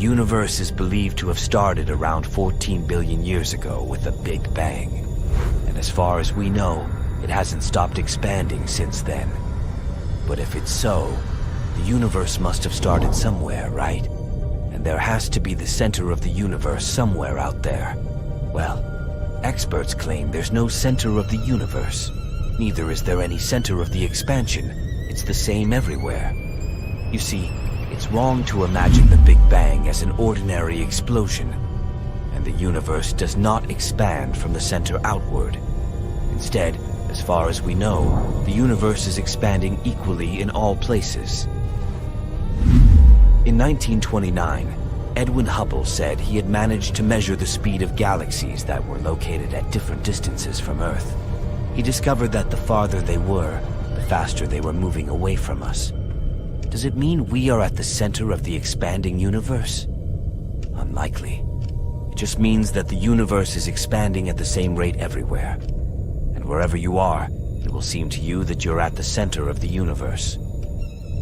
universe is believed to have started around 14 billion years ago with a Big Bang. And as far as we know, it hasn't stopped expanding since then. But if it's so, the universe must have started somewhere, right? And there has to be the center of the universe somewhere out there. Well, experts claim there's no center of the universe. Neither is there any center of the expansion. It's the same everywhere. You see, it's wrong to imagine the Big Bang as an ordinary explosion. And the universe does not expand from the center outward. Instead, as far as we know, the universe is expanding equally in all places. In 1929, Edwin Hubble said he had managed to measure the speed of galaxies that were located at different distances from Earth. He discovered that the farther they were, the faster they were moving away from us. Does it mean we are at the center of the expanding universe? Unlikely. It just means that the universe is expanding at the same rate everywhere. And wherever you are, it will seem to you that you're at the center of the universe.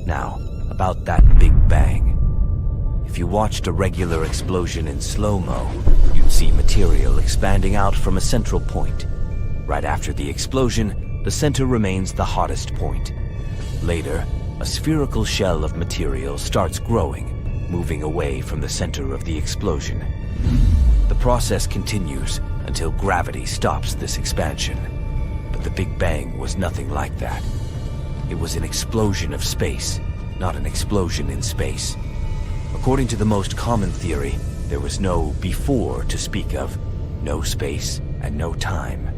Now, about that Big Bang. If you watched a regular explosion in slow-mo, you'd see material expanding out from a central point. Right after the explosion, the center remains the hottest point. Later, a spherical shell of material starts growing, moving away from the center of the explosion. The process continues until gravity stops this expansion. But the Big Bang was nothing like that. It was an explosion of space, not an explosion in space. According to the most common theory, there was no before to speak of, no space and no time.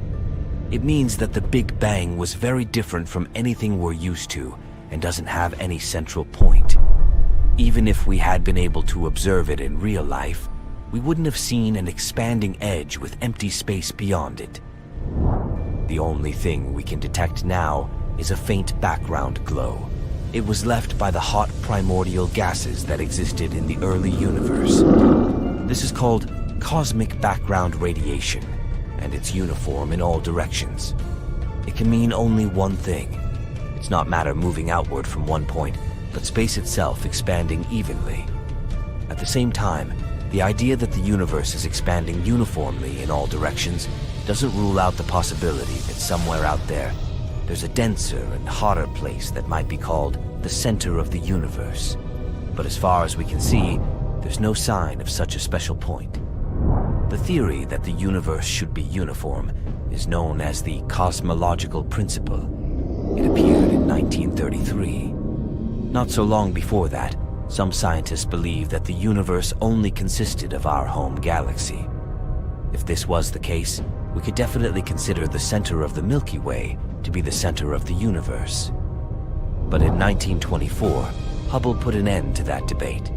It means that the Big Bang was very different from anything we're used to and doesn't have any central point. Even if we had been able to observe it in real life, we wouldn't have seen an expanding edge with empty space beyond it. The only thing we can detect now is a faint background glow. It was left by the hot primordial gases that existed in the early universe. This is called cosmic background radiation, and it's uniform in all directions. It can mean only one thing. It's not matter moving outward from one point, but space itself expanding evenly. At the same time, the idea that the universe is expanding uniformly in all directions doesn't rule out the possibility that somewhere out there, there's a denser and hotter place that might be called the center of the universe. But as far as we can see, there's no sign of such a special point. The theory that the universe should be uniform is known as the cosmological principle. It appeared in 1933. Not so long before that, some scientists believed that the universe only consisted of our home galaxy. If this was the case, we could definitely consider the center of the Milky Way to be the center of the universe. But in 1924, Hubble put an end to that debate.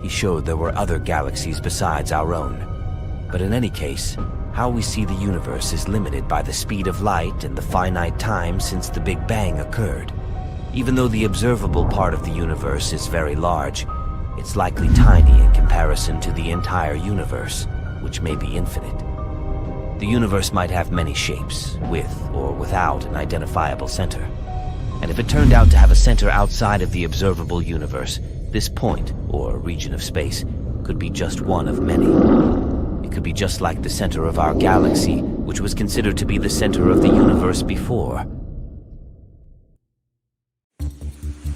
He showed there were other galaxies besides our own. But in any case, how we see the universe is limited by the speed of light and the finite time since the Big Bang occurred. Even though the observable part of the universe is very large, it's likely tiny in comparison to the entire universe, which may be infinite. The universe might have many shapes, with or without an identifiable center. And if it turned out to have a center outside of the observable universe, this point, or region of space, could be just one of many. It could be just like the center of our galaxy, which was considered to be the center of the universe before.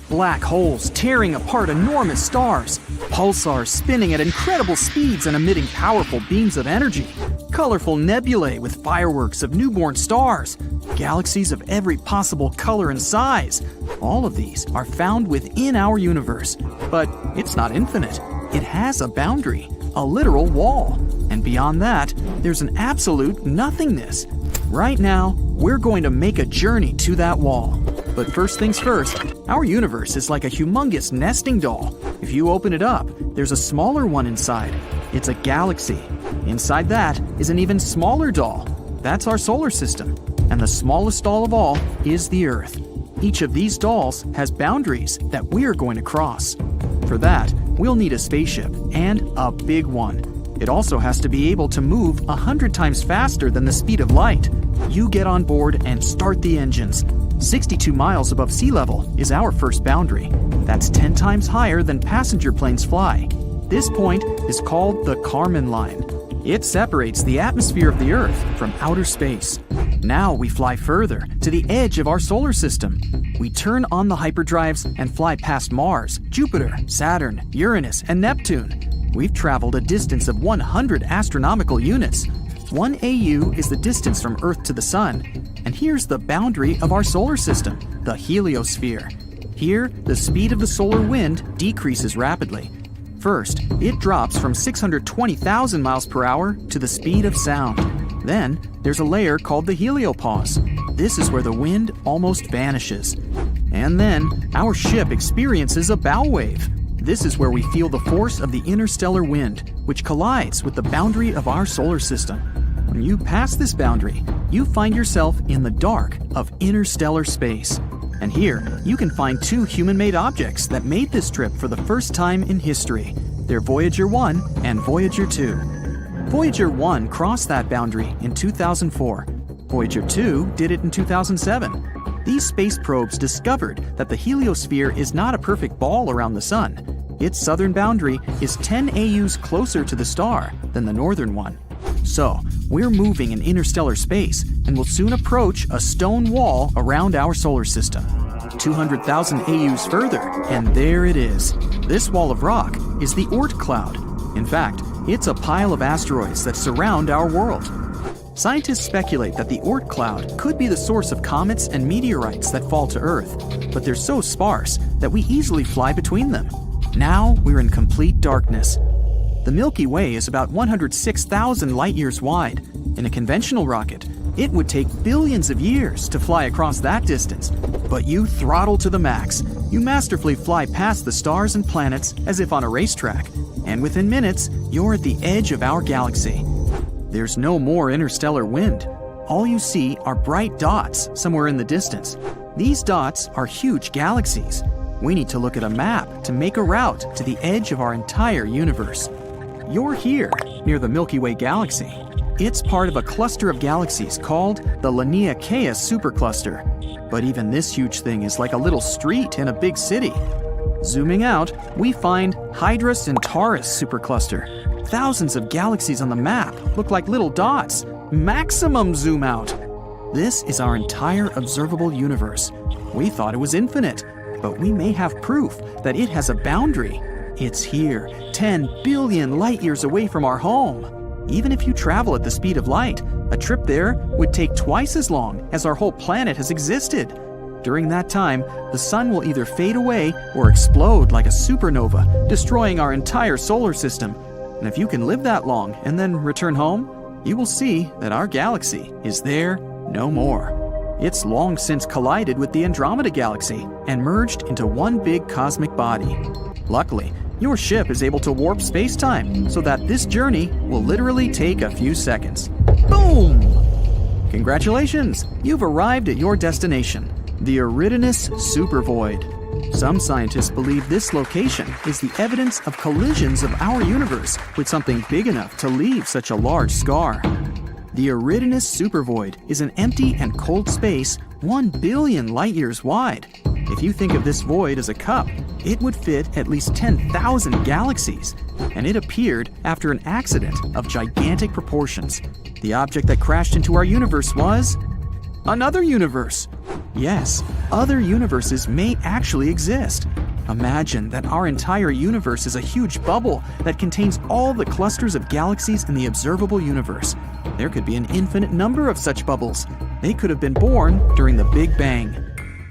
Black holes tearing apart enormous stars, pulsars spinning at incredible speeds and emitting powerful beams of energy, colorful nebulae with fireworks of newborn stars, galaxies of every possible color and size. All of these are found within our universe, but it's not infinite. It has a boundary, a literal wall, and beyond that, there's an absolute nothingness. Right now, we're going to make a journey to that wall. But first things first, our universe is like a humongous nesting doll. If you open it up, there's a smaller one inside. It's a galaxy. Inside that is an even smaller doll. That's our solar system. And the smallest doll of all is the Earth. Each of these dolls has boundaries that we're going to cross. For that, we'll need a spaceship, and a big one. It also has to be able to move 100 times faster than the speed of light. You get on board and start the engines. 62 miles above sea level is our first boundary. That's 10 times higher than passenger planes fly. This point is called the Kármán line. It separates the atmosphere of the Earth from outer space. Now we fly further to the edge of our solar system. We turn on the hyperdrives and fly past Mars, Jupiter, Saturn, Uranus, and Neptune. We've traveled a distance of 100 astronomical units. 1 AU is the distance from Earth to the Sun. And here's the boundary of our solar system, the heliosphere. Here, the speed of the solar wind decreases rapidly. First, it drops from 620,000 miles per hour to the speed of sound. Then, there's a layer called the heliopause. This is where the wind almost vanishes. And then, our ship experiences a bow wave. This is where we feel the force of the interstellar wind, which collides with the boundary of our solar system. When you pass this boundary, you find yourself in the dark of interstellar space. And here, you can find 2 human-made objects that made this trip for the first time in history. They're Voyager 1 and Voyager 2. Voyager 1 crossed that boundary in 2004. Voyager 2 did it in 2007. These space probes discovered that the heliosphere is not a perfect ball around the Sun. Its southern boundary is 10 AUs closer to the star than the northern one. So, we're moving in interstellar space and will soon approach a stone wall around our solar system. 200,000 AUs further, and there it is. This wall of rock is the Oort cloud. In fact, it's a pile of asteroids that surround our world. Scientists speculate that the Oort cloud could be the source of comets and meteorites that fall to Earth, but they're so sparse that we easily fly between them. Now we're in complete darkness. The Milky Way is about 106,000 light-years wide. In a conventional rocket, it would take billions of years to fly across that distance. But you throttle to the max. You masterfully fly past the stars and planets as if on a racetrack. And within minutes, you're at the edge of our galaxy. There's no more interstellar wind. All you see are bright dots somewhere in the distance. These dots are huge galaxies. We need to look at a map to make a route to the edge of our entire universe. You're here, near the Milky Way galaxy. It's part of a cluster of galaxies called the Laniakea supercluster. But even this huge thing is like a little street in a big city. Zooming out, we find Hydra Centaurus supercluster. Thousands of galaxies on the map look like little dots. Maximum zoom out. This is our entire observable universe. We thought it was infinite, but we may have proof that it has a boundary. It's here, 10 billion light-years away from our home. Even if you travel at the speed of light, a trip there would take twice as long as our whole planet has existed. During that time, the sun will either fade away or explode like a supernova, destroying our entire solar system. And if you can live that long and then return home, you will see that our galaxy is there no more. It's long since collided with the Andromeda galaxy and merged into one big cosmic body. Luckily, your ship is able to warp space-time so that this journey will literally take a few seconds. Boom! Congratulations! You've arrived at your destination, the Eridanus supervoid. Some scientists believe this location is the evidence of collisions of our universe with something big enough to leave such a large scar. The Eridanus supervoid is an empty and cold space 1 billion light-years wide. If you think of this void as a cup, it would fit at least 10,000 galaxies, and it appeared after an accident of gigantic proportions. The object that crashed into our universe was another universe. Yes, other universes may actually exist. Imagine that our entire universe is a huge bubble that contains all the clusters of galaxies in the observable universe. There could be an infinite number of such bubbles. They could have been born during the Big Bang.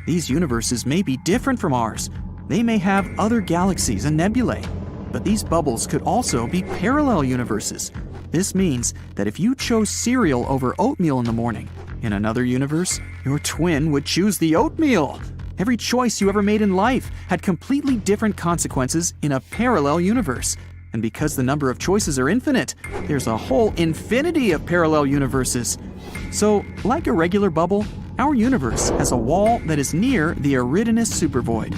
These universes may be different from ours. They may have other galaxies and nebulae. But these bubbles could also be parallel universes. This means that if you chose cereal over oatmeal in the morning, in another universe, your twin would choose the oatmeal. Every choice you ever made in life had completely different consequences in a parallel universe. And because the number of choices are infinite, there's a whole infinity of parallel universes. So, like a regular bubble, our universe has a wall that is near the Eridanus supervoid.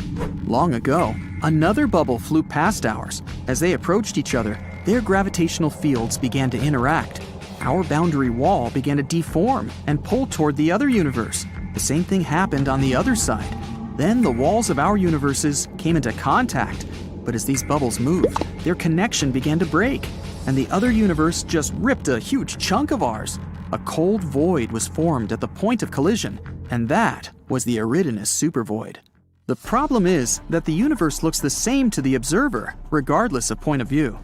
Long ago, another bubble flew past ours. As they approached each other, their gravitational fields began to interact. Our boundary wall began to deform and pull toward the other universe. The same thing happened on the other side. Then the walls of our universes came into contact. But as these bubbles moved, their connection began to break, and the other universe just ripped a huge chunk of ours. A cold void was formed at the point of collision, and that was the Eridanus supervoid. The problem is that the universe looks the same to the observer, regardless of point of view.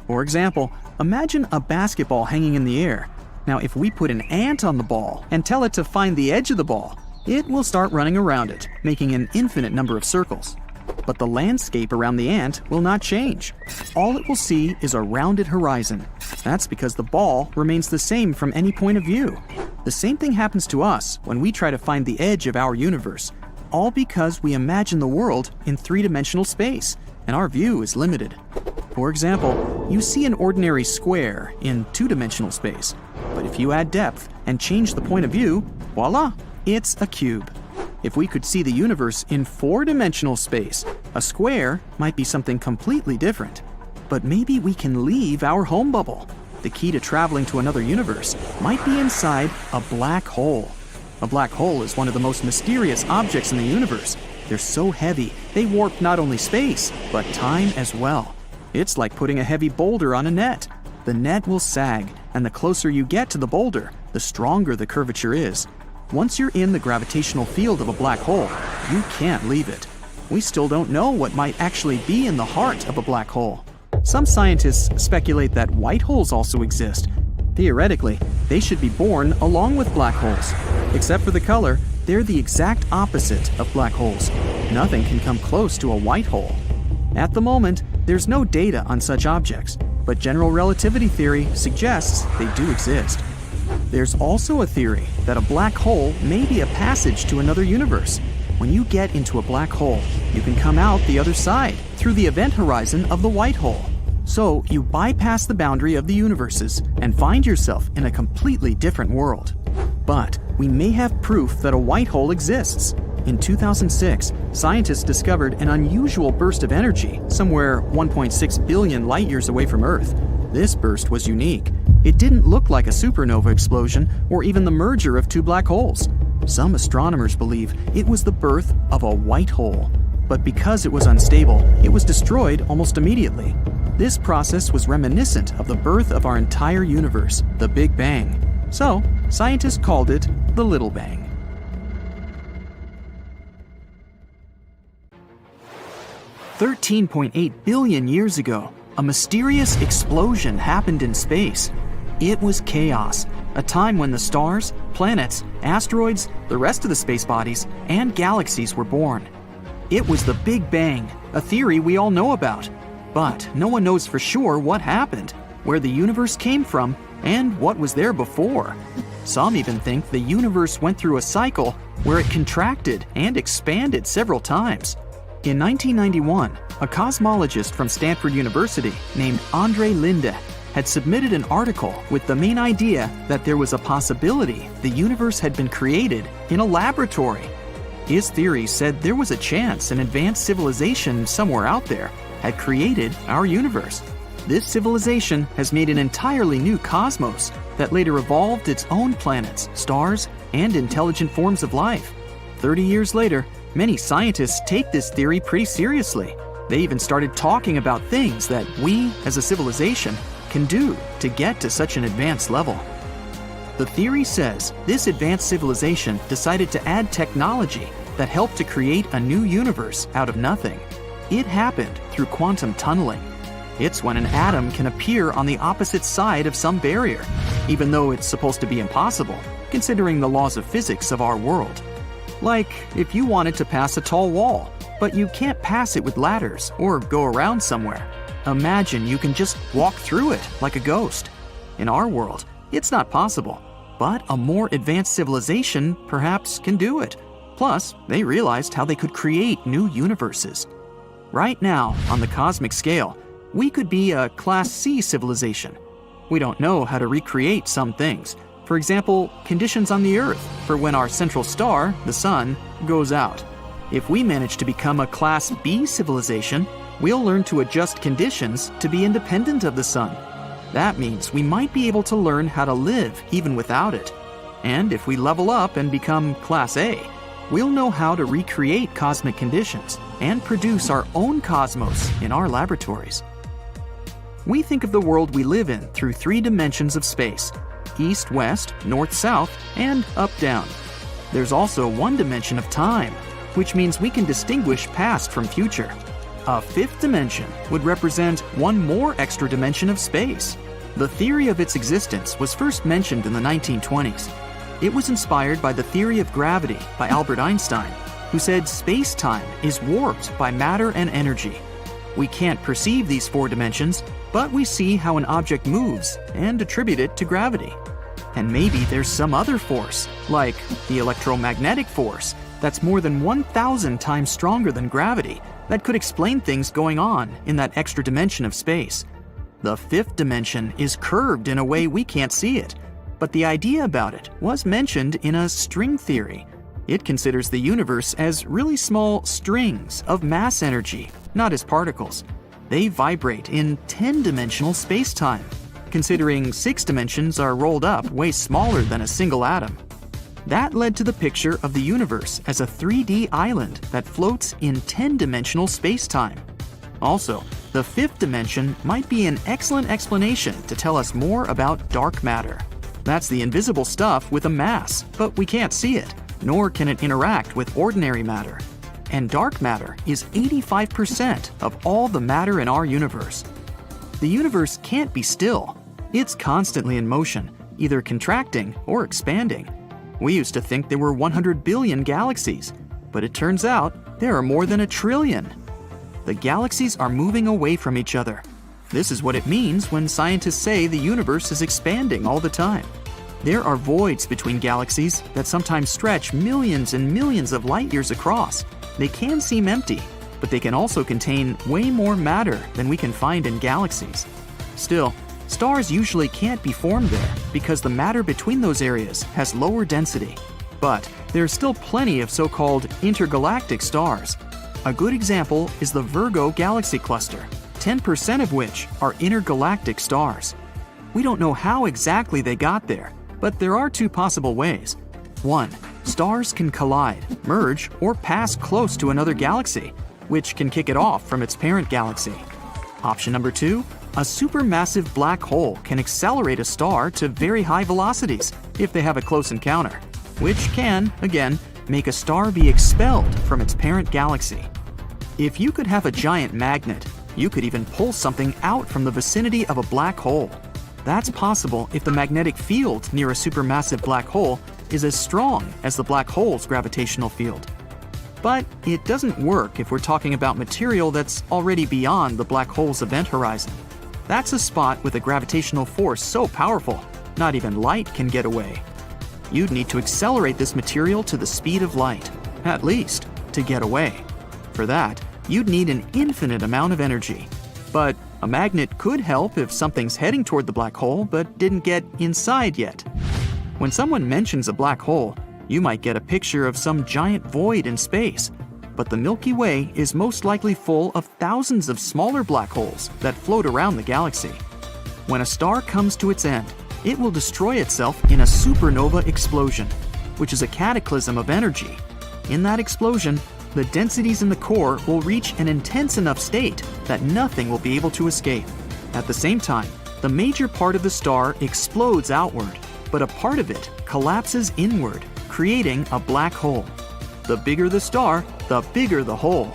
For example, imagine a basketball hanging in the air. Now, if we put an ant on the ball and tell it to find the edge of the ball, it will start running around it, making an infinite number of circles. But the landscape around the ant will not change. All it will see is a rounded horizon. That's because the ball remains the same from any point of view. The same thing happens to us when we try to find the edge of our universe, all because we imagine the world in three-dimensional space, and our view is limited. For example, you see an ordinary square in two-dimensional space, but if you add depth and change the point of view, voila, it's a cube. If we could see the universe in four-dimensional space, a square might be something completely different. But maybe we can leave our home bubble. The key to traveling to another universe might be inside a black hole. A black hole is one of the most mysterious objects in the universe. They're so heavy, they warp not only space, but time as well. It's like putting a heavy boulder on a net. The net will sag, and the closer you get to the boulder, the stronger the curvature is. Once you're in the gravitational field of a black hole, you can't leave it. We still don't know what might actually be in the heart of a black hole. Some scientists speculate that white holes also exist. Theoretically, they should be born along with black holes. Except for the color, they're the exact opposite of black holes. Nothing can come close to a white hole. At the moment, there's no data on such objects, but general relativity theory suggests they do exist. There's also a theory that a black hole may be a passage to another universe. When you get into a black hole, you can come out the other side through the event horizon of the white hole. So you bypass the boundary of the universes and find yourself in a completely different world. But we may have proof that a white hole exists. In 2006, scientists discovered an unusual burst of energy somewhere 1.6 billion light-years away from Earth. This burst was unique. It didn't look like a supernova explosion or even the merger of two black holes. Some astronomers believe it was the birth of a white hole. But because it was unstable, it was destroyed almost immediately. This process was reminiscent of the birth of our entire universe, the Big Bang. So, scientists called it the Little Bang. $13.8 billion years ago, a mysterious explosion happened in space. It was chaos, a time when the stars, planets, asteroids, the rest of the space bodies, and galaxies were born. It was the Big Bang, a theory we all know about. But no one knows for sure what happened, where the universe came from, and what was there before. Some even think the universe went through a cycle where it contracted and expanded several times. In 1991, a cosmologist from Stanford University named Andre Linde had submitted an article with the main idea that there was a possibility the universe had been created in a laboratory. His theory said there was a chance an advanced civilization somewhere out there had created our universe. This civilization has made an entirely new cosmos that later evolved its own planets, stars, and intelligent forms of life. 30 years later, many scientists take this theory pretty seriously. They even started talking about things that we, as a civilization, can do to get to such an advanced level. The theory says this advanced civilization decided to add technology that helped to create a new universe out of nothing. It happened through quantum tunneling. It's when an atom can appear on the opposite side of some barrier, even though it's supposed to be impossible, considering the laws of physics of our world. Like if you wanted to pass a tall wall, but you can't pass it with ladders or go around somewhere. Imagine you can just walk through it like a ghost. In our world, it's not possible, but a more advanced civilization perhaps can do it. Plus, they realized how they could create new universes. Right now, on the cosmic scale, we could be a Class C civilization. We don't know how to recreate some things. For example, conditions on the Earth for when our central star, the Sun, goes out. If we manage to become a Class B civilization, we'll learn to adjust conditions to be independent of the Sun. That means we might be able to learn how to live even without it. And if we level up and become Class A, we'll know how to recreate cosmic conditions and produce our own cosmos in our laboratories. We think of the world we live in through 3 dimensions of space: east-west, north-south, and up-down. There's also 1 dimension of time, which means we can distinguish past from future. A 5th dimension would represent 1 more extra dimension of space. The theory of its existence was first mentioned in the 1920s. It was inspired by the theory of gravity by Albert Einstein, who said space-time is warped by matter and energy. We can't perceive these 4 dimensions, but we see how an object moves and attribute it to gravity. And maybe there's some other force, like the electromagnetic force, that's more than 1,000 times stronger than gravity, that could explain things going on in that extra dimension of space. The 5th dimension is curved in a way we can't see it, but the idea about it was mentioned in a string theory. It considers the universe as really small strings of mass energy, not as particles. They vibrate in 10-dimensional space-time, considering 6 dimensions are rolled up way smaller than a single atom. That led to the picture of the universe as a 3D island that floats in 10-dimensional space-time. Also, the 5th dimension might be an excellent explanation to tell us more about dark matter. That's the invisible stuff with a mass, but we can't see it, nor can it interact with ordinary matter. And dark matter is 85% of all the matter in our universe. The universe can't be still. It's constantly in motion, either contracting or expanding. We used to think there were 100 billion galaxies, but it turns out there are more than 1 trillion. The galaxies are moving away from each other. This is what it means when scientists say the universe is expanding all the time. There are voids between galaxies that sometimes stretch millions and millions of light years across. They can seem empty, but they can also contain way more matter than we can find in galaxies. Still, stars usually can't be formed there because the matter between those areas has lower density. But there's still plenty of so-called intergalactic stars. A good example is the Virgo galaxy cluster, 10% of which are intergalactic stars. We don't know how exactly they got there, but there are 2 possible ways. 1. Stars can collide, merge, or pass close to another galaxy, which can kick it off from its parent galaxy. Option number 2. A supermassive black hole can accelerate a star to very high velocities if they have a close encounter, which can, again, make a star be expelled from its parent galaxy. If you could have a giant magnet, you could even pull something out from the vicinity of a black hole. That's possible if the magnetic field near a supermassive black hole is as strong as the black hole's gravitational field. But it doesn't work if we're talking about material that's already beyond the black hole's event horizon. That's a spot with a gravitational force so powerful, not even light can get away. You'd need to accelerate this material to the speed of light, at least, to get away. For that, you'd need an infinite amount of energy. But a magnet could help if something's heading toward the black hole but didn't get inside yet. When someone mentions a black hole, you might get a picture of some giant void in space. But the Milky Way is most likely full of thousands of smaller black holes that float around the galaxy. When a star comes to its end, it will destroy itself in a supernova explosion, which is a cataclysm of energy. In that explosion, the densities in the core will reach an intense enough state that nothing will be able to escape. At the same time, the major part of the star explodes outward, but a part of it collapses inward, creating a black hole. The bigger the star, the bigger the hole.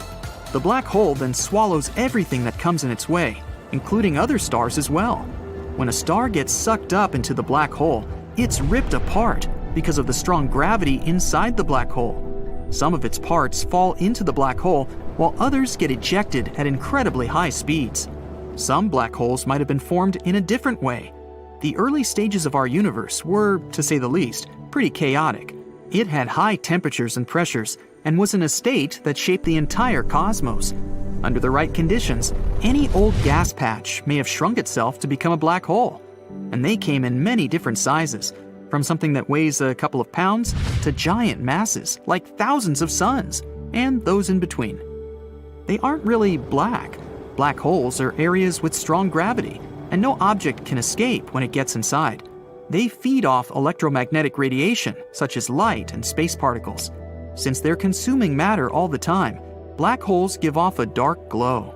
The black hole then swallows everything that comes in its way, including other stars as well. When a star gets sucked up into the black hole, it's ripped apart because of the strong gravity inside the black hole. Some of its parts fall into the black hole, while others get ejected at incredibly high speeds. Some black holes might have been formed in a different way. The early stages of our universe were, to say the least, pretty chaotic. It had high temperatures and pressures, and was in a state that shaped the entire cosmos. Under the right conditions, any old gas patch may have shrunk itself to become a black hole. And they came in many different sizes, from something that weighs a couple of pounds to giant masses like thousands of suns, and those in between. They aren't really black. Black holes are areas with strong gravity, and no object can escape when it gets inside. They feed off electromagnetic radiation, such as light and space particles. Since they're consuming matter all the time, black holes give off a dark glow.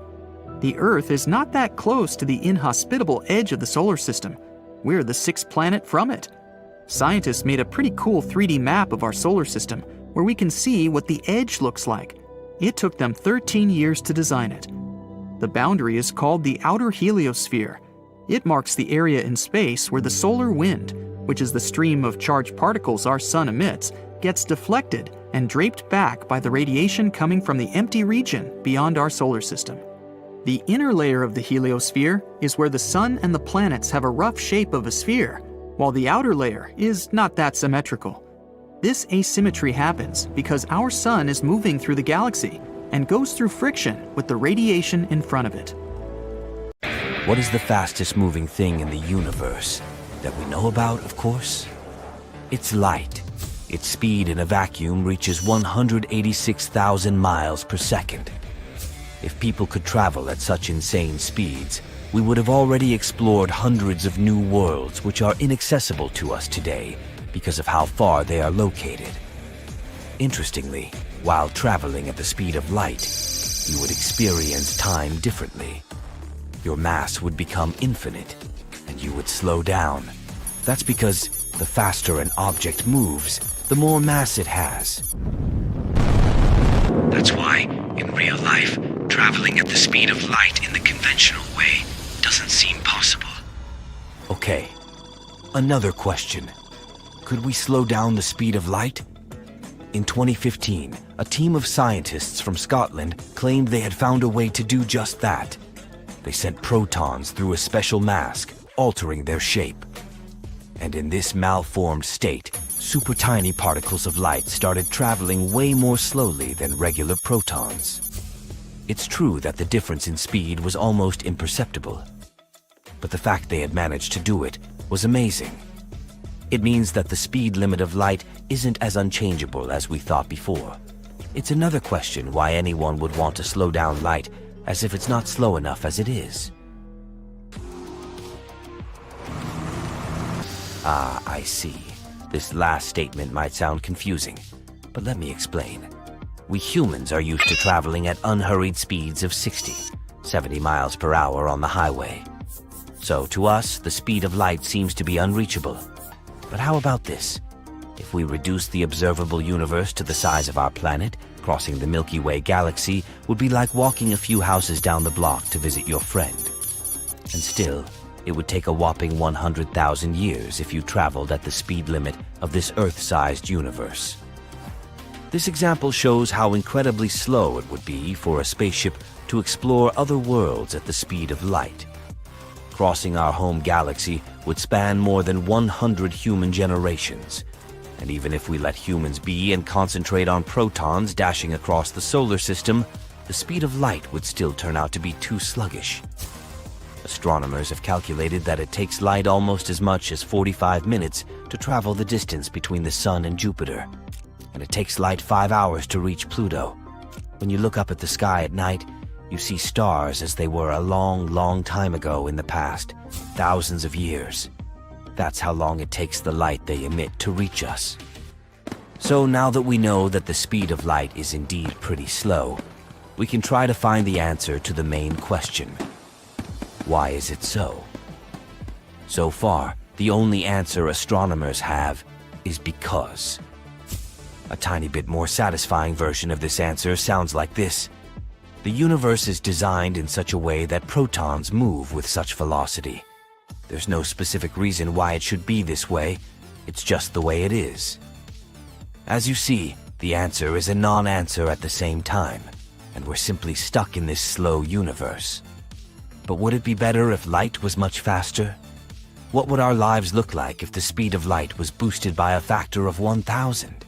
The Earth is not that close to the inhospitable edge of the solar system. We're the 6th planet from it. Scientists made a pretty cool 3D map of our solar system where we can see what the edge looks like. It took them 13 years to design it. The boundary is called the outer heliosphere. It marks the area in space where the solar wind, which is the stream of charged particles our sun emits, gets deflected and draped back by the radiation coming from the empty region beyond our solar system. The inner layer of the heliosphere is where the sun and the planets have a rough shape of a sphere, while the outer layer is not that symmetrical. This asymmetry happens because our sun is moving through the galaxy and goes through friction with the radiation in front of it. What is the fastest moving thing in the universe? That we know about, of course? It's light. Its speed in a vacuum reaches 186,000 miles per second. If people could travel at such insane speeds, we would have already explored hundreds of new worlds which are inaccessible to us today because of how far they are located. Interestingly, while traveling at the speed of light, you would experience time differently. Your mass would become infinite, and you would slow down. That's because the faster an object moves, the more mass it has. That's why, in real life, traveling at the speed of light in the conventional way doesn't seem possible. Okay, another question. Could we slow down the speed of light? In 2015, a team of scientists from Scotland claimed they had found a way to do just that. They sent protons through a special mask, altering their shape. And in this malformed state, super tiny particles of light started traveling way more slowly than regular protons. It's true that the difference in speed was almost imperceptible, but the fact they had managed to do it was amazing. It means that the speed limit of light isn't as unchangeable as we thought before. It's another question why anyone would want to slow down light as if it's not slow enough as it is. Ah, I see. This last statement might sound confusing, but let me explain. We humans are used to traveling at unhurried speeds of 60, 70 miles per hour on the highway. So to us, the speed of light seems to be unreachable. But how about this? If we reduce the observable universe to the size of our planet, crossing the Milky Way galaxy would be like walking a few houses down the block to visit your friend. And still, it would take a whopping 100,000 years if you traveled at the speed limit of this Earth-sized universe. This example shows how incredibly slow it would be for a spaceship to explore other worlds at the speed of light. Crossing our home galaxy would span more than 100 human generations. And even if we let humans be and concentrate on protons dashing across the solar system, the speed of light would still turn out to be too sluggish. Astronomers have calculated that it takes light almost as much as 45 minutes to travel the distance between the Sun and Jupiter. And it takes light 5 hours to reach Pluto. When you look up at the sky at night, you see stars as they were a long, long time ago in the past, thousands of years. That's how long it takes the light they emit to reach us. So now that we know that the speed of light is indeed pretty slow, we can try to find the answer to the main question. Why is it so? So far, the only answer astronomers have is because. A tiny bit more satisfying version of this answer sounds like this. The universe is designed in such a way that protons move with such velocity. There's no specific reason why it should be this way, it's just the way it is. As you see, the answer is a non-answer at the same time, and we're simply stuck in this slow universe. But would it be better if light was much faster? What would our lives look like if the speed of light was boosted by a factor of 1,000?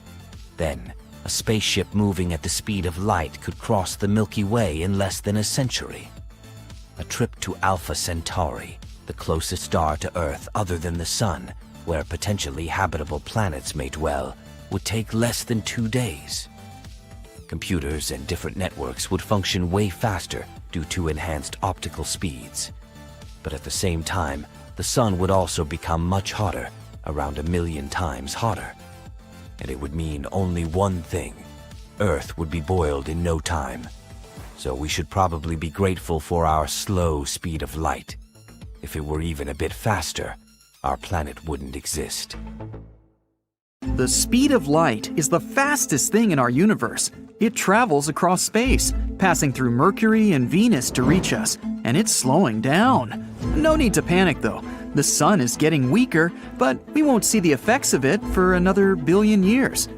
Then, a spaceship moving at the speed of light could cross the Milky Way in less than a century. A trip to Alpha Centauri, the closest star to Earth other than the Sun, where potentially habitable planets may dwell, would take less than 2 days. Computers and different networks would function way faster due to enhanced optical speeds. But at the same time, the Sun would also become much hotter, around 1 million times hotter. And it would mean only one thing. Earth would be boiled in no time. So we should probably be grateful for our slow speed of light. If it were even a bit faster, our planet wouldn't exist. The speed of light is the fastest thing in our universe. It travels across space, passing through Mercury and Venus to reach us, and it's slowing down. No need to panic though. The sun is getting weaker, but we won't see the effects of it for another billion years.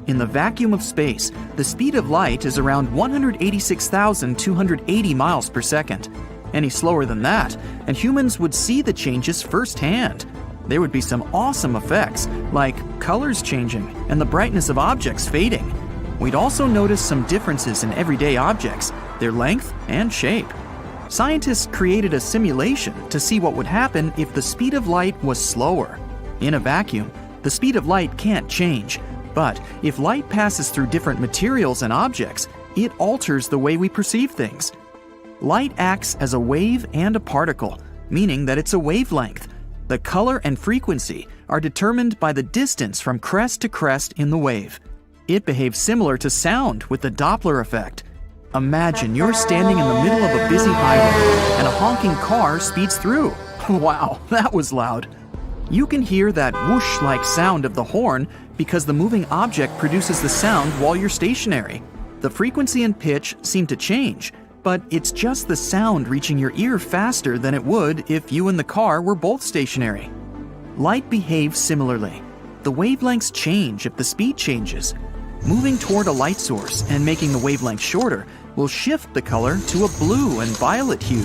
In the vacuum of space, the speed of light is around 186,280 miles per second. Any slower than that, and humans would see the changes firsthand. There would be some awesome effects, like colors changing and the brightness of objects fading. We'd also notice some differences in everyday objects, their length and shape. Scientists created a simulation to see what would happen if the speed of light was slower. In a vacuum, the speed of light can't change, but if light passes through different materials and objects, it alters the way we perceive things. Light acts as a wave and a particle, meaning that it's a wavelength. The color and frequency are determined by the distance from crest to crest in the wave. It behaves similar to sound with the Doppler effect. Imagine you're standing in the middle of a busy highway and a honking car speeds through. Wow, that was loud. You can hear that whoosh-like sound of the horn because the moving object produces the sound while you're stationary. The frequency and pitch seem to change, but it's just the sound reaching your ear faster than it would if you and the car were both stationary. Light behaves similarly. The wavelengths change if the speed changes. Moving toward a light source and making the wavelength shorter will shift the color to a blue and violet hue.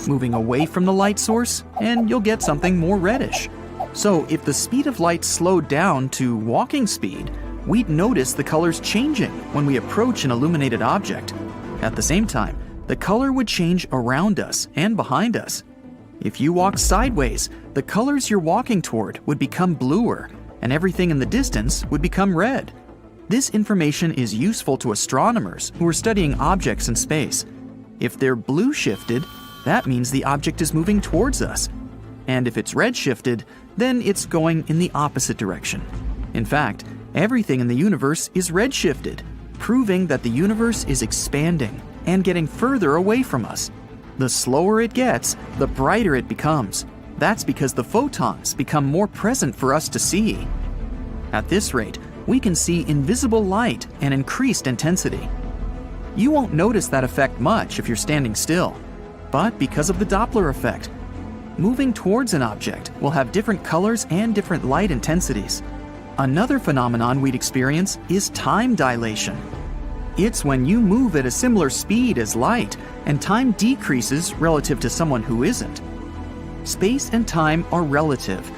Moving away from the light source, and you'll get something more reddish. So if the speed of light slowed down to walking speed, we'd notice the colors changing when we approach an illuminated object. At the same time, the color would change around us and behind us. If you walked sideways, the colors you're walking toward would become bluer, and everything in the distance would become red. This information is useful to astronomers who are studying objects in space. If they're blue shifted, that means the object is moving towards us. And if it's red shifted, then it's going in the opposite direction. In fact, everything in the universe is red shifted, proving that the universe is expanding and getting further away from us. The slower it gets, the brighter it becomes. That's because the photons become more present for us to see. At this rate, we can see invisible light and increased intensity. You won't notice that effect much if you're standing still, but because of the Doppler effect, moving towards an object will have different colors and different light intensities. Another phenomenon we'd experience is time dilation. It's when you move at a similar speed as light and time decreases relative to someone who isn't. Space and time are relative.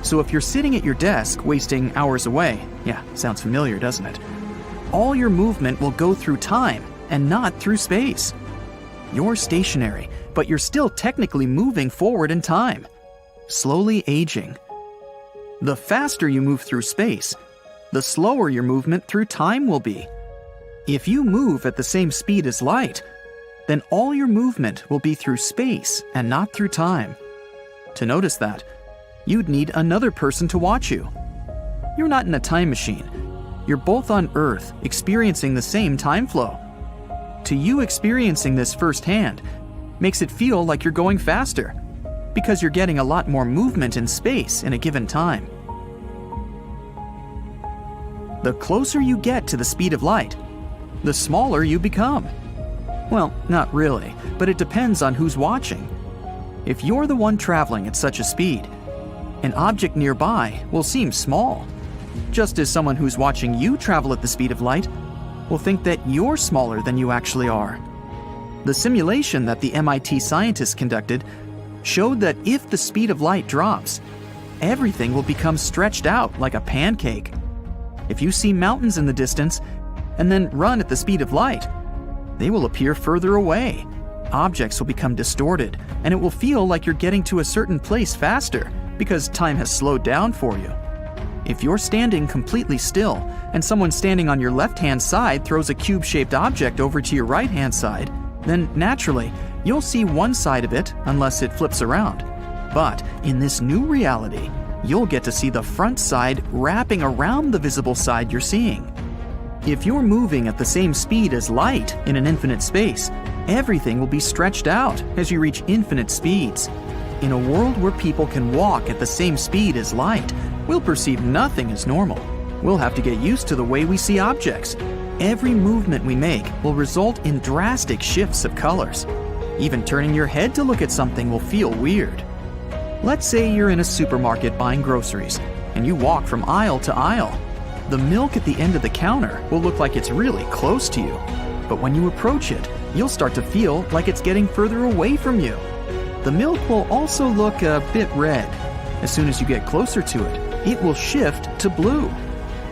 So if you're sitting at your desk wasting hours away, yeah, sounds familiar, doesn't it? All your movement will go through time and not through space. You're stationary, but you're still technically moving forward in time, slowly aging. The faster you move through space, the slower your movement through time will be. If you move at the same speed as light, then all your movement will be through space and not through time. To notice that, you'd need another person to watch you. You're not in a time machine. You're both on Earth, experiencing the same time flow. To you, experiencing this firsthand makes it feel like you're going faster, because you're getting a lot more movement in space in a given time. The closer you get to the speed of light, the smaller you become. Well, not really, but it depends on who's watching. If you're the one traveling at such a speed, an object nearby will seem small, just as someone who's watching you travel at the speed of light will think that you're smaller than you actually are. The simulation that the MIT scientists conducted showed that if the speed of light drops, everything will become stretched out like a pancake. If you see mountains in the distance and then run at the speed of light, they will appear further away. Objects will become distorted, and it will feel like you're getting to a certain place faster because time has slowed down for you. If you're standing completely still and someone standing on your left-hand side throws a cube-shaped object over to your right-hand side, then naturally, you'll see one side of it unless it flips around. But in this new reality, you'll get to see the front side wrapping around the visible side you're seeing. If you're moving at the same speed as light in an infinite space, everything will be stretched out as you reach infinite speeds. In a world where people can walk at the same speed as light, we'll perceive nothing as normal. We'll have to get used to the way we see objects. Every movement we make will result in drastic shifts of colors. Even turning your head to look at something will feel weird. Let's say you're in a supermarket buying groceries, and you walk from aisle to aisle. The milk at the end of the counter will look like it's really close to you. But when you approach it, you'll start to feel like it's getting further away from you. The milk will also look a bit red. As soon as you get closer to it, it will shift to blue.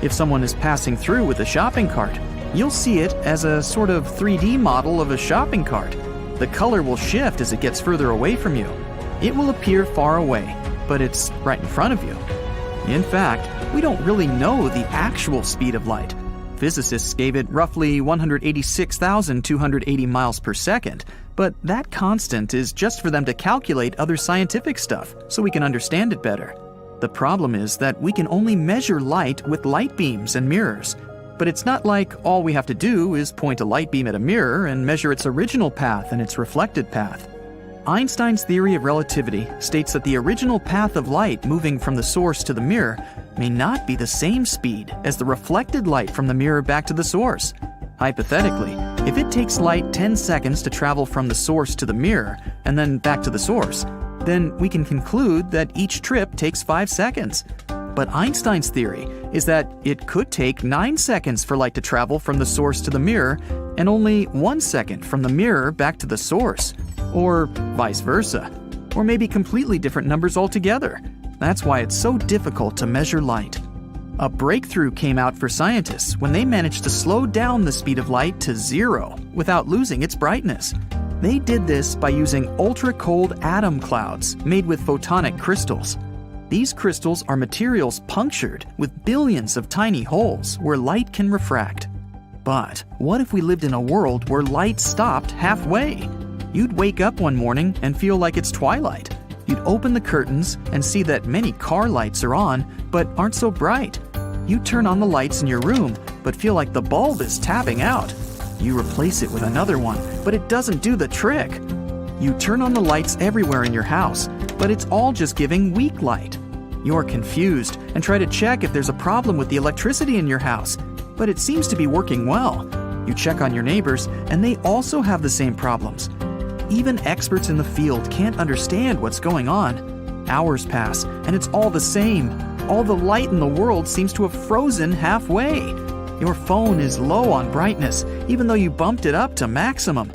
If someone is passing through with a shopping cart, you'll see it as a sort of 3D model of a shopping cart. The color will shift as it gets further away from you. It will appear far away, but it's right in front of you. In fact, we don't really know the actual speed of light. Physicists gave it roughly 186,280 miles per second, but that constant is just for them to calculate other scientific stuff so we can understand it better. The problem is that we can only measure light with light beams and mirrors. But it's not like all we have to do is point a light beam at a mirror and measure its original path and its reflected path. Einstein's theory of relativity states that the original path of light moving from the source to the mirror may not be the same speed as the reflected light from the mirror back to the source. Hypothetically, if it takes light 10 seconds to travel from the source to the mirror and then back to the source, then we can conclude that each trip takes 5 seconds. But Einstein's theory is that it could take 9 seconds for light to travel from the source to the mirror and only 1 second from the mirror back to the source. Or vice versa. Or maybe completely different numbers altogether. That's why it's so difficult to measure light. A breakthrough came out for scientists when they managed to slow down the speed of light to 0 without losing its brightness. They did this by using ultra-cold atom clouds made with photonic crystals. These crystals are materials punctured with billions of tiny holes where light can refract. But what if we lived in a world where light stopped halfway? You'd wake up one morning and feel like it's twilight. You'd open the curtains and see that many car lights are on, but aren't so bright. You turn on the lights in your room, but feel like the bulb is tapping out. You replace it with another one, but it doesn't do the trick. You turn on the lights everywhere in your house, but it's all just giving weak light. You're confused and try to check if there's a problem with the electricity in your house, but it seems to be working well. You check on your neighbors, and they also have the same problems. Even experts in the field can't understand what's going on. Hours pass, and it's all the same. All the light in the world seems to have frozen halfway. Your phone is low on brightness, even though you bumped it up to maximum.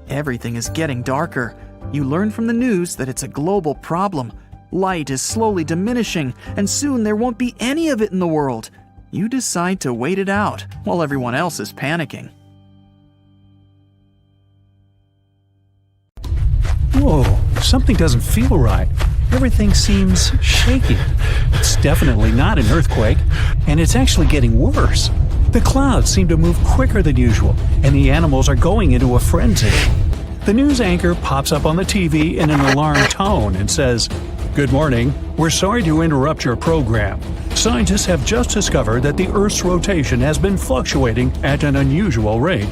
Everything is getting darker. You learn from the news that it's a global problem. Light is slowly diminishing, and soon there won't be any of it in the world. You decide to wait it out while everyone else is panicking. Whoa, something doesn't feel right. Everything seems shaky. It's definitely not an earthquake, and it's actually getting worse. The clouds seem to move quicker than usual, and the animals are going into a frenzy. The news anchor pops up on the TV in an alarmed tone and says, "Good morning. We're sorry to interrupt your program. Scientists have just discovered that the Earth's rotation has been fluctuating at an unusual rate.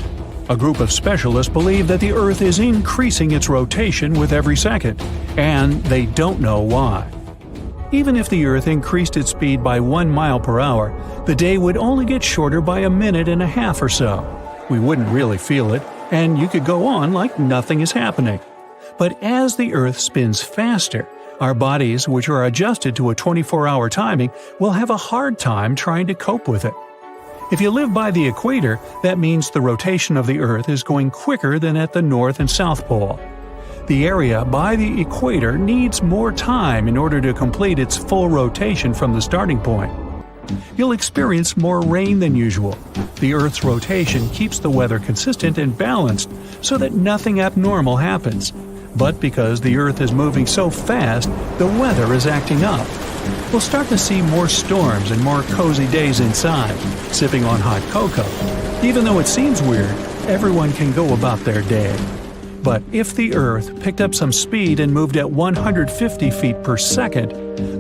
A group of specialists believe that the Earth is increasing its rotation with every second, and they don't know why. Even if the Earth increased its speed by 1 mile per hour, the day would only get shorter by a minute and a half or so. We wouldn't really feel it, and you could go on like nothing is happening. But as the Earth spins faster, our bodies, which are adjusted to a 24-hour timing, will have a hard time trying to cope with it. If you live by the equator, that means the rotation of the Earth is going quicker than at the North and South Pole. The area by the equator needs more time in order to complete its full rotation from the starting point. You'll experience more rain than usual. The Earth's rotation keeps the weather consistent and balanced so that nothing abnormal happens. But because the Earth is moving so fast, the weather is acting up. We'll start to see more storms and more cozy days inside, sipping on hot cocoa. Even though it seems weird, everyone can go about their day. But if the Earth picked up some speed and moved at 150 feet per second,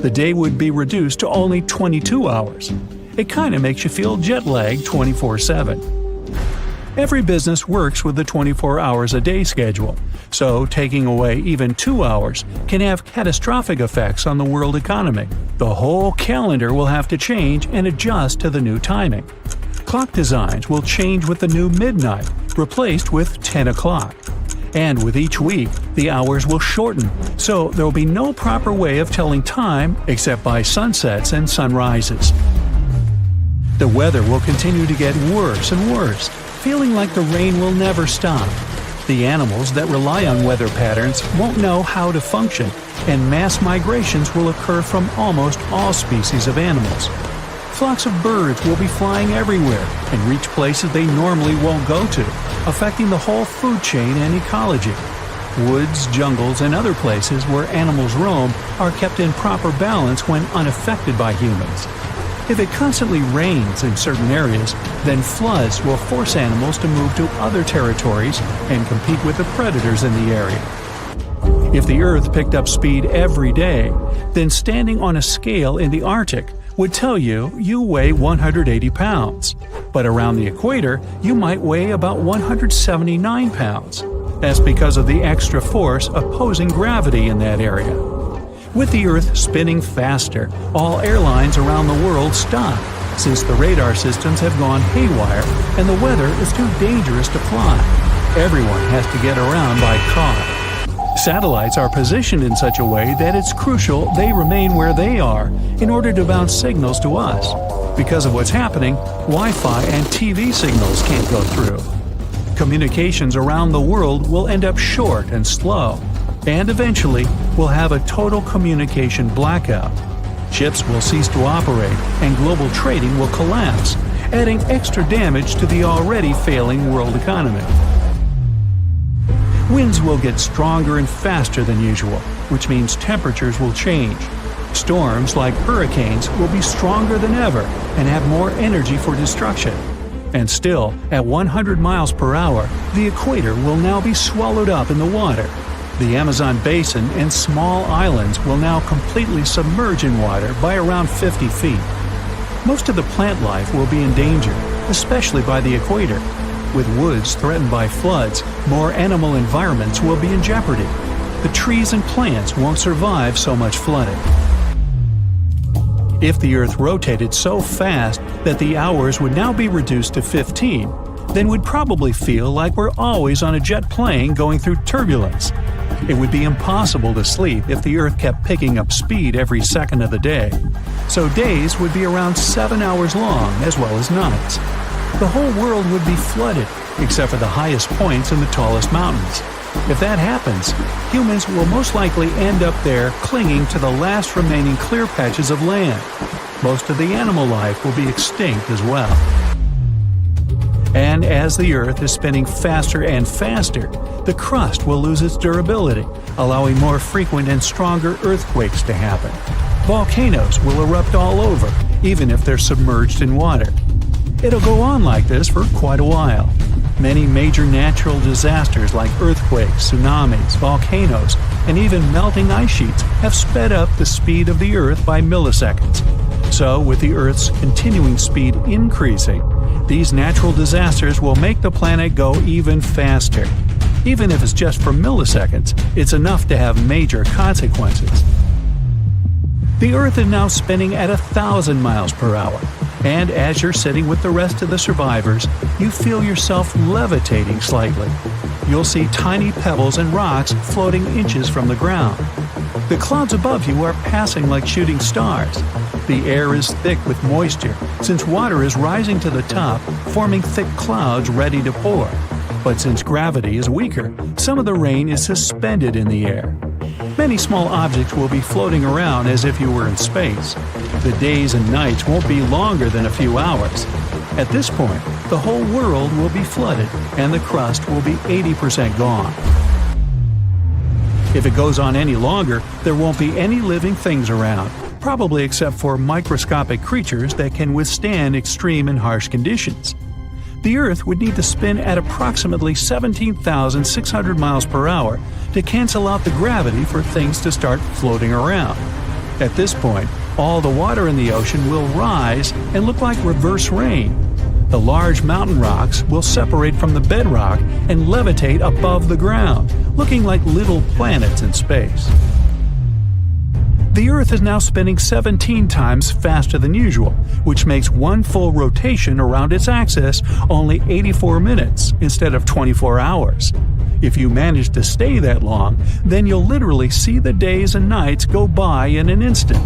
the day would be reduced to only 22 hours. It kinda makes you feel jet-lagged 24/7. Every business works with the 24 hours a day schedule, so taking away even 2 hours can have catastrophic effects on the world economy. The whole calendar will have to change and adjust to the new timing. Clock designs will change with the new midnight, replaced with 10 o'clock. And with each week, the hours will shorten, so there will be no proper way of telling time except by sunsets and sunrises. The weather will continue to get worse and worse, feeling like the rain will never stop. The animals that rely on weather patterns won't know how to function, and mass migrations will occur from almost all species of animals. Flocks of birds will be flying everywhere and reach places they normally won't go to, affecting the whole food chain and ecology. Woods, jungles, and other places where animals roam are kept in proper balance when unaffected by humans. If it constantly rains in certain areas, then floods will force animals to move to other territories and compete with the predators in the area. If the Earth picked up speed every day, then standing on a scale in the Arctic would tell you weigh 180 pounds. But around the equator, you might weigh about 179 pounds. That's because of the extra force opposing gravity in that area. With the Earth spinning faster, all airlines around the world stop, since the radar systems have gone haywire and the weather is too dangerous to fly. Everyone has to get around by car. Satellites are positioned in such a way that it's crucial they remain where they are in order to bounce signals to us. Because of what's happening, Wi-Fi and TV signals can't go through. Communications around the world will end up short and slow, and eventually we'll have a total communication blackout. Ships will cease to operate and global trading will collapse, adding extra damage to the already failing world economy. Winds will get stronger and faster than usual, which means temperatures will change. Storms like hurricanes will be stronger than ever and have more energy for destruction. And still, at 100 miles per hour, the equator will now be swallowed up in the water. The Amazon basin and small islands will now completely submerge in water by around 50 feet. Most of the plant life will be in danger, especially by the equator. With woods threatened by floods, more animal environments will be in jeopardy. The trees and plants won't survive so much flooding. If the Earth rotated so fast that the hours would now be reduced to 15, then we'd probably feel like we're always on a jet plane going through turbulence. It would be impossible to sleep if the Earth kept picking up speed every second of the day. So days would be around 7 hours long as well as nights. The whole world would be flooded, except for the highest points and the tallest mountains. If that happens, humans will most likely end up there clinging to the last remaining clear patches of land. Most of the animal life will be extinct as well. And as the Earth is spinning faster and faster, the crust will lose its durability, allowing more frequent and stronger earthquakes to happen. Volcanoes will erupt all over, even if they're submerged in water. It'll go on like this for quite a while. Many major natural disasters like earthquakes, tsunamis, volcanoes, and even melting ice sheets have sped up the speed of the Earth by milliseconds. So, with the Earth's continuing speed increasing, these natural disasters will make the planet go even faster. Even if it's just for milliseconds, it's enough to have major consequences. The Earth is now spinning at 1,000 miles per hour, and as you're sitting with the rest of the survivors, you feel yourself levitating slightly. You'll see tiny pebbles and rocks floating inches from the ground. The clouds above you are passing like shooting stars. The air is thick with moisture, since water is rising to the top, forming thick clouds ready to pour. But since gravity is weaker, some of the rain is suspended in the air. Many small objects will be floating around as if you were in space. The days and nights won't be longer than a few hours. At this point, the whole world will be flooded, and the crust will be 80% gone. If it goes on any longer, there won't be any living things around, probably except for microscopic creatures that can withstand extreme and harsh conditions. The Earth would need to spin at approximately 17,600 miles per hour to cancel out the gravity for things to start floating around. At this point, All the water in the ocean will rise and look like reverse rain. The large mountain rocks will separate from the bedrock and levitate above the ground, looking like little planets in space. The Earth is now spinning 17 times faster than usual, which makes one full rotation around its axis only 84 minutes instead of 24 hours. If you manage to stay that long, then you'll literally see the days and nights go by in an instant.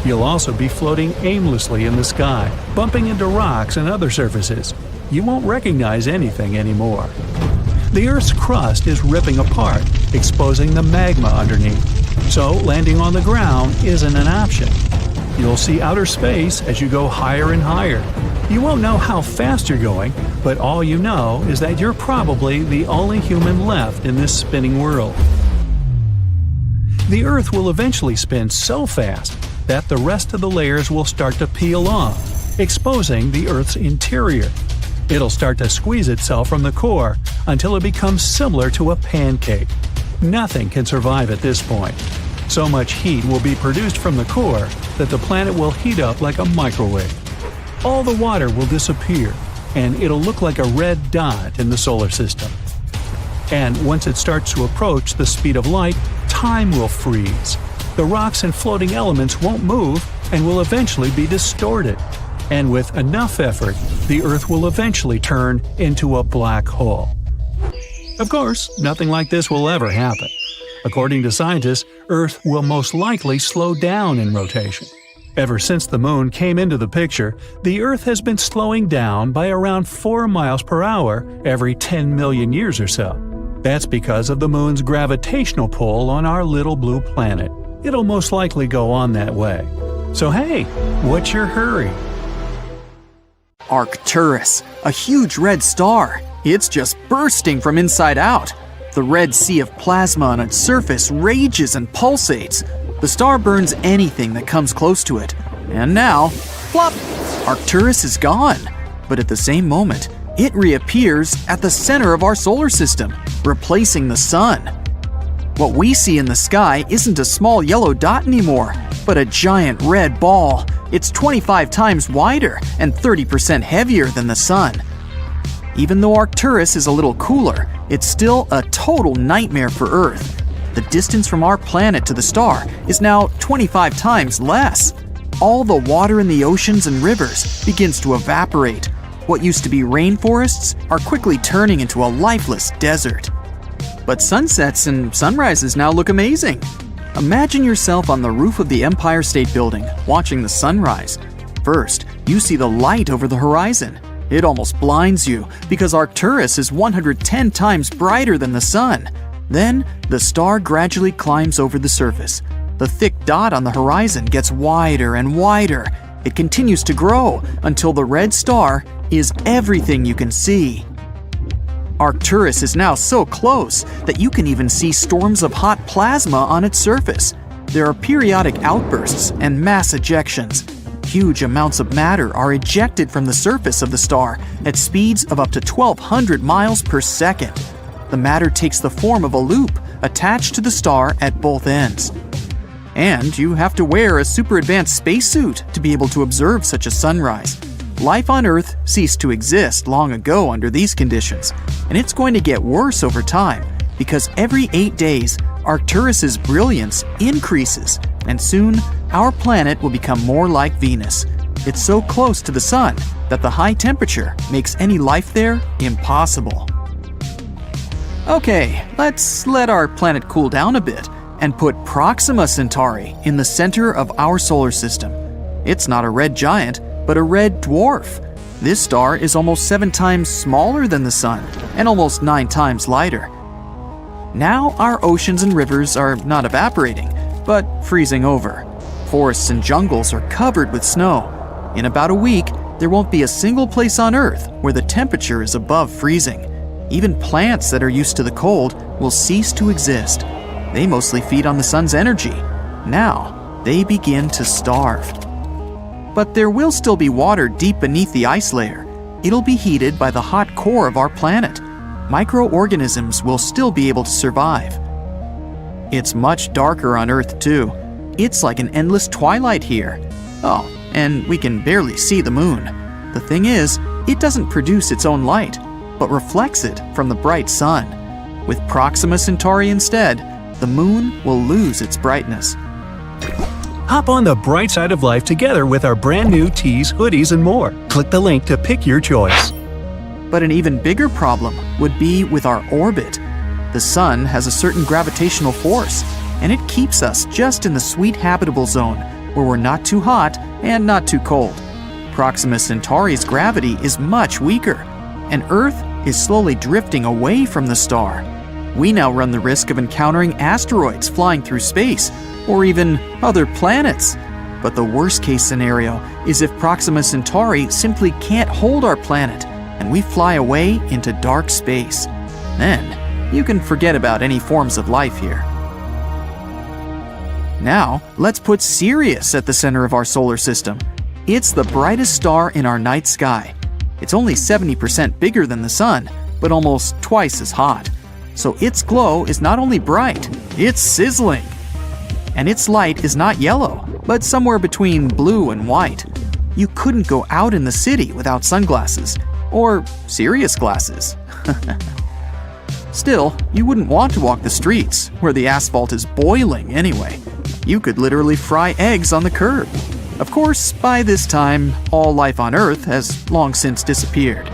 You'll also be floating aimlessly in the sky, bumping into rocks and other surfaces. You won't recognize anything anymore. The Earth's crust is ripping apart, exposing the magma underneath. So landing on the ground isn't an option. You'll see outer space as you go higher and higher. You won't know how fast you're going, but all you know is that you're probably the only human left in this spinning world. The Earth will eventually spin so fast that the rest of the layers will start to peel off, exposing the Earth's interior. It'll start to squeeze itself from the core until it becomes similar to a pancake. Nothing can survive at this point. So much heat will be produced from the core that the planet will heat up like a microwave. All the water will disappear, and it'll look like a red dot in the solar system. And once it starts to approach the speed of light, time will freeze. The rocks and floating elements won't move and will eventually be distorted. And with enough effort, the Earth will eventually turn into a black hole. Of course, nothing like this will ever happen. According to scientists, Earth will most likely slow down in rotation. Ever since the Moon came into the picture, the Earth has been slowing down by around 4 miles per hour every 10 million years or so. That's because of the Moon's gravitational pull on our little blue planet. It'll most likely go on that way. So hey, what's your hurry? Arcturus, a huge red star. It's just bursting from inside out. The red sea of plasma on its surface rages and pulsates. The star burns anything that comes close to it. And now, flop! Arcturus is gone. But at the same moment, it reappears at the center of our solar system, replacing the sun. What we see in the sky isn't a small yellow dot anymore, but a giant red ball. It's 25 times wider and 30% heavier than the sun. Even though Arcturus is a little cooler, it's still a total nightmare for Earth. The distance from our planet to the star is now 25 times less. All the water in the oceans and rivers begins to evaporate. What used to be rainforests are quickly turning into a lifeless desert. But sunsets and sunrises now look amazing. Imagine yourself on the roof of the Empire State Building, watching the sunrise. First, you see the light over the horizon. It almost blinds you because Arcturus is 110 times brighter than the sun. Then, the star gradually climbs over the surface. The thick dot on the horizon gets wider and wider. It continues to grow until the red star is everything you can see. Arcturus is now so close that you can even see storms of hot plasma on its surface. There are periodic outbursts and mass ejections. Huge amounts of matter are ejected from the surface of the star at speeds of up to 1,200 miles per second. The matter takes the form of a loop attached to the star at both ends. And you have to wear a super advanced spacesuit to be able to observe such a sunrise. Life on Earth ceased to exist long ago under these conditions, and it's going to get worse over time because every 8 days, Arcturus's brilliance increases, and soon our planet will become more like Venus. It's so close to the sun that the high temperature makes any life there impossible. Okay, let's let our planet cool down a bit and put Proxima Centauri in the center of our solar system. It's not a red giant, but a red dwarf. This star is almost 7 times smaller than the sun and almost 9 times lighter. Now our oceans and rivers are not evaporating, but freezing over. Forests and jungles are covered with snow. In about a week, there won't be a single place on Earth where the temperature is above freezing. Even plants that are used to the cold will cease to exist. They mostly feed on the sun's energy. Now, they begin to starve. But there will still be water deep beneath the ice layer. It'll be heated by the hot core of our planet. Microorganisms will still be able to survive. It's much darker on Earth too. It's like an endless twilight here. Oh, and we can barely see the moon. The thing is, it doesn't produce its own light, but reflects it from the bright sun. With Proxima Centauri instead, the moon will lose its brightness. Hop on the bright side of life together with our brand new tees, hoodies, and more. Click the link to pick your choice. But an even bigger problem would be with our orbit. The sun has a certain gravitational force, and it keeps us just in the sweet habitable zone, where we're not too hot and not too cold. Proxima Centauri's gravity is much weaker, and Earth is slowly drifting away from the star. We now run the risk of encountering asteroids flying through space, or even other planets. But the worst-case scenario is if Proxima Centauri simply can't hold our planet, and we fly away into dark space. Then, you can forget about any forms of life here. Now, let's put Sirius at the center of our solar system. It's the brightest star in our night sky. It's only 70% bigger than the sun, but almost twice as hot. So its glow is not only bright, it's sizzling. And its light is not yellow, but somewhere between blue and white. You couldn't go out in the city without sunglasses, or Sirius glasses. Still, you wouldn't want to walk the streets, where the asphalt is boiling anyway. You could literally fry eggs on the curb. Of course, by this time, all life on Earth has long since disappeared.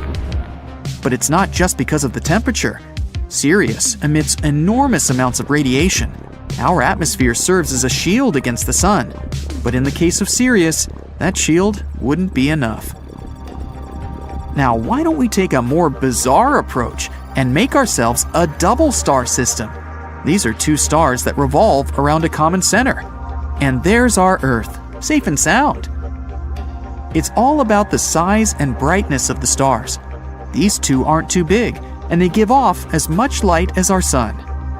But it's not just because of the temperature. Sirius emits enormous amounts of radiation. Our atmosphere serves as a shield against the sun. But in the case of Sirius, that shield wouldn't be enough. Now, why don't we take a more bizarre approach and make ourselves a double star system? These are two stars that revolve around a common center. And there's our Earth, safe and sound. It's all about the size and brightness of the stars. These two aren't too big, and they give off as much light as our sun.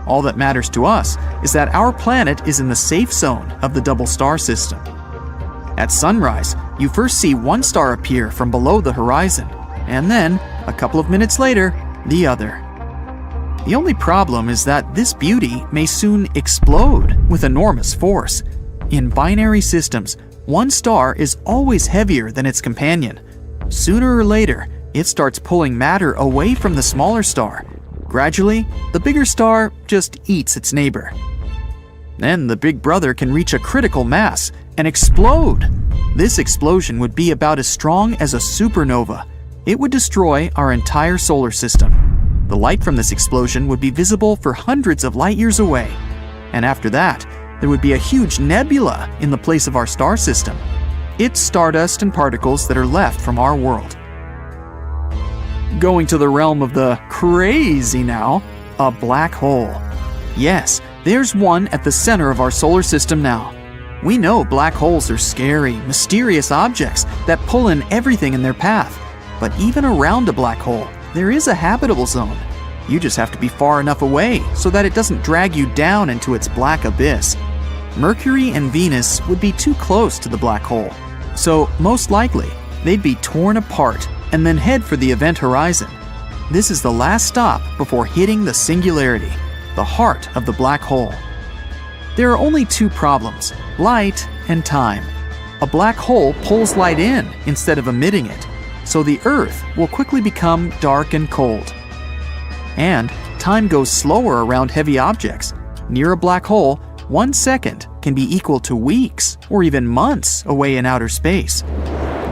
All that matters to us is that our planet is in the safe zone of the double star system. At sunrise, you first see one star appear from below the horizon, and then, a couple of minutes later, the other. The only problem is that this beauty may soon explode with enormous force. In binary systems, one star is always heavier than its companion. Sooner or later, it starts pulling matter away from the smaller star. Gradually, the bigger star just eats its neighbor. Then the big brother can reach a critical mass and explode. This explosion would be about as strong as a supernova. It would destroy our entire solar system. The light from this explosion would be visible for hundreds of light years away. And after that, there would be a huge nebula in the place of our star system. It's stardust and particles that are left from our world. Going to the realm of the crazy now, a black hole. Yes, there's one at the center of our solar system now. We know black holes are scary, mysterious objects that pull in everything in their path. But even around a black hole, there is a habitable zone. You just have to be far enough away so that it doesn't drag you down into its black abyss. Mercury and Venus would be too close to the black hole, so most likely they'd be torn apart and then head for the event horizon. This is the last stop before hitting the singularity, the heart of the black hole. There are only two problems: light and time. A black hole pulls light in instead of emitting it, so the Earth will quickly become dark and cold. And time goes slower around heavy objects. Near a black hole, 1 second can be equal to weeks or even months away in outer space.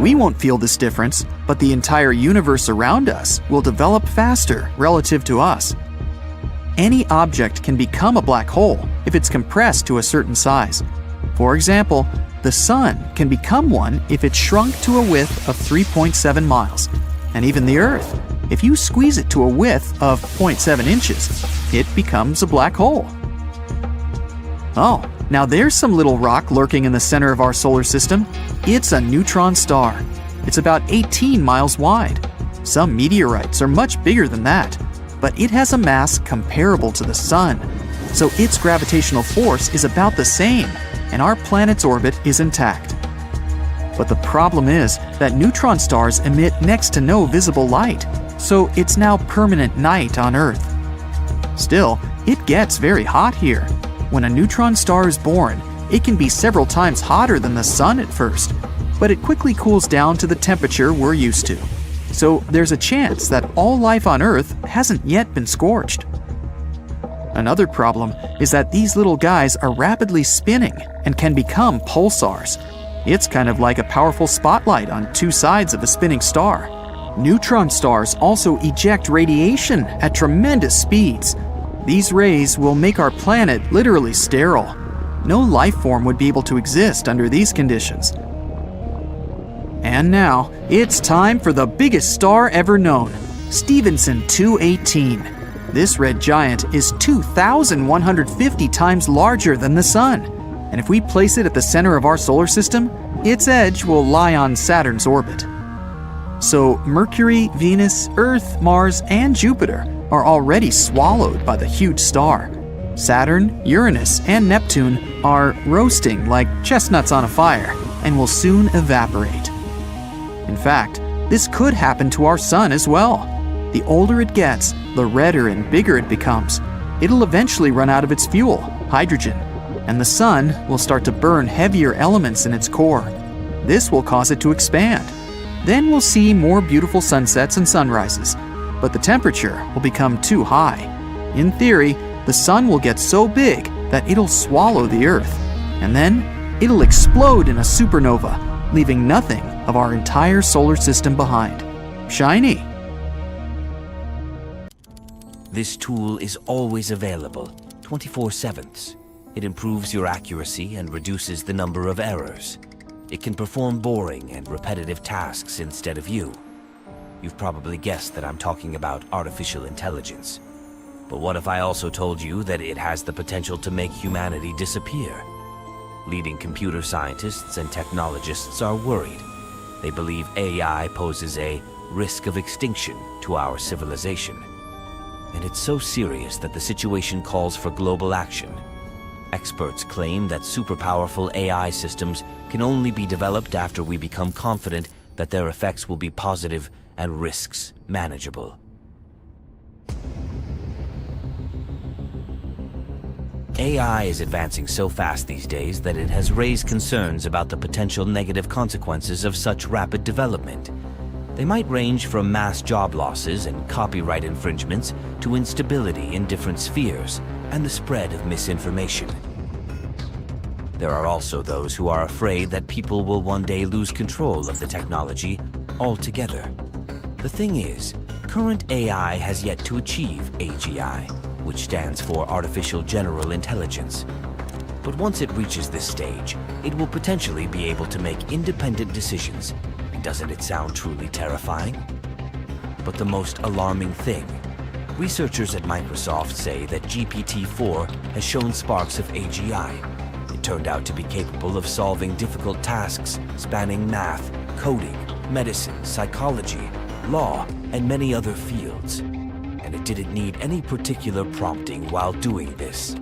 We won't feel this difference, but the entire universe around us will develop faster relative to us. Any object can become a black hole if it's compressed to a certain size. For example, the Sun can become one if it's shrunk to a width of 3.7 miles. And even the Earth, if you squeeze it to a width of 0.7 inches, it becomes a black hole. Oh, now there's some little rock lurking in the center of our solar system. It's a neutron star. It's about 18 miles wide. Some meteorites are much bigger than that, but it has a mass comparable to the Sun. So its gravitational force is about the same, and our planet's orbit is intact. But the problem is that neutron stars emit next to no visible light, so it's now permanent night on Earth. Still, it gets very hot here. When a neutron star is born, It can be several times hotter than the sun at first, but it quickly cools down to the temperature we're used to. So there's a chance that all life on Earth hasn't yet been scorched. Another problem is that these little guys are rapidly spinning and can become pulsars. It's kind of like a powerful spotlight on two sides of a spinning star. Neutron stars also eject radiation at tremendous speeds. These rays will make our planet literally sterile. No life form would be able to exist under these conditions. And now, it's time for the biggest star ever known, Stephenson 218. This red giant is 2,150 times larger than the Sun, and if we place it at the center of our solar system, its edge will lie on Saturn's orbit. So Mercury, Venus, Earth, Mars, and Jupiter are already swallowed by the huge star. Saturn, Uranus, and Neptune are roasting like chestnuts on a fire and will soon evaporate. In fact, this could happen to our Sun as well. The older it gets, the redder and bigger it becomes. It'll eventually run out of its fuel, hydrogen, and the Sun will start to burn heavier elements in its core. This will cause it to expand. Then we'll see more beautiful sunsets and sunrises, but the temperature will become too high. In theory, the Sun will get so big that it'll swallow the Earth, and then it'll explode in a supernova, leaving nothing of our entire solar system behind. Shiny. This tool is always available, 24/7. It improves your accuracy and reduces the number of errors. It can perform boring and repetitive tasks instead of you. You've probably guessed that I'm talking about artificial intelligence. But what if I also told you that it has the potential to make humanity disappear? Leading computer scientists and technologists are worried. They believe AI poses a risk of extinction to our civilization. And it's so serious that the situation calls for global action. Experts claim that super-powerful AI systems can only be developed after we become confident that their effects will be positive and risks manageable. AI is advancing so fast these days that it has raised concerns about the potential negative consequences of such rapid development. They might range from mass job losses and copyright infringements to instability in different spheres and the spread of misinformation. There are also those who are afraid that people will one day lose control of the technology altogether. The thing is, current AI has yet to achieve AGI, which stands for Artificial General Intelligence. But once it reaches this stage, it will potentially be able to make independent decisions. And doesn't it sound truly terrifying? But the most alarming thing, researchers at Microsoft say that GPT-4 has shown sparks of AGI. It turned out to be capable of solving difficult tasks spanning math, coding, medicine, psychology, law, and many other fields. And it didn't need any particular prompting while doing this.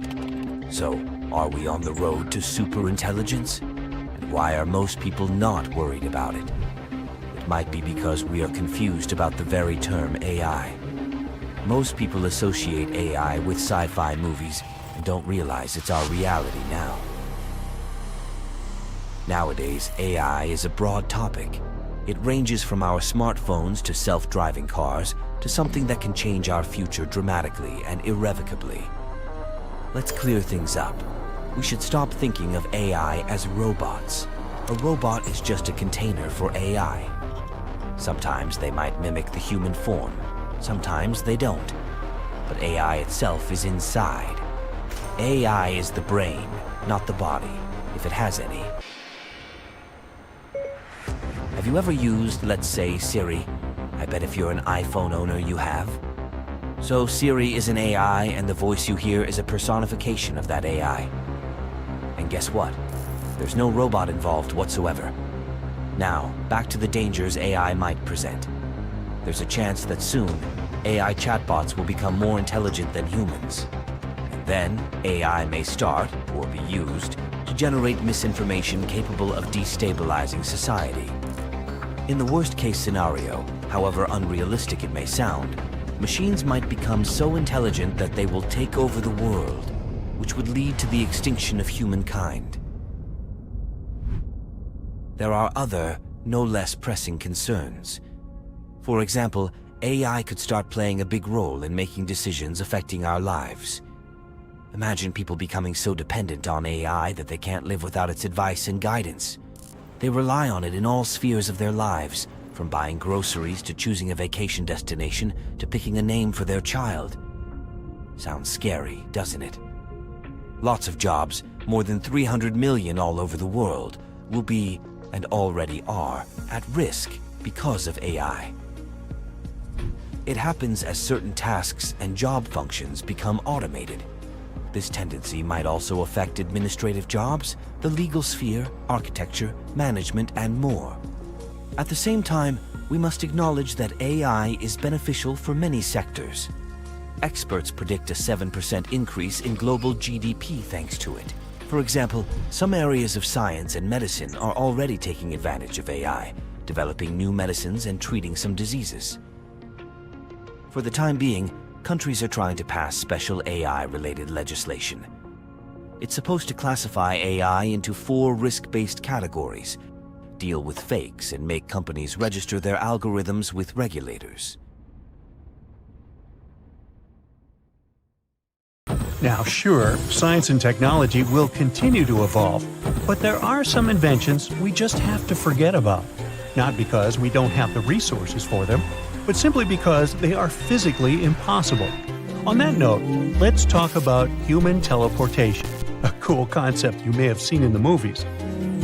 So, are we on the road to superintelligence? And why are most people not worried about it? It might be because we are confused about the very term AI. Most people associate AI with sci-fi movies and don't realize it's our reality now. Nowadays, AI is a broad topic. It ranges from our smartphones to self-driving cars to something that can change our future dramatically and irrevocably. Let's clear things up. We should stop thinking of AI as robots. A robot is just a container for AI. Sometimes they might mimic the human form. Sometimes they don't. But AI itself is inside. AI is the brain, not the body, if it has any. Have you ever used, let's say, Siri? I bet if you're an iPhone owner, you have. So Siri is an AI, and the voice you hear is a personification of that AI. And guess what? There's no robot involved whatsoever. Now, back to the dangers AI might present. There's a chance that soon, AI chatbots will become more intelligent than humans. And then, AI may start, or be used, to generate misinformation capable of destabilizing society. In the worst-case scenario, however unrealistic it may sound, machines might become so intelligent that they will take over the world, which would lead to the extinction of humankind. there are other, no less pressing concerns. For example, AI could start playing a big role in making decisions affecting our lives. Imagine people becoming so dependent on AI that they can't live without its advice and guidance. They rely on it in all spheres of their lives, from buying groceries to choosing a vacation destination to picking a name for their child. Sounds scary, doesn't it? Lots of jobs, more than 300 million all over the world, will be, and already are, at risk because of AI. It happens as certain tasks and job functions become automated. This tendency might also affect administrative jobs, the legal sphere, architecture, management, and more. At the same time, we must acknowledge that AI is beneficial for many sectors. Experts predict a 7% increase in global GDP thanks to it. For example, some areas of science and medicine are already taking advantage of AI, developing new medicines and treating some diseases. For the time being, countries are trying to pass special AI-related legislation. It's supposed to classify AI into 4 risk-based categories, deal with fakes, and make companies register their algorithms with regulators. Now, sure, science and technology will continue to evolve, but there are some inventions we just have to forget about. Not because we don't have the resources for them, but simply because they are physically impossible. On that note, let's talk about human teleportation, a cool concept you may have seen in the movies.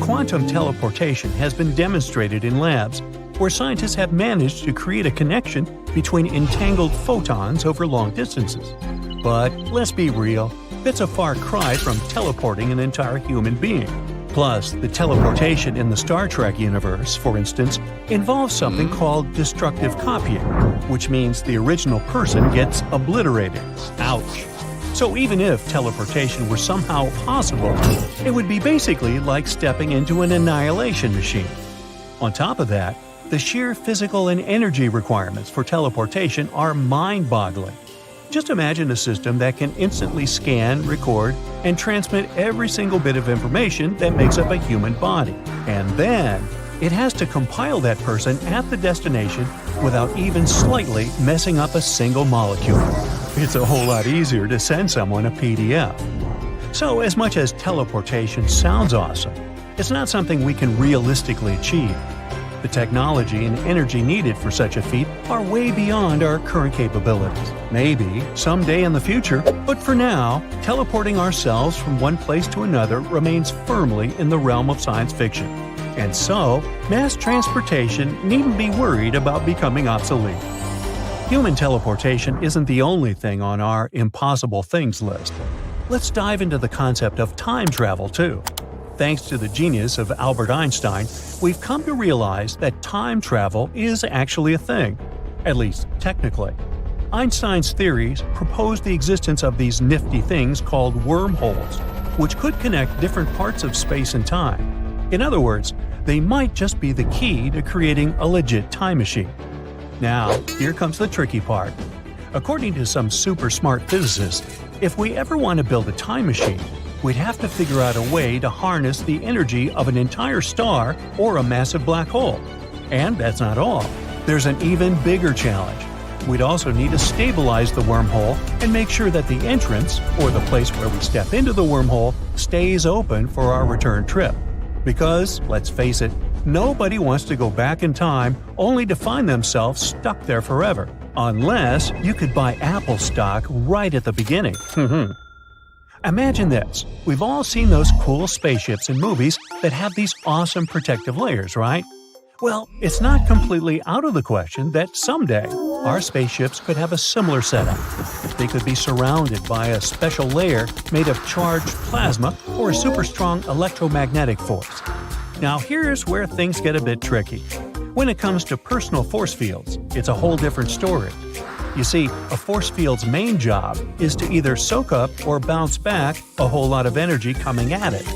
Quantum teleportation has been demonstrated in labs, where scientists have managed to create a connection between entangled photons over long distances. But let's be real, that's a far cry from teleporting an entire human being. Plus, the teleportation in the Star Trek universe, for instance, involves something called destructive copying, which means the original person gets obliterated. Ouch. So even if teleportation were somehow possible, it would be basically like stepping into an annihilation machine. On top of that, the sheer physical and energy requirements for teleportation are mind-boggling. Just imagine a system that can instantly scan, record, and transmit every single bit of information that makes up a human body. And then, it has to compile that person at the destination without even slightly messing up a single molecule. It's a whole lot easier to send someone a PDF. So, as much as teleportation sounds awesome, it's not something we can realistically achieve. The technology and energy needed for such a feat are way beyond our current capabilities. Maybe someday in the future, but for now, teleporting ourselves from one place to another remains firmly in the realm of science fiction. And so, mass transportation needn't be worried about becoming obsolete. Human teleportation isn't the only thing on our impossible things list. Let's dive into the concept of time travel too. Thanks to the genius of Albert Einstein, we've come to realize that time travel is actually a thing, at least technically. Einstein's theories proposed the existence of these nifty things called wormholes, which could connect different parts of space and time. In other words, they might just be the key to creating a legit time machine. Now, here comes the tricky part. According to some super smart physicists, if we ever want to build a time machine, we'd have to figure out a way to harness the energy of an entire star or a massive black hole. And that's not all. There's an even bigger challenge. We'd also need to stabilize the wormhole and make sure that the entrance, or the place where we step into the wormhole, stays open for our return trip. Because, let's face it, nobody wants to go back in time only to find themselves stuck there forever. Unless you could buy Apple stock right at the beginning. Imagine this. We've all seen those cool spaceships in movies that have these awesome protective layers, right? Well, it's not completely out of the question that someday our spaceships could have a similar setup. They could be surrounded by a special layer made of charged plasma or a super strong electromagnetic force. Now here's where things get a bit tricky. When it comes to personal force fields, it's a whole different story. You see, a force field's main job is to either soak up or bounce back a whole lot of energy coming at it.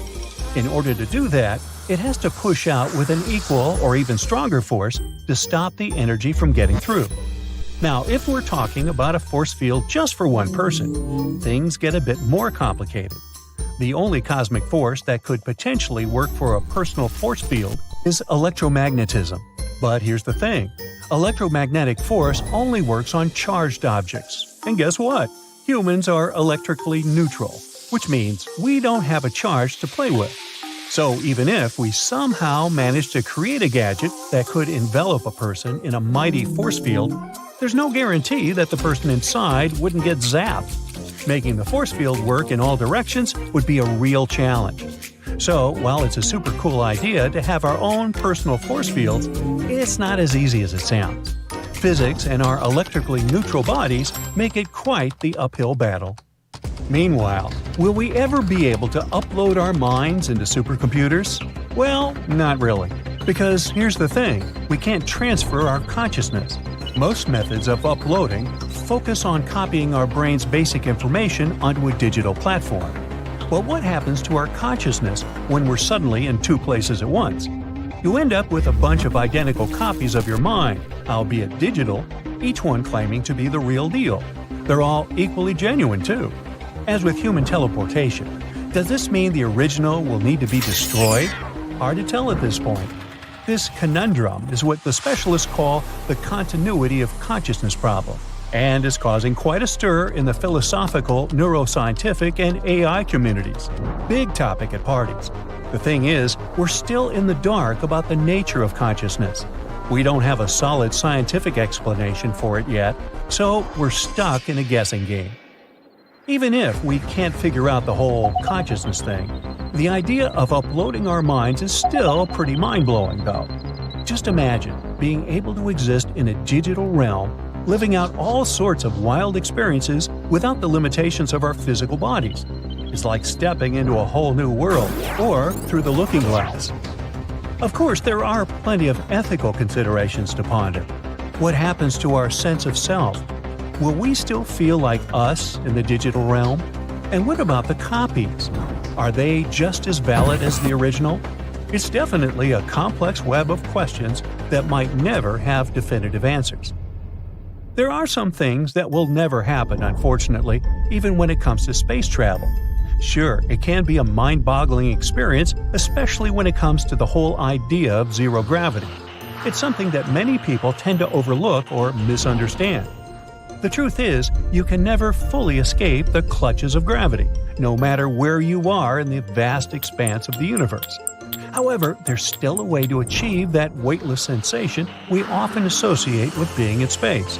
In order to do that, it has to push out with an equal or even stronger force to stop the energy from getting through. Now, if we're talking about a force field just for one person, things get a bit more complicated. The only cosmic force that could potentially work for a personal force field is electromagnetism. But here's the thing. Electromagnetic force only works on charged objects. And guess what? Humans are electrically neutral, which means we don't have a charge to play with. So even if we somehow manage to create a gadget that could envelop a person in a mighty force field, there's no guarantee that the person inside wouldn't get zapped. Making the force field work in all directions would be a real challenge. So, while it's a super cool idea to have our own personal force fields, it's not as easy as it sounds. Physics and our electrically neutral bodies make it quite the uphill battle. Meanwhile, will we ever be able to upload our minds into supercomputers? Well, not really. Because here's the thing, we can't transfer our consciousness. Most methods of uploading focus on copying our brain's basic information onto a digital platform. But what happens to our consciousness when we're suddenly in two places at once? You end up with a bunch of identical copies of your mind, albeit digital, each one claiming to be the real deal. They're all equally genuine, too. As with human teleportation, does this mean the original will need to be destroyed? Hard to tell at this point. This conundrum is what the specialists call the continuity of consciousness problem, and is causing quite a stir in the philosophical, neuroscientific, and AI communities. Big topic at parties. The thing is, we're still in the dark about the nature of consciousness. We don't have a solid scientific explanation for it yet, so we're stuck in a guessing game. Even if we can't figure out the whole consciousness thing, the idea of uploading our minds is still pretty mind-blowing, though. Just imagine being able to exist in a digital realm, living out all sorts of wild experiences without the limitations of our physical bodies. It's like stepping into a whole new world, or through the looking glass. Of course, there are plenty of ethical considerations to ponder. What happens to our sense of self? Will we still feel like us in the digital realm? And what about the copies? Are they just as valid as the original? It's definitely a complex web of questions that might never have definitive answers. There are some things that will never happen, unfortunately, even when it comes to space travel. Sure, it can be a mind-boggling experience, especially when it comes to the whole idea of zero gravity. It's something that many people tend to overlook or misunderstand. The truth is, you can never fully escape the clutches of gravity, no matter where you are in the vast expanse of the universe. However, there's still a way to achieve that weightless sensation we often associate with being in space.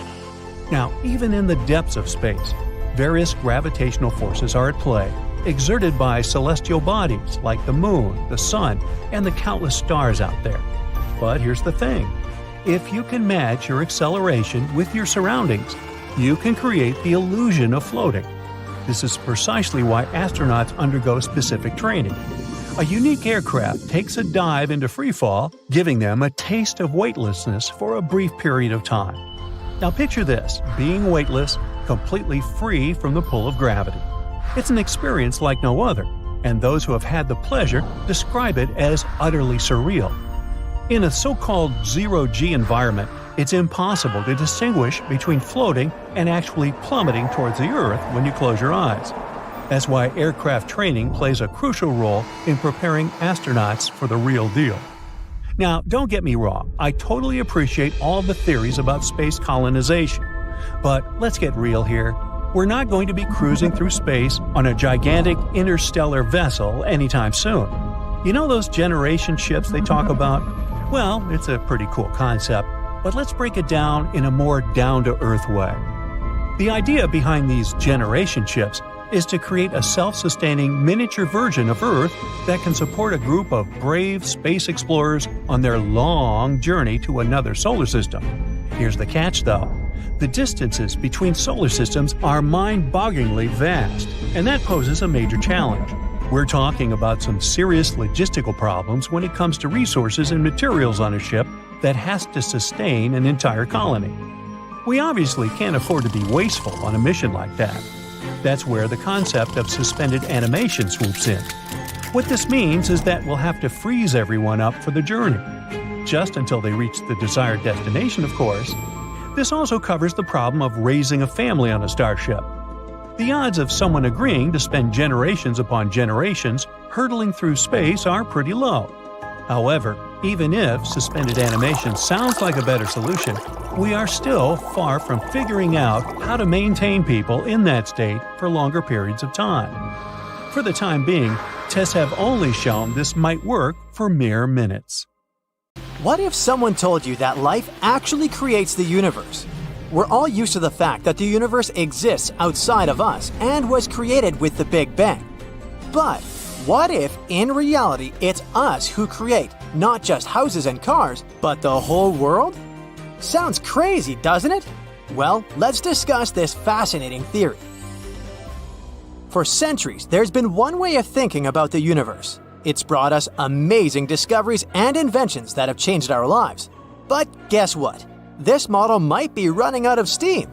Now, even in the depths of space, various gravitational forces are at play, exerted by celestial bodies like the moon, the sun, and the countless stars out there. But here's the thing. If you can match your acceleration with your surroundings, you can create the illusion of floating. This is precisely why astronauts undergo specific training. A unique aircraft takes a dive into freefall, giving them a taste of weightlessness for a brief period of time. Now picture this, being weightless, completely free from the pull of gravity. It's an experience like no other, and those who have had the pleasure describe it as utterly surreal. In a so-called zero-G environment, it's impossible to distinguish between floating and actually plummeting towards the Earth when you close your eyes. That's why aircraft training plays a crucial role in preparing astronauts for the real deal. Now, don't get me wrong, I totally appreciate all the theories about space colonization. But let's get real here. We're not going to be cruising through space on a gigantic interstellar vessel anytime soon. You know those generation ships they talk about? Well, it's a pretty cool concept, but let's break it down in a more down-to-earth way. The idea behind these generation ships is to create a self-sustaining miniature version of Earth that can support a group of brave space explorers on their long journey to another solar system. Here's the catch, though. The distances between solar systems are mind-bogglingly vast, and that poses a major challenge. We're talking about some serious logistical problems when it comes to resources and materials on a ship that has to sustain an entire colony. We obviously can't afford to be wasteful on a mission like that. That's where the concept of suspended animation swoops in. What this means is that we'll have to freeze everyone up for the journey, just until they reach the desired destination, of course. This also covers the problem of raising a family on a starship. The odds of someone agreeing to spend generations upon generations hurtling through space are pretty low. However, Even if suspended animation sounds like a better solution, we are still far from figuring out how to maintain people in that state for longer periods of time. For the time being, tests have only shown this might work for mere minutes. What if someone told you that life actually creates the universe? We're all used to the fact that the universe exists outside of us and was created with the Big Bang. But what if, in reality, it's us who create not just houses and cars, but the whole world? Sounds crazy, doesn't it? Well, let's discuss this fascinating theory. For centuries, there's been one way of thinking about the universe. It's brought us amazing discoveries and inventions that have changed our lives. But guess what? This model might be running out of steam.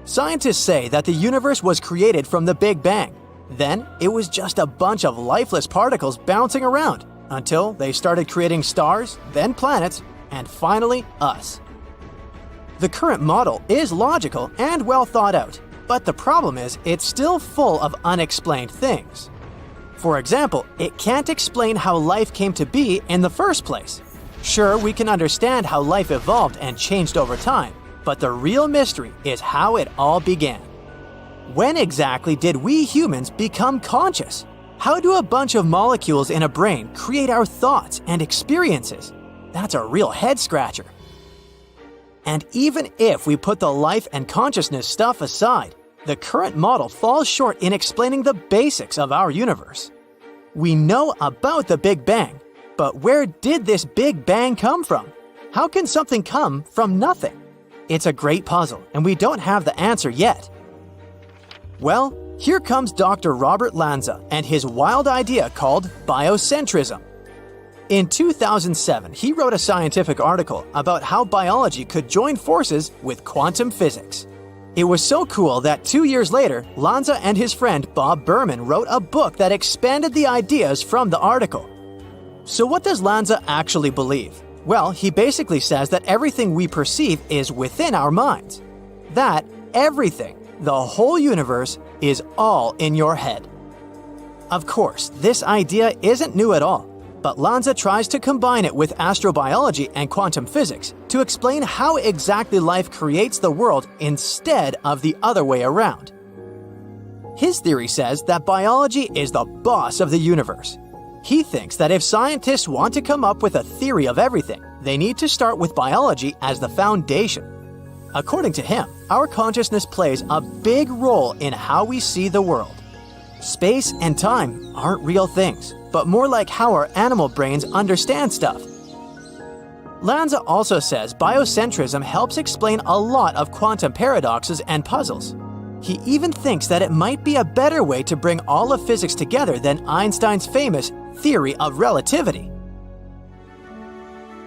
Scientists say that the universe was created from the Big Bang. Then, it was just a bunch of lifeless particles bouncing around until they started creating stars, then planets, and finally us. The current model is logical and well thought out, but the problem is it's still full of unexplained things. For example, it can't explain how life came to be in the first place. Sure, we can understand how life evolved and changed over time, but the real mystery is how it all began. When exactly did we humans become conscious? How do a bunch of molecules in a brain create our thoughts and experiences? That's a real head-scratcher. And even if we put the life and consciousness stuff aside, the current model falls short in explaining the basics of our universe. We know about the Big Bang, but where did this Big Bang come from? How can something come from nothing? It's a great puzzle, and we don't have the answer yet. Well, here comes Dr. Robert Lanza and his wild idea called Biocentrism. In 2007, he wrote a scientific article about how biology could join forces with quantum physics. It was so cool that 2 years later, Lanza and his friend Bob Berman wrote a book that expanded the ideas from the article. So what does Lanza actually believe? Well, he basically says that everything we perceive is within our minds. That everything, the whole universe, is all in your head. Of course, this idea isn't new at all, but Lanza tries to combine it with astrobiology and quantum physics to explain how exactly life creates the world instead of the other way around. His theory says that biology is the boss of the universe. He thinks that if scientists want to come up with a theory of everything, they need to start with biology as the foundation. According to him, our consciousness plays a big role in how we see the world. Space and time aren't real things, but more like how our animal brains understand stuff. Lanza also says biocentrism helps explain a lot of quantum paradoxes and puzzles. He even thinks that it might be a better way to bring all of physics together than Einstein's famous theory of relativity.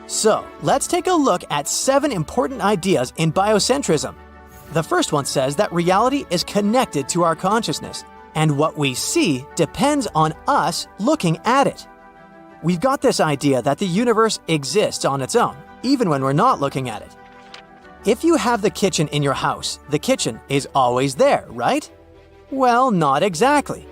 So, let's take a look at 7 important ideas in biocentrism. The first one says that reality is connected to our consciousness, and what we see depends on us looking at it. We've got this idea that the universe exists on its own, even when we're not looking at it. If you have the kitchen in your house, the kitchen is always there, right? Well, not exactly.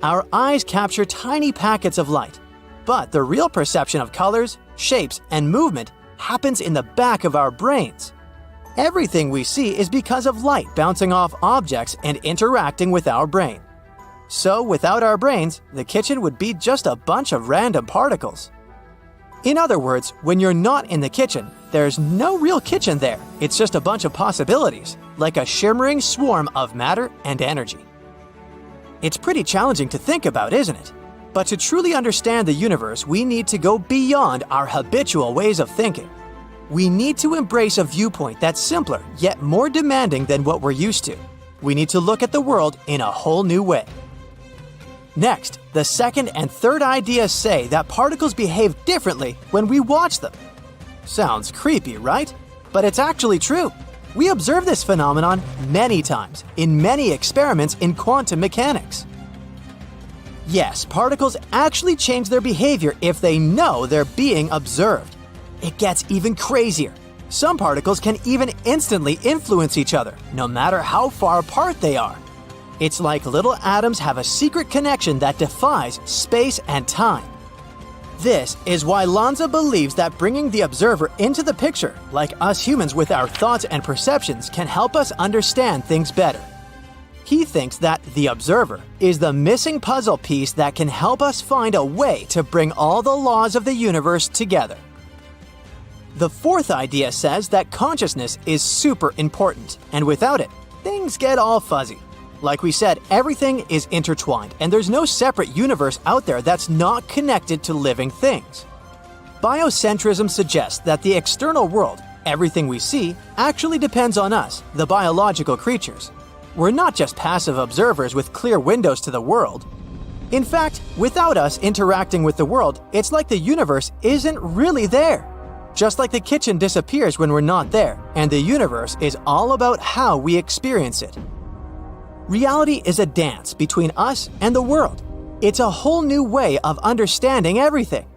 Our eyes capture tiny packets of light, but the real perception of colors, shapes, and movement happens in the back of our brains. Everything we see is because of light bouncing off objects and interacting with our brain. So without our brains, the kitchen would be just a bunch of random particles. In other words, when you're not in the kitchen, there's no real kitchen there. It's just a bunch of possibilities, like a shimmering swarm of matter and energy. It's pretty challenging to think about, isn't it? But to truly understand the universe, we need to go beyond our habitual ways of thinking. We need to embrace a viewpoint that's simpler, yet more demanding than what we're used to. We need to look at the world in a whole new way. Next, the second and third ideas say that particles behave differently when we watch them. Sounds creepy, right? But it's actually true. We observe this phenomenon many times in many experiments in quantum mechanics. Yes, particles actually change their behavior if they know they're being observed. It gets even crazier. Some particles can even instantly influence each other, no matter how far apart they are. It's like little atoms have a secret connection that defies space and time. This is why Lanza believes that bringing the observer into the picture, like us humans with our thoughts and perceptions, can help us understand things better. He thinks that the observer is the missing puzzle piece that can help us find a way to bring all the laws of the universe together. The fourth idea says that consciousness is super important, and without it, things get all fuzzy. Like we said, everything is intertwined, and there's no separate universe out there that's not connected to living things. Biocentrism suggests that the external world, everything we see, actually depends on us, the biological creatures. We're not just passive observers with clear windows to the world. In fact, without us interacting with the world, it's like the universe isn't really there. Just like the kitchen disappears when we're not there, and the universe is all about how we experience it. Reality is a dance between us and the world. It's a whole new way of understanding everything.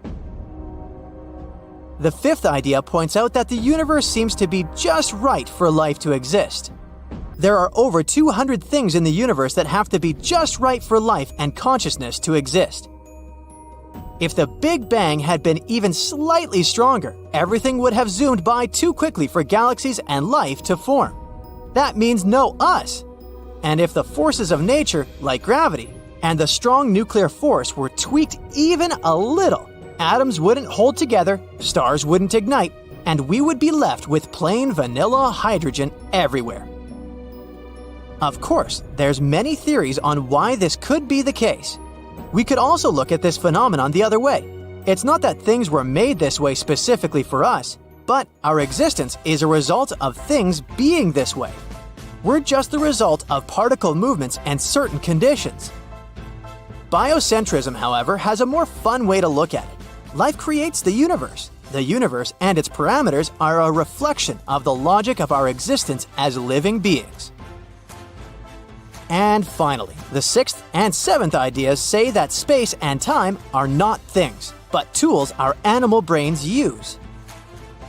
The fifth idea points out that the universe seems to be just right for life to exist. There are over 200 things in the universe that have to be just right for life and consciousness to exist. If the Big Bang had been even slightly stronger, everything would have zoomed by too quickly for galaxies and life to form. That means no us. And if the forces of nature, like gravity, and the strong nuclear force were tweaked even a little, atoms wouldn't hold together, stars wouldn't ignite, and we would be left with plain vanilla hydrogen everywhere. Of course, there's many theories on why this could be the case. We could also look at this phenomenon the other way. It's not that things were made this way specifically for us, but our existence is a result of things being this way. We're just the result of particle movements and certain conditions. Biocentrism, however, has a more fun way to look at it. Life creates the universe. The universe and its parameters are a reflection of the logic of our existence as living beings. And finally, the sixth and seventh ideas say that space and time are not things, but tools our animal brains use.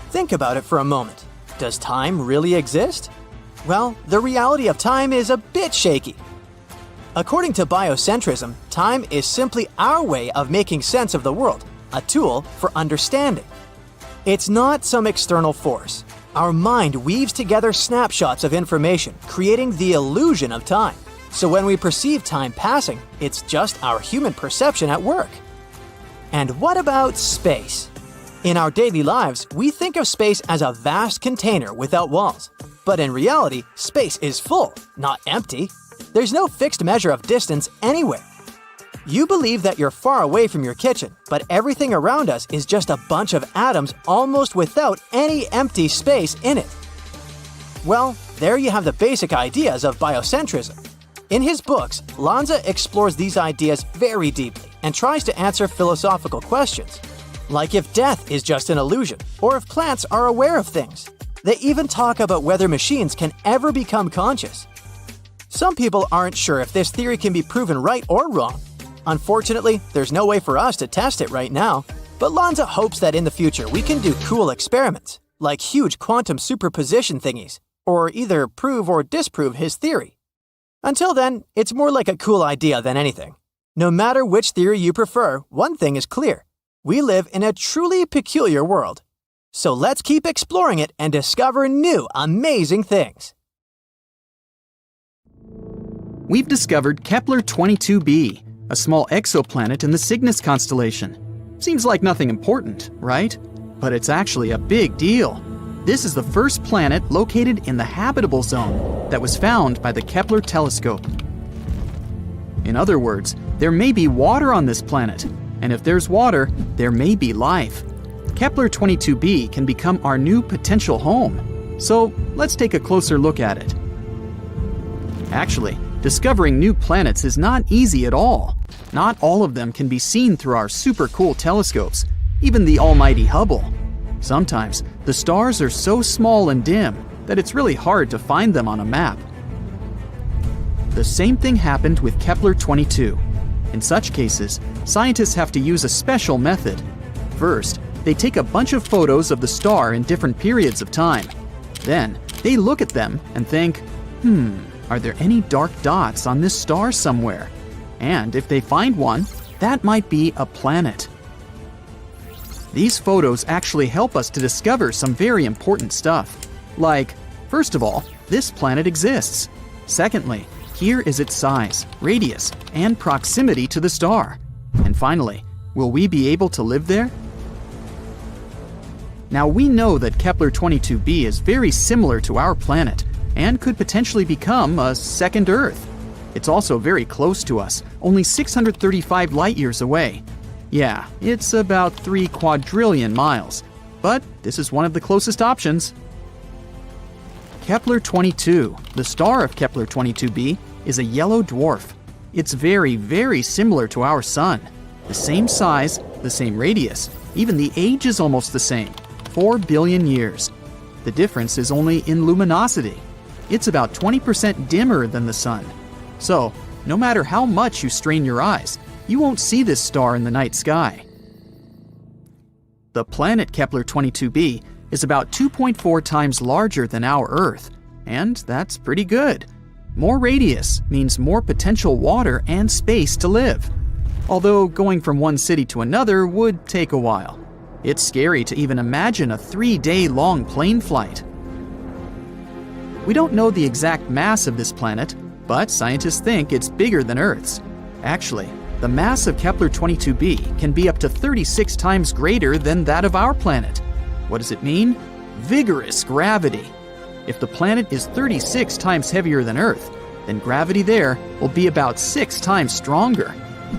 Think about it for a moment. Does time really exist? Well, the reality of time is a bit shaky. According to biocentrism, time is simply our way of making sense of the world, a tool for understanding. It's not some external force. Our mind weaves together snapshots of information, creating the illusion of time. So when we perceive time passing, it's just our human perception at work. And what about space? In our daily lives, we think of space as a vast container without walls. But in reality, space is full, not empty. There's no fixed measure of distance anywhere. You believe that you're far away from your kitchen, but everything around us is just a bunch of atoms almost without any empty space in it. Well, there you have the basic ideas of biocentrism. In his books, Lanza explores these ideas very deeply and tries to answer philosophical questions, like if death is just an illusion, or if plants are aware of things. They even talk about whether machines can ever become conscious. Some people aren't sure if this theory can be proven right or wrong. Unfortunately, there's no way for us to test it right now, but Lanza hopes that in the future we can do cool experiments, like huge quantum superposition thingies, or either prove or disprove his theory. Until then, it's more like a cool idea than anything. No matter which theory you prefer, one thing is clear. We live in a truly peculiar world. So let's keep exploring it and discover new, amazing things. We've discovered Kepler-22b, a small exoplanet in the Cygnus constellation. Seems like nothing important, right? But it's actually a big deal. This is the first planet located in the habitable zone that was found by the Kepler telescope. In other words, there may be water on this planet, and if there's water, there may be life. Kepler-22b can become our new potential home. So let's take a closer look at it. Actually, discovering new planets is not easy at all. Not all of them can be seen through our super cool telescopes, even the almighty Hubble. Sometimes, the stars are so small and dim that it's really hard to find them on a map. The same thing happened with Kepler-22. In such cases, scientists have to use a special method. First, they take a bunch of photos of the star in different periods of time. Then, they look at them and think, are there any dark dots on this star somewhere? And if they find one, that might be a planet. These photos actually help us to discover some very important stuff. Like, first of all, this planet exists. Secondly, here is its size, radius, and proximity to the star. And finally, will we be able to live there? Now we know that Kepler-22b is very similar to our planet and could potentially become a second Earth. It's also very close to us, only 635 light-years away. Yeah, it's about 3 quadrillion miles, but this is one of the closest options. Kepler-22, the star of Kepler-22b, is a yellow dwarf. It's very, very similar to our Sun. The same size, the same radius, even the age is almost the same, 4 billion years. The difference is only in luminosity. It's about 20% dimmer than the Sun. So, no matter how much you strain your eyes, you won't see this star in the night sky. The planet Kepler-22b is about 2.4 times larger than our Earth, and that's pretty good. More radius means more potential water and space to live. Although going from one city to another would take a while. It's scary to even imagine a 3-day-long plane flight. We don't know the exact mass of this planet, but scientists think it's bigger than Earth's. Actually, the mass of Kepler-22b can be up to 36 times greater than that of our planet. What does it mean? Vigorous gravity. If the planet is 36 times heavier than Earth, then gravity there will be about 6 times stronger.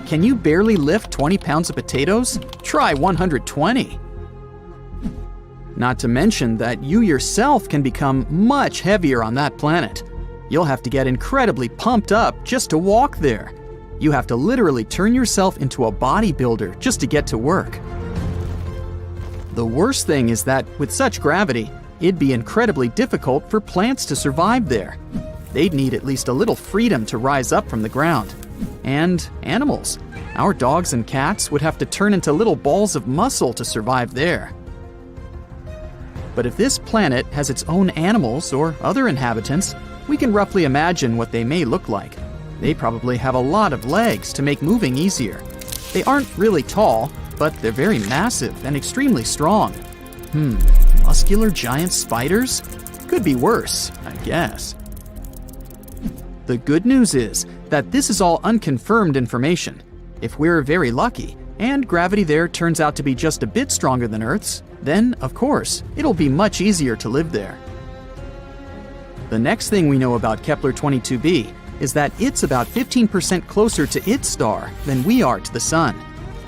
Can you barely lift 20 pounds of potatoes? Try 120. Not to mention that you yourself can become much heavier on that planet. You'll have to get incredibly pumped up just to walk there. You have to literally turn yourself into a bodybuilder just to get to work. The worst thing is that with such gravity, it'd be incredibly difficult for plants to survive there. They'd need at least a little freedom to rise up from the ground. And animals. Our dogs and cats would have to turn into little balls of muscle to survive there. But if this planet has its own animals or other inhabitants, we can roughly imagine what they may look like. They probably have a lot of legs to make moving easier. They aren't really tall, but they're very massive and extremely strong. Muscular giant spiders? Could be worse, I guess. The good news is that this is all unconfirmed information. If we're very lucky, and gravity there turns out to be just a bit stronger than Earth's, then, of course, it'll be much easier to live there. The next thing we know about Kepler-22b is that it's about 15% closer to its star than we are to the Sun.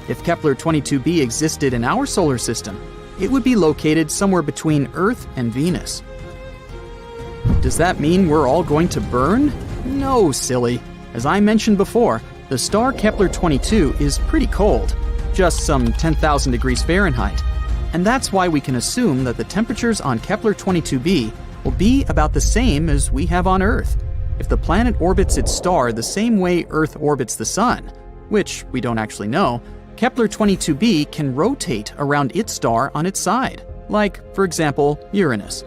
If Kepler-22b existed in our solar system, it would be located somewhere between Earth and Venus. Does that mean we're all going to burn? No, silly. As I mentioned before, the star Kepler-22 is pretty cold, just some 10,000 degrees Fahrenheit. And that's why we can assume that the temperatures on Kepler-22b will be about the same as we have on Earth. If the planet orbits its star the same way Earth orbits the Sun, which we don't actually know, Kepler-22b can rotate around its star on its side, like, for example, Uranus.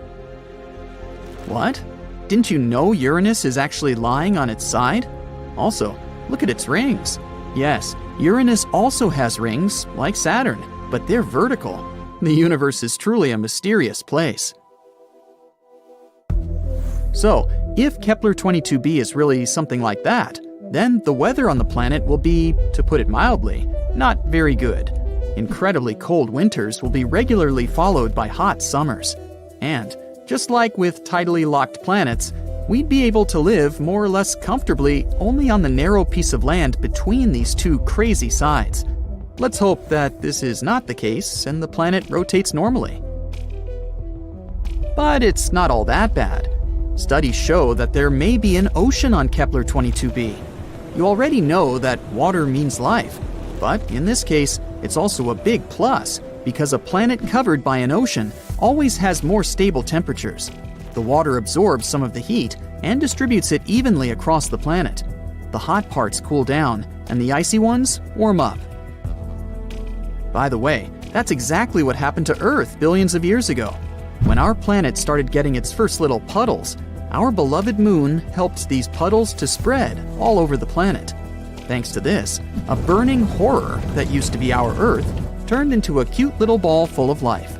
What? Didn't you know Uranus is actually lying on its side? Also, look at its rings. Yes, Uranus also has rings, like Saturn, but they're vertical. The universe is truly a mysterious place. So, if Kepler-22b is really something like that, then the weather on the planet will be, to put it mildly, not very good. Incredibly cold winters will be regularly followed by hot summers. And, just like with tidally locked planets, we'd be able to live more or less comfortably only on the narrow piece of land between these two crazy sides. Let's hope that this is not the case and the planet rotates normally. But it's not all that bad. Studies show that there may be an ocean on Kepler-22b. You already know that water means life, but in this case, it's also a big plus because a planet covered by an ocean always has more stable temperatures. The water absorbs some of the heat and distributes it evenly across the planet. The hot parts cool down, and the icy ones warm up. By the way, that's exactly what happened to Earth billions of years ago. When our planet started getting its first little puddles, our beloved moon helped these puddles to spread all over the planet. Thanks to this, a burning horror that used to be our Earth turned into a cute little ball full of life.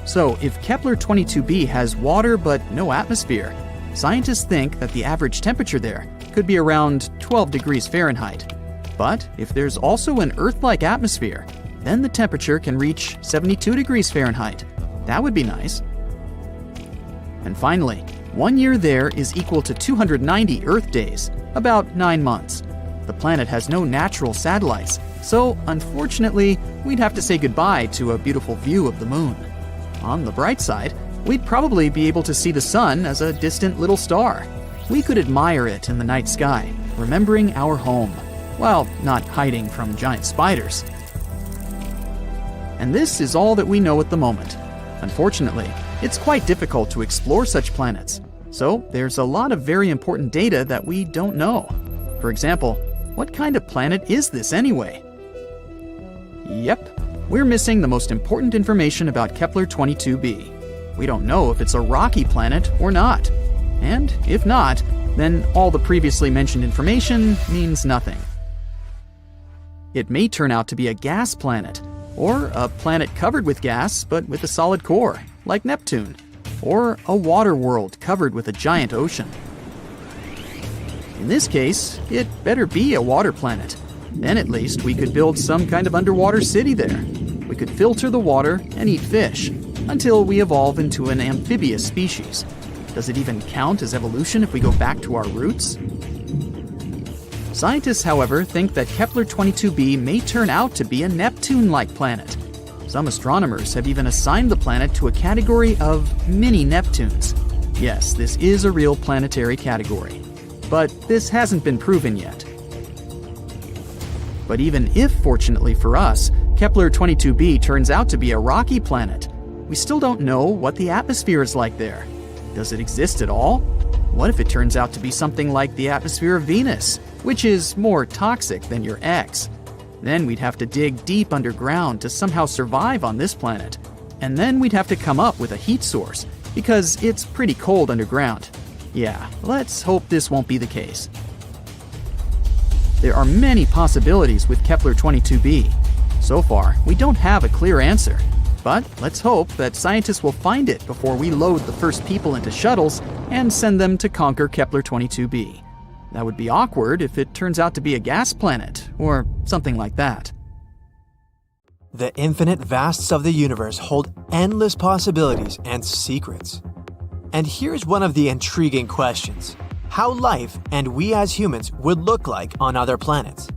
So, if Kepler-22b has water but no atmosphere, scientists think that the average temperature there could be around 12 degrees Fahrenheit. But if there's also an Earth-like atmosphere, then the temperature can reach 72 degrees Fahrenheit. That would be nice. And finally, 1 year there is equal to 290 Earth days, about 9 months. The planet has no natural satellites, so unfortunately, we'd have to say goodbye to a beautiful view of the moon. On the bright side, we'd probably be able to see the sun as a distant little star. We could admire it in the night sky, remembering our home, while not hiding from giant spiders. And this is all that we know at the moment. Unfortunately, it's quite difficult to explore such planets, so there's a lot of very important data that we don't know. For example, what kind of planet is this anyway? Yep, we're missing the most important information about Kepler-22b. We don't know if it's a rocky planet or not. And if not, then all the previously mentioned information means nothing. It may turn out to be a gas planet, or a planet covered with gas but with a solid core, like Neptune, or a water world covered with a giant ocean. In this case, it better be a water planet. Then at least we could build some kind of underwater city there. We could filter the water and eat fish, until we evolve into an amphibious species. Does it even count as evolution if we go back to our roots? Scientists, however, think that Kepler-22b may turn out to be a Neptune-like planet. Some astronomers have even assigned the planet to a category of mini-Neptunes. Yes, this is a real planetary category. But this hasn't been proven yet. But even if, fortunately for us, Kepler-22b turns out to be a rocky planet, we still don't know what the atmosphere is like there. Does it exist at all? What if it turns out to be something like the atmosphere of Venus, which is more toxic than your ex? Then we'd have to dig deep underground to somehow survive on this planet. And then we'd have to come up with a heat source, because it's pretty cold underground. Yeah, let's hope this won't be the case. There are many possibilities with Kepler-22b. So far, we don't have a clear answer. But let's hope that scientists will find it before we load the first people into shuttles and send them to conquer Kepler-22b. That would be awkward if it turns out to be a gas planet, or something like that. The infinite vasts of the universe hold endless possibilities and secrets. And here's one of the intriguing questions: how life and we as humans would look like on other planets.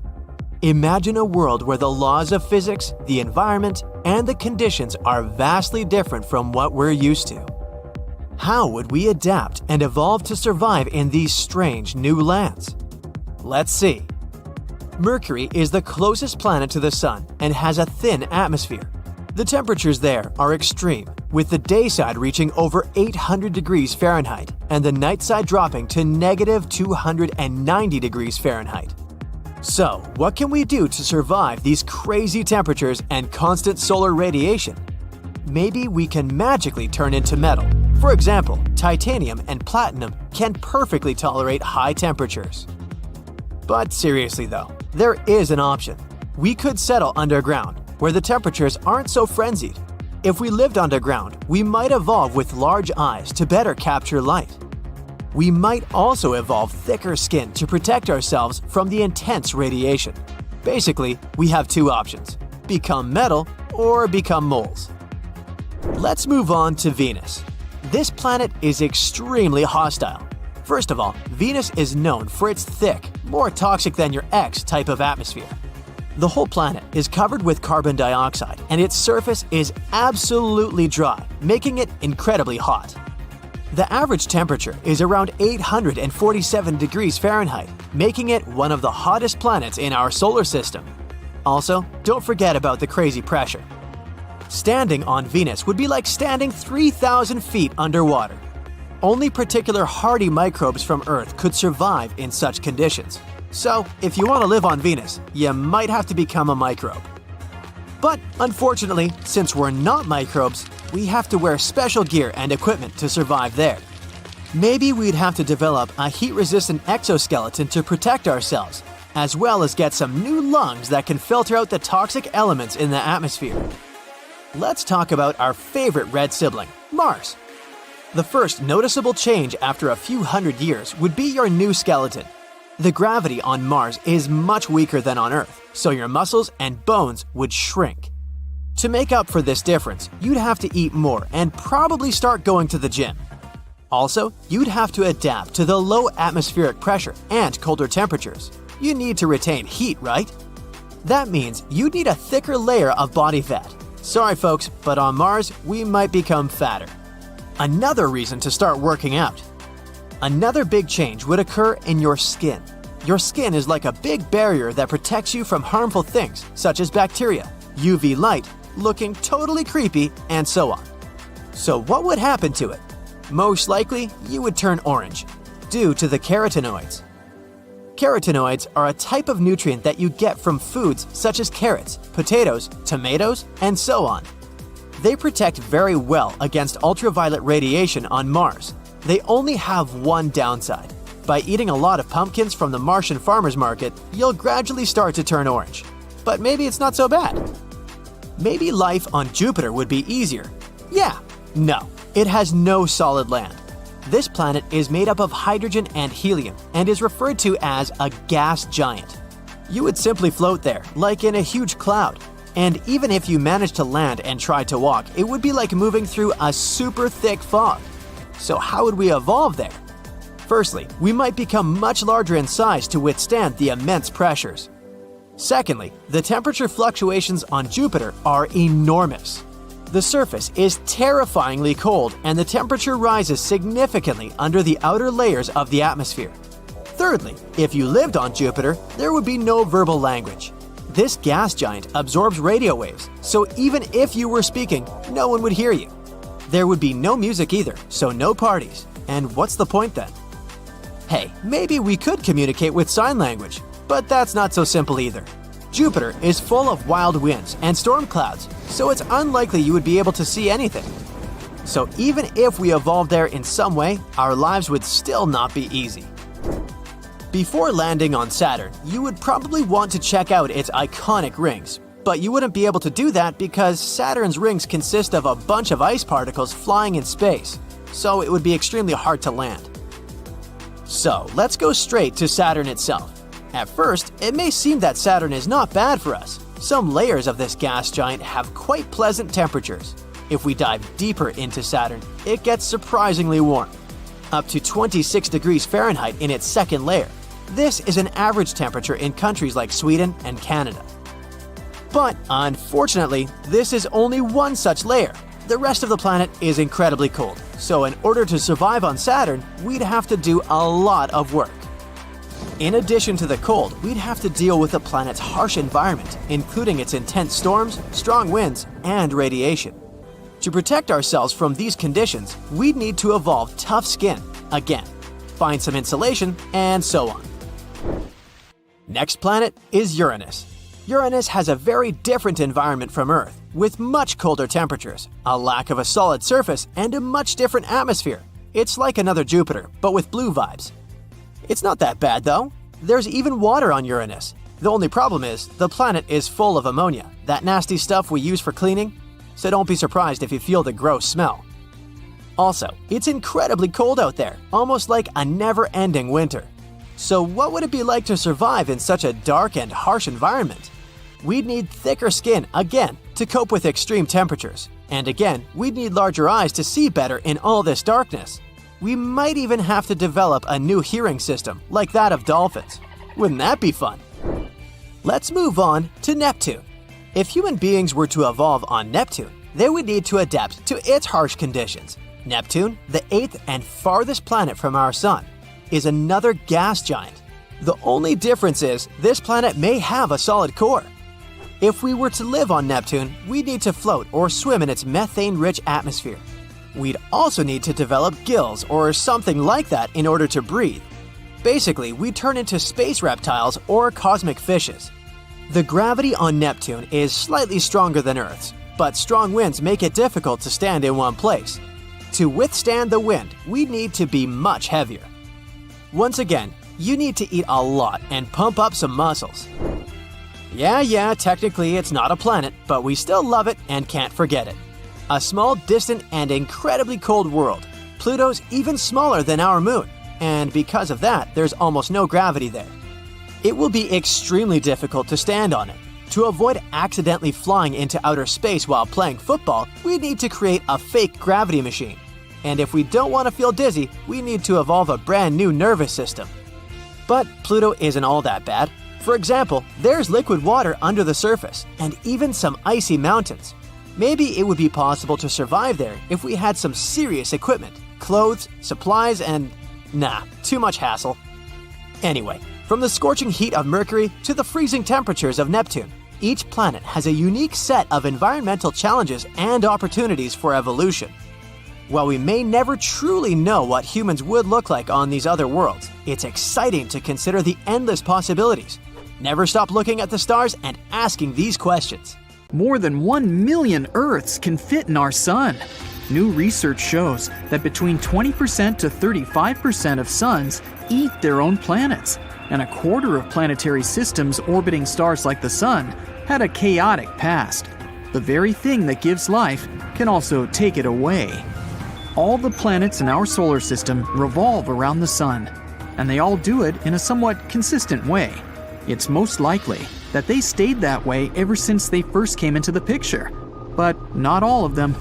Imagine a world where the laws of physics, the environment, and the conditions are vastly different from what we're used to. How would we adapt and evolve to survive in these strange new lands? Let's see. Mercury is the closest planet to the Sun and has a thin atmosphere. The temperatures there are extreme, with the day side reaching over 800 degrees Fahrenheit and the night side dropping to negative 290 degrees Fahrenheit. So, what can we do to survive these crazy temperatures and constant solar radiation? Maybe we can magically turn into metal. For example, titanium and platinum can perfectly tolerate high temperatures. But seriously though, there is an option. We could settle underground, where the temperatures aren't so frenzied. If we lived underground, we might evolve with large eyes to better capture light. We might also evolve thicker skin to protect ourselves from the intense radiation. Basically, we have two options: become metal or become moles. Let's move on to Venus. This planet is extremely hostile. First of all, Venus is known for its thick, more toxic than your ex type of atmosphere. The whole planet is covered with carbon dioxide, and its surface is absolutely dry, making it incredibly hot. The average temperature is around 847 degrees Fahrenheit, making it one of the hottest planets in our solar system. Also, don't forget about the crazy pressure. Standing on Venus would be like standing 3,000 feet underwater. Only particular hardy microbes from Earth could survive in such conditions. So, if you want to live on Venus, you might have to become a microbe. But unfortunately, since we're not microbes, we have to wear special gear and equipment to survive there. Maybe we'd have to develop a heat-resistant exoskeleton to protect ourselves. as well as get some new lungs that can filter out the toxic elements in the atmosphere. Let's talk about our favorite red sibling, Mars. The first noticeable change after a few hundred years would be your new skeleton. The gravity on Mars is much weaker than on Earth, so your muscles and bones would shrink. To make up for this difference, you'd have to eat more and probably start going to the gym. Also, you'd have to adapt to the low atmospheric pressure and colder temperatures. You need to retain heat, right? That means you'd need a thicker layer of body fat. Sorry folks, but on Mars, we might become fatter. Another reason to start working out. Another big change would occur in your skin. Your skin is like a big barrier that protects you from harmful things such as bacteria, UV light, looking totally creepy, and so on. So what would happen to it? Most likely, you would turn orange, due to the carotenoids. Carotenoids are a type of nutrient that you get from foods such as carrots, potatoes, tomatoes, and so on. They protect very well against ultraviolet radiation on Mars. They only have one downside. By eating a lot of pumpkins from the Martian farmers market, you'll gradually start to turn orange. But maybe it's not so bad. Maybe life on Jupiter would be easier. Yeah, no, it has no solid land. This planet is made up of hydrogen and helium and is referred to as a gas giant. You would simply float there, like in a huge cloud. And even if you managed to land and tried to walk, it would be like moving through a super thick fog. So how would we evolve there? Firstly, we might become much larger in size to withstand the immense pressures. Secondly, the temperature fluctuations on Jupiter are enormous. The surface is terrifyingly cold and the temperature rises significantly under the outer layers of the atmosphere. Thirdly, if you lived on Jupiter, there would be no verbal language. This gas giant absorbs radio waves, so even if you were speaking, no one would hear you. There would be no music either, so no parties. And what's the point then? Hey, maybe we could communicate with sign language, but that's not so simple either. Jupiter is full of wild winds and storm clouds, so it's unlikely you would be able to see anything. So even if we evolved there in some way, our lives would still not be easy. Before landing on Saturn, you would probably want to check out its iconic rings, but you wouldn't be able to do that because Saturn's rings consist of a bunch of ice particles flying in space, so it would be extremely hard to land. So let's go straight to Saturn itself. At first, it may seem that Saturn is not bad for us. Some layers of this gas giant have quite pleasant temperatures. If we dive deeper into Saturn, it gets surprisingly warm, up to 26 degrees Fahrenheit in its second layer. This is an average temperature in countries like Sweden and Canada. But unfortunately, this is only one such layer. The rest of the planet is incredibly cold, so in order to survive on Saturn, we'd have to do a lot of work. In addition to the cold, we'd have to deal with the planet's harsh environment, including its intense storms, strong winds, and radiation. To protect ourselves from these conditions, we'd need to evolve tough skin, again, find some insulation, and so on. Next planet is Uranus. Uranus has a very different environment from Earth, with much colder temperatures, a lack of a solid surface, and a much different atmosphere. It's like another Jupiter, but with blue vibes. It's not that bad though. There's even water on Uranus. The only problem is, the planet is full of ammonia, that nasty stuff we use for cleaning, so don't be surprised if you feel the gross smell. Also, it's incredibly cold out there, almost like a never-ending winter. So what would it be like to survive in such a dark and harsh environment? We'd need thicker skin, again, to cope with extreme temperatures. And again, we'd need larger eyes to see better in all this darkness. We might even have to develop a new hearing system, like that of dolphins. Wouldn't that be fun? Let's move on to Neptune. If human beings were to evolve on Neptune, they would need to adapt to its harsh conditions. Neptune, the 8th and farthest planet from our Sun, is another gas giant. The only difference is this planet may have a solid core. If we were to live on Neptune, we'd need to float or swim in its methane-rich atmosphere. We'd also need to develop gills or something like that in order to breathe. Basically, we'd turn into space reptiles or cosmic fishes. The gravity on Neptune is slightly stronger than Earth's, but strong winds make it difficult to stand in one place. To withstand the wind, we'd need to be much heavier. Once again, you need to eat a lot and pump up some muscles. Yeah, technically it's not a planet, but we still love it and can't forget it. A small, distant, and incredibly cold world. Pluto's even smaller than our moon, and because of that, there's almost no gravity there. It will be extremely difficult to stand on it. To avoid accidentally flying into outer space while playing football, we need to create a fake gravity machine. And if we don't want to feel dizzy, we need to evolve a brand new nervous system. But Pluto isn't all that bad. For example, there's liquid water under the surface, and even some icy mountains. Maybe it would be possible to survive there if we had some serious equipment, clothes, supplies, and… nah, too much hassle. Anyway, from the scorching heat of Mercury to the freezing temperatures of Neptune, each planet has a unique set of environmental challenges and opportunities for evolution. While we may never truly know what humans would look like on these other worlds, it's exciting to consider the endless possibilities. Never stop looking at the stars and asking these questions. More than 1 million Earths can fit in our sun. New research shows that between 20% to 35% of suns eat their own planets, and a quarter of planetary systems orbiting stars like the sun had a chaotic past. The very thing that gives life can also take it away. All the planets in our solar system revolve around the sun, and they all do it in a somewhat consistent way. It's most likely that they stayed that way ever since they first came into the picture, but not all of them.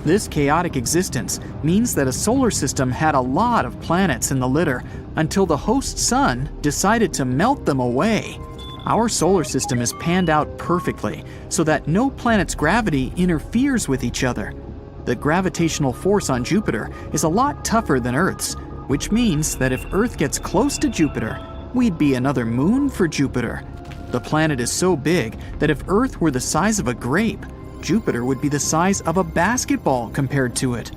This chaotic existence means that a solar system had a lot of planets in the litter until the host sun decided to melt them away. Our solar system is panned out perfectly so that no planet's gravity interferes with each other. The gravitational force on Jupiter is a lot tougher than Earth's, which means that if Earth gets close to Jupiter, we'd be another moon for Jupiter. The planet is so big that if Earth were the size of a grape, Jupiter would be the size of a basketball compared to it.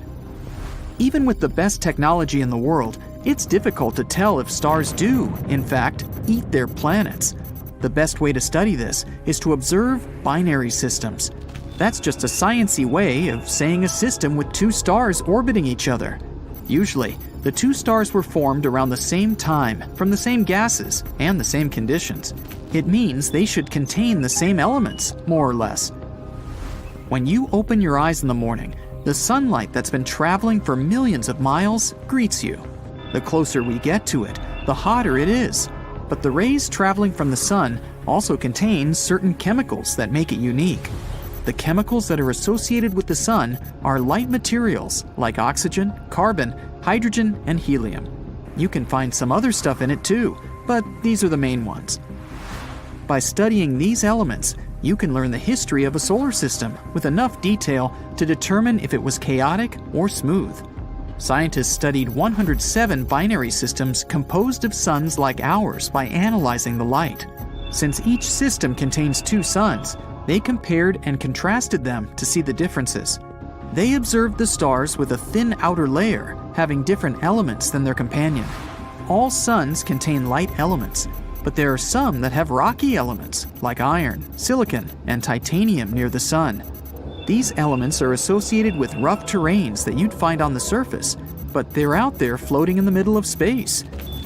Even with the best technology in the world, it's difficult to tell if stars do, in fact, eat their planets. The best way to study this is to observe binary systems. That's just a sciencey way of saying a system with two stars orbiting each other. Usually, the two stars were formed around the same time from the same gases and the same conditions. It means they should contain the same elements, more or less. When you open your eyes in the morning, the sunlight that's been traveling for millions of miles greets you. The closer we get to it, the hotter it is. But the rays traveling from the sun also contain certain chemicals that make it unique. The chemicals that are associated with the sun are light materials like oxygen, carbon, hydrogen, and helium. You can find some other stuff in it too, but these are the main ones. By studying these elements, you can learn the history of a solar system with enough detail to determine if it was chaotic or smooth. Scientists studied 107 binary systems composed of suns like ours by analyzing the light. Since each system contains two suns, they compared and contrasted them to see the differences. They observed the stars with a thin outer layer having different elements than their companion. All suns contain light elements, but there are some that have rocky elements like iron, silicon, and titanium near the sun. These elements are associated with rough terrains that you'd find on the surface, but they're out there floating in the middle of space.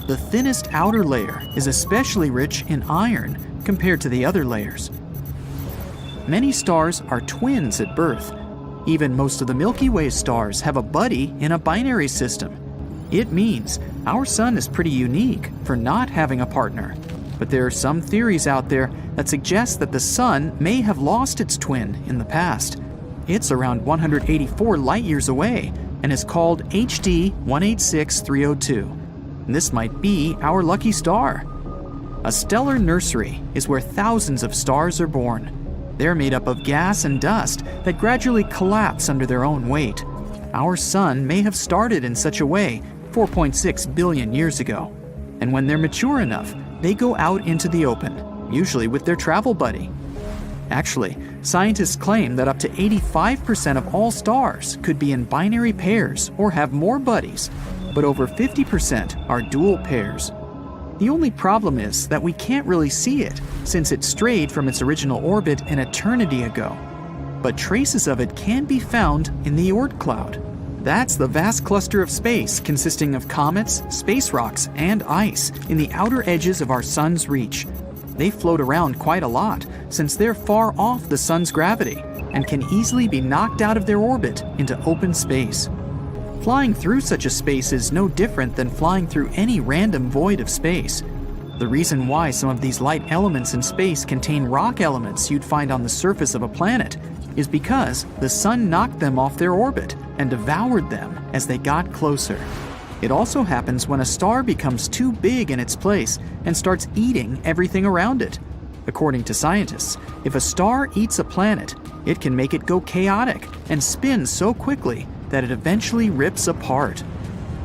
The thinnest outer layer is especially rich in iron compared to the other layers. Many stars are twins at birth. Even most of the Milky Way stars have a buddy in a binary system. It means our sun is pretty unique for not having a partner. But there are some theories out there that suggest that the sun may have lost its twin in the past. It's around 184 light-years away and is called HD 186302. This might be our lucky star. A stellar nursery is where thousands of stars are born. They're made up of gas and dust that gradually collapse under their own weight. Our sun may have started in such a way 4.6 billion years ago. And when they're mature enough, they go out into the open, usually with their travel buddy. Actually, scientists claim that up to 85% of all stars could be in binary pairs or have more buddies, but over 50% are dual pairs. The only problem is that we can't really see it, since it strayed from its original orbit an eternity ago. But traces of it can be found in the Oort cloud. That's the vast cluster of space consisting of comets, space rocks, and ice in the outer edges of our sun's reach. They float around quite a lot since they're far off the sun's gravity and can easily be knocked out of their orbit into open space. Flying through such a space is no different than flying through any random void of space. The reason why some of these light elements in space contain rock elements you'd find on the surface of a planet is because the sun knocked them off their orbit and devoured them as they got closer. It also happens when a star becomes too big in its place and starts eating everything around it. According to scientists, if a star eats a planet, it can make it go chaotic and spin so quickly that it eventually rips apart.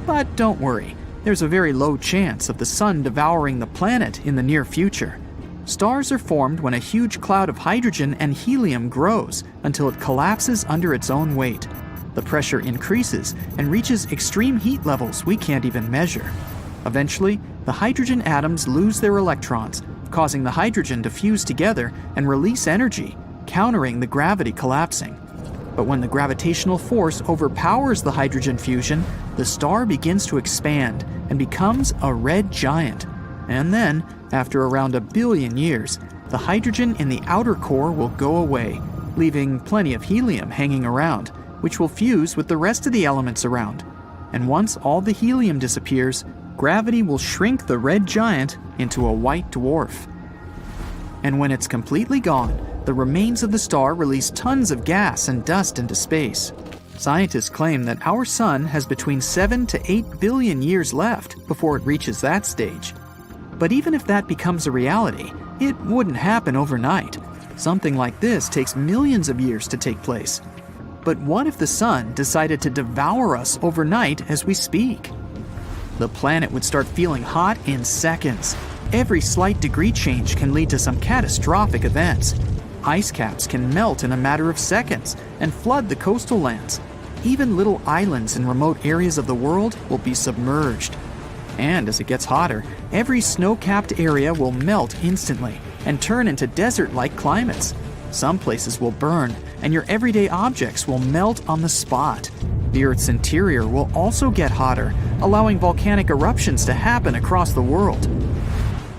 But don't worry, there's a very low chance of the sun devouring the planet in the near future. Stars are formed when a huge cloud of hydrogen and helium grows until it collapses under its own weight. The pressure increases and reaches extreme heat levels we can't even measure. Eventually, the hydrogen atoms lose their electrons, causing the hydrogen to fuse together and release energy, countering the gravity collapsing. But when the gravitational force overpowers the hydrogen fusion, the star begins to expand and becomes a red giant. And then, after around 1 billion years, the hydrogen in the outer core will go away, leaving plenty of helium hanging around, which will fuse with the rest of the elements around. And once all the helium disappears, gravity will shrink the red giant into a white dwarf. And when it's completely gone, the remains of the star release tons of gas and dust into space. Scientists claim that our sun has between 7 to 8 billion years left before it reaches that stage. But even if that becomes a reality, it wouldn't happen overnight. Something like this takes millions of years to take place. But what if the sun decided to devour us overnight as we speak? The planet would start feeling hot in seconds. Every slight degree change can lead to some catastrophic events. Ice caps can melt in a matter of seconds and flood the coastal lands. Even little islands in remote areas of the world will be submerged. And as it gets hotter, every snow-capped area will melt instantly and turn into desert-like climates. Some places will burn, and your everyday objects will melt on the spot. The Earth's interior will also get hotter, allowing volcanic eruptions to happen across the world.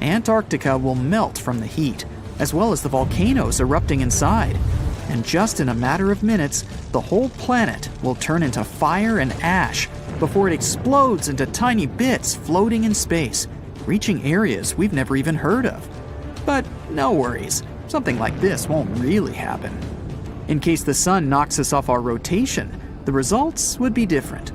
Antarctica will melt from the heat, as well as the volcanoes erupting inside. And just in a matter of minutes, the whole planet will turn into fire and ash before it explodes into tiny bits floating in space, reaching areas we've never even heard of. But no worries, something like this won't really happen. In case the sun knocks us off our rotation, the results would be different.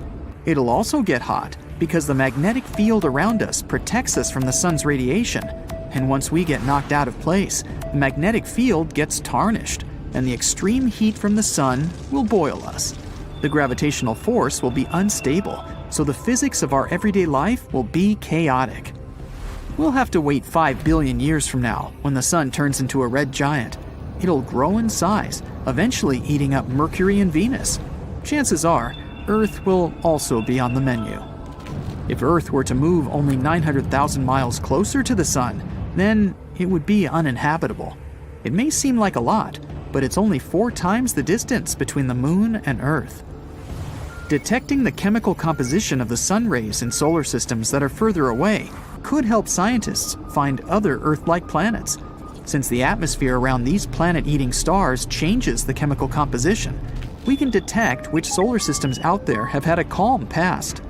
It'll also get hot because the magnetic field around us protects us from the sun's radiation. And once we get knocked out of place, the magnetic field gets tarnished, and the extreme heat from the sun will boil us. The gravitational force will be unstable, so the physics of our everyday life will be chaotic. We'll have to wait 5 billion years from now when the sun turns into a red giant. It'll grow in size, eventually eating up Mercury and Venus. Chances are, Earth will also be on the menu. If Earth were to move only 900,000 miles closer to the sun, then it would be uninhabitable. It may seem like a lot, but it's only 4 times the distance between the Moon and Earth. Detecting the chemical composition of the sun rays in solar systems that are further away could help scientists find other Earth-like planets. Since the atmosphere around these planet-eating stars changes the chemical composition, we can detect which solar systems out there have had a calm past.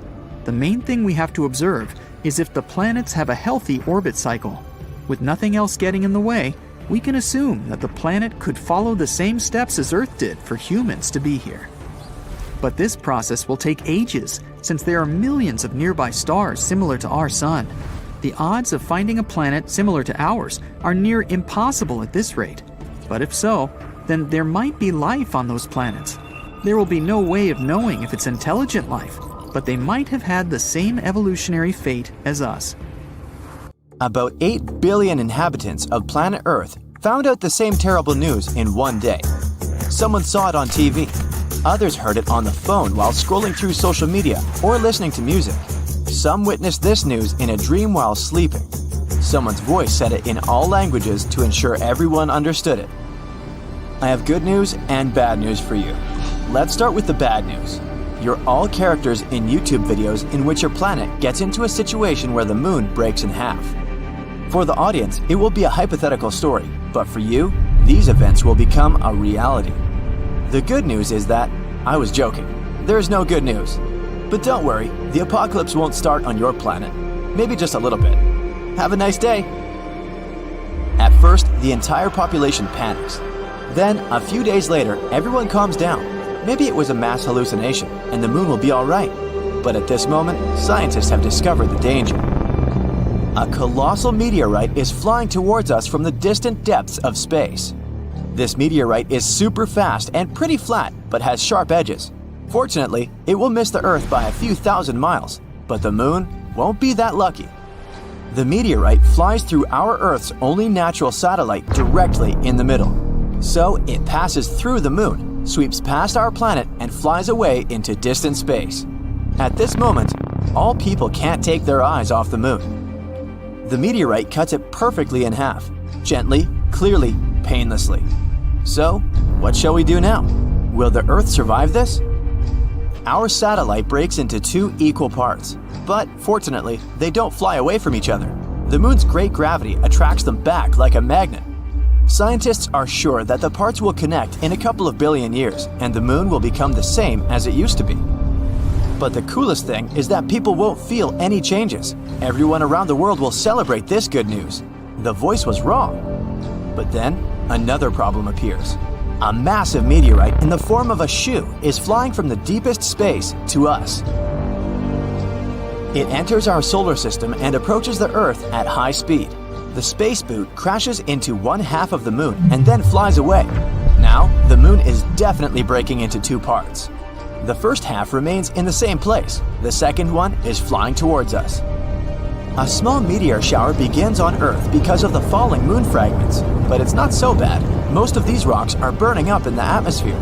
The main thing we have to observe is if the planets have a healthy orbit cycle. With nothing else getting in the way, we can assume that the planet could follow the same steps as Earth did for humans to be here. But this process will take ages, since there are millions of nearby stars similar to our Sun. The odds of finding a planet similar to ours are near impossible at this rate. But if so, then there might be life on those planets. There will be no way of knowing if it's intelligent life, but they might have had the same evolutionary fate as us. About 8 billion inhabitants of planet Earth found out the same terrible news in one day. Someone saw it on TV. Others heard it on the phone while scrolling through social media or listening to music. Some witnessed this news in a dream while sleeping. Someone's voice said it in all languages to ensure everyone understood it. I have good news and bad news for you. Let's start with the bad news. You're all characters in YouTube videos in which your planet gets into a situation where the moon breaks in half. For the audience, it will be a hypothetical story, but for you, these events will become a reality. The good news is that I was joking. There's no good news. But don't worry, the apocalypse won't start on your planet. Maybe just a little bit. Have a nice day. At first, the entire population panics. Then, a few days later, everyone calms down. Maybe it was a mass hallucination, and the moon will be all right. But at this moment, scientists have discovered the danger. A colossal meteorite is flying towards us from the distant depths of space. This meteorite is super fast and pretty flat, but has sharp edges. Fortunately, it will miss the Earth by a few thousand miles, but the moon won't be that lucky. The meteorite flies through our Earth's only natural satellite directly in the middle. So it passes through the moon, sweeps past our planet, and flies away into distant space. At this moment, all people can't take their eyes off the moon. The meteorite cuts it perfectly in half, gently, clearly, painlessly. So, what shall we do now? Will the Earth survive this? Our satellite breaks into two equal parts, but fortunately, they don't fly away from each other. The moon's great gravity attracts them back like a magnet. Scientists are sure that the parts will connect in a couple of billion years, and the moon will become the same as it used to be. But the coolest thing is that people won't feel any changes. Everyone around the world will celebrate this good news. The voice was wrong. But then, another problem appears. A massive meteorite in the form of a shoe is flying from the deepest space to us. It enters our solar system and approaches the Earth at high speed. The space boot crashes into one half of the moon and then flies away. Now, the moon is definitely breaking into two parts. The first half remains in the same place. The second one is flying towards us. A small meteor shower begins on Earth because of the falling moon fragments, but it's not so bad. Most of these rocks are burning up in the atmosphere.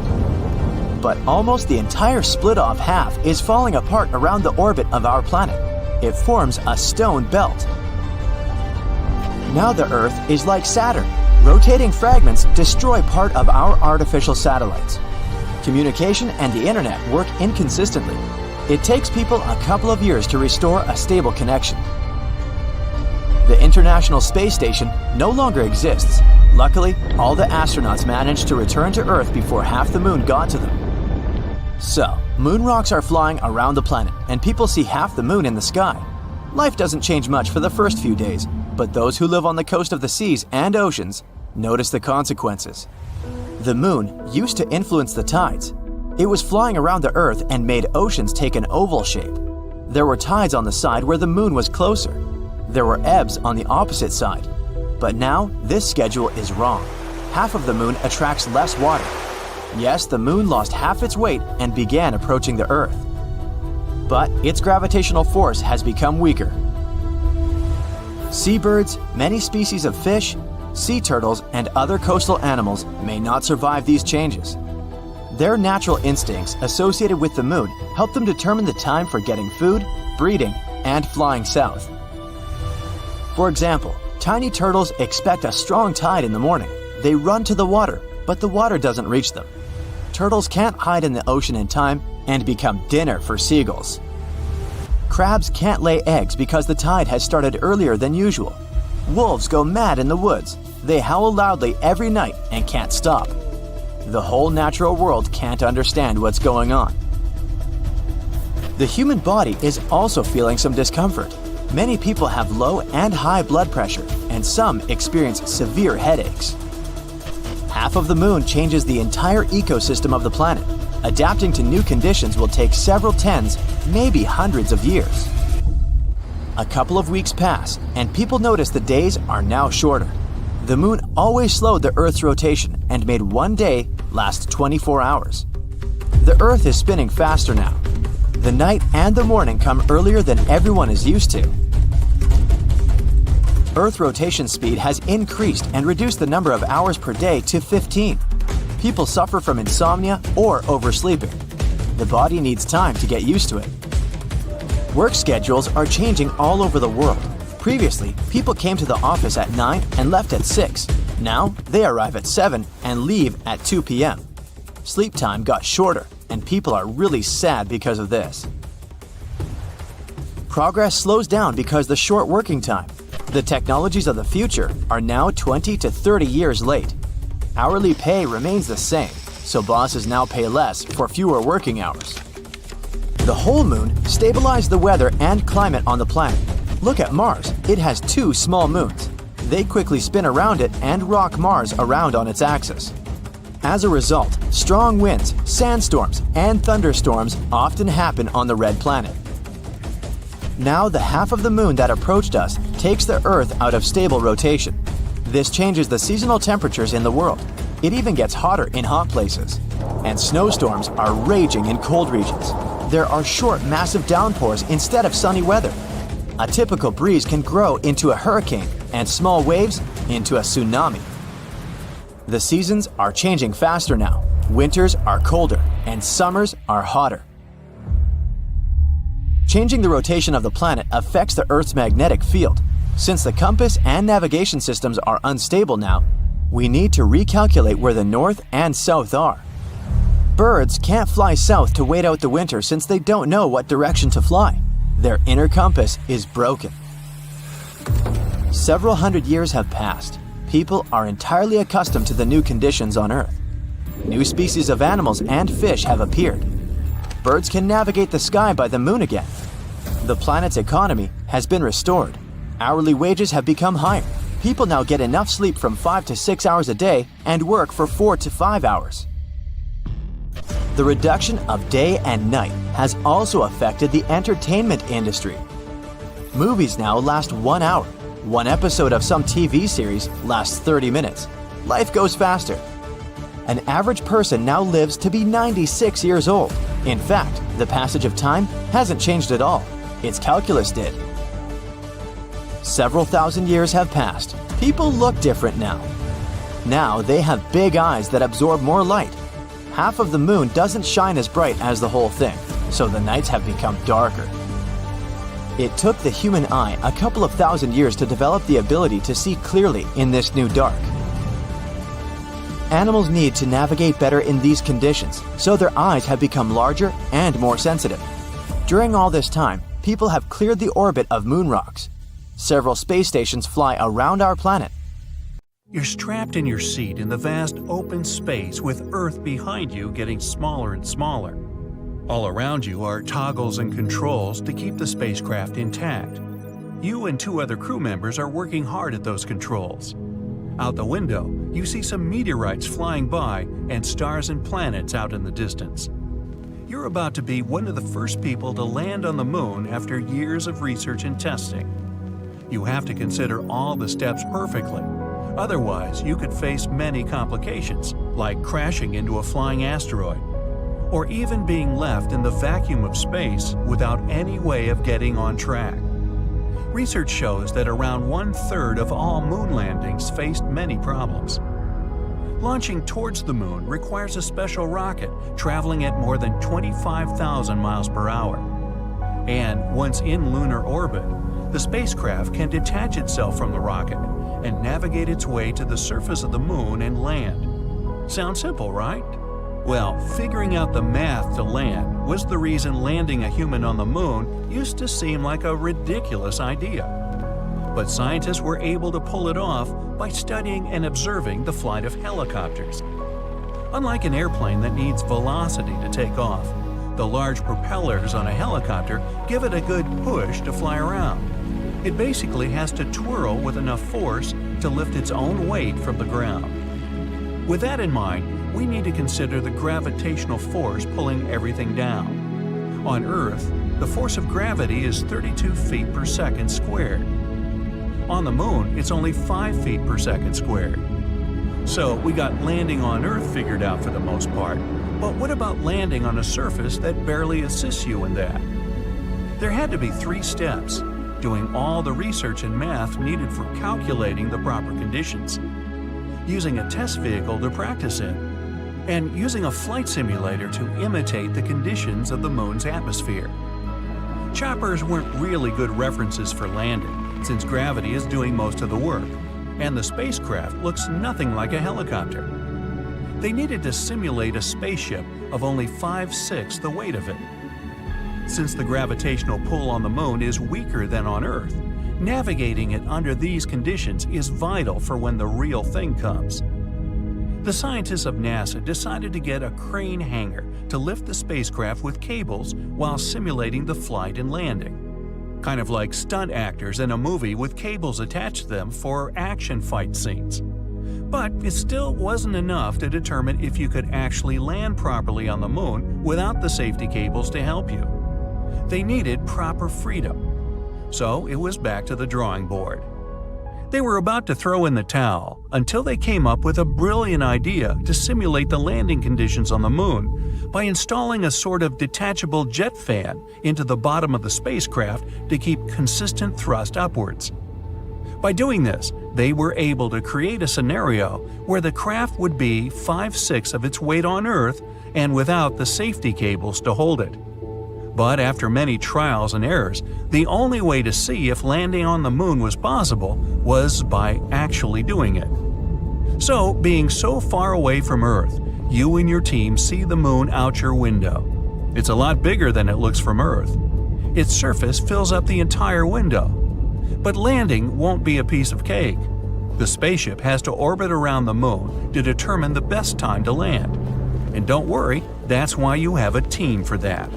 But almost the entire split-off half is falling apart around the orbit of our planet. It forms a stone belt. Now the Earth is like Saturn. Rotating fragments destroy part of our artificial satellites. Communication and the internet work inconsistently. It takes people a couple of years to restore a stable connection. The International Space Station no longer exists. Luckily, all the astronauts managed to return to Earth before half the moon got to them. So, moon rocks are flying around the planet, and people see half the moon in the sky. Life doesn't change much for the first few days, but those who live on the coast of the seas and oceans notice the consequences. The moon used to influence the tides. It was flying around the Earth and made oceans take an oval shape. There were tides on the side where the moon was closer. There were ebbs on the opposite side. But now, this schedule is wrong. Half of the moon attracts less water. Yes, the moon lost half its weight and began approaching the Earth. But its gravitational force has become weaker. Seabirds, many species of fish, sea turtles, and other coastal animals may not survive these changes. Their natural instincts associated with the moon help them determine the time for getting food, breeding, and flying south. For example, tiny turtles expect a strong tide in the morning. They run to the water, but the water doesn't reach them. Turtles can't hide in the ocean in time and become dinner for seagulls. Crabs can't lay eggs because the tide has started earlier than usual. Wolves go mad in the woods. They howl loudly every night and can't stop. The whole natural world can't understand what's going on. The human body is also feeling some discomfort. Many people have low and high blood pressure, and some experience severe headaches. Half of the moon changes the entire ecosystem of the planet. Adapting to new conditions will take several tens, maybe hundreds of years. A couple of weeks pass, and people notice the days are now shorter. The moon always slowed the Earth's rotation and made one day last 24 hours. The Earth is spinning faster now. The night and the morning come earlier than everyone is used to. Earth rotation speed has increased and reduced the number of hours per day to 15. People suffer from insomnia or oversleeping. The body needs time to get used to it. Work schedules are changing all over the world. Previously, people came to the office at 9 and left at 6. Now, they arrive at 7 and leave at 2 p.m. Sleep time got shorter. and people are really sad because of this. Progress slows down because the short working time. The technologies of the future are now 20 to 30 years late. Hourly pay remains the same, so bosses now pay less for fewer working hours. The whole moon stabilized the weather and climate on the planet. Look at Mars, it has 2 small moons. They quickly spin around it and rock Mars around on its axis. As a result, strong winds, sandstorms, and thunderstorms often happen on the red planet. Now the half of the moon that approached us takes the Earth out of stable rotation. This changes the seasonal temperatures in the world. It even gets hotter in hot places. And snowstorms are raging in cold regions. There are short, massive downpours instead of sunny weather. A typical breeze can grow into a hurricane and small waves into a tsunami. The seasons are changing faster now. Winters are colder and summers are hotter. Changing the rotation of the planet affects the Earth's magnetic field. Since the compass and navigation systems are unstable now, we need to recalculate where the north and south are. Birds can't fly south to wait out the winter since they don't know what direction to fly. Their inner compass is broken. Several hundred years have passed. People are entirely accustomed to the new conditions on Earth. New species of animals and fish have appeared. Birds can navigate the sky by the moon again. The planet's economy has been restored. Hourly wages have become higher. People now get enough sleep from 5 to 6 hours a day and work for 4 to 5 hours. The reduction of day and night has also affected the entertainment industry. Movies now last 1 hour. One episode of some TV series lasts 30 minutes. Life goes faster. An average person now lives to be 96 years old. In fact, the passage of time hasn't changed at all. Its calculus did. Several thousand years have passed. People look different now. Now they have big eyes that absorb more light. Half of the moon doesn't shine as bright as the whole thing, so the nights have become darker. It took the human eye a couple of thousand years to develop the ability to see clearly in this new dark. Animals need to navigate better in these conditions, so their eyes have become larger and more sensitive. During all this time, people have cleared the orbit of moon rocks. Several space stations fly around our planet. You're strapped in your seat in the vast open space with Earth behind you getting smaller and smaller. All around you are toggles and controls to keep the spacecraft intact. You and 2 other crew members are working hard at those controls. Out the window, you see some meteorites flying by and stars and planets out in the distance. You're about to be one of the first people to land on the moon after years of research and testing. You have to consider all the steps perfectly. Otherwise, you could face many complications, like crashing into a flying asteroid, or even being left in the vacuum of space without any way of getting on track. Research shows that around 1/3 of all moon landings faced many problems. Launching towards the moon requires a special rocket traveling at more than 25,000 miles per hour. And once in lunar orbit, the spacecraft can detach itself from the rocket and navigate its way to the surface of the moon and land. Sounds simple, right? Well, figuring out the math to land was the reason landing a human on the moon used to seem like a ridiculous idea. But scientists were able to pull it off by studying and observing the flight of helicopters. Unlike an airplane that needs velocity to take off, the large propellers on a helicopter give it a good push to fly around. It basically has to twirl with enough force to lift its own weight from the ground. With that in mind, we need to consider the gravitational force pulling everything down. On Earth, the force of gravity is 32 feet per second squared. On the moon, it's only 5 feet per second squared. So we got landing on Earth figured out for the most part, but what about landing on a surface that barely assists you in that? There had to be 3 steps, doing all the research and math needed for calculating the proper conditions, using a test vehicle to practice in, and using a flight simulator to imitate the conditions of the moon's atmosphere. Choppers weren't really good references for landing, since gravity is doing most of the work, and the spacecraft looks nothing like a helicopter. They needed to simulate a spaceship of only 5/6 the weight of it. Since the gravitational pull on the moon is weaker than on Earth, navigating it under these conditions is vital for when the real thing comes. The scientists of NASA decided to get a crane hangar to lift the spacecraft with cables while simulating the flight and landing. Kind of like stunt actors in a movie with cables attached to them for action fight scenes. But it still wasn't enough to determine if you could actually land properly on the moon without the safety cables to help you. They needed proper freedom. So it was back to the drawing board. They were about to throw in the towel until they came up with a brilliant idea to simulate the landing conditions on the moon by installing a sort of detachable jet fan into the bottom of the spacecraft to keep consistent thrust upwards. By doing this, they were able to create a scenario where the craft would be 5/6 of its weight on Earth and without the safety cables to hold it. But after many trials and errors, the only way to see if landing on the moon was possible was by actually doing it. So, being so far away from Earth, you and your team see the moon out your window. It's a lot bigger than it looks from Earth. Its surface fills up the entire window. But landing won't be a piece of cake. The spaceship has to orbit around the moon to determine the best time to land. And don't worry, that's why you have a team for that.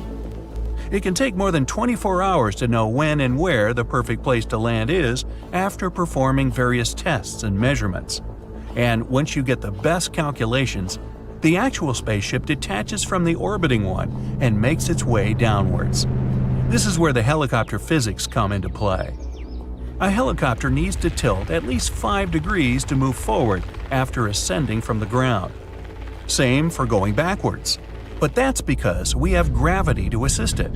It can take more than 24 hours to know when and where the perfect place to land is after performing various tests and measurements. And once you get the best calculations, the actual spaceship detaches from the orbiting one and makes its way downwards. This is where the helicopter physics come into play. A helicopter needs to tilt at least 5 degrees to move forward after ascending from the ground. Same for going backwards. But that's because we have gravity to assist it.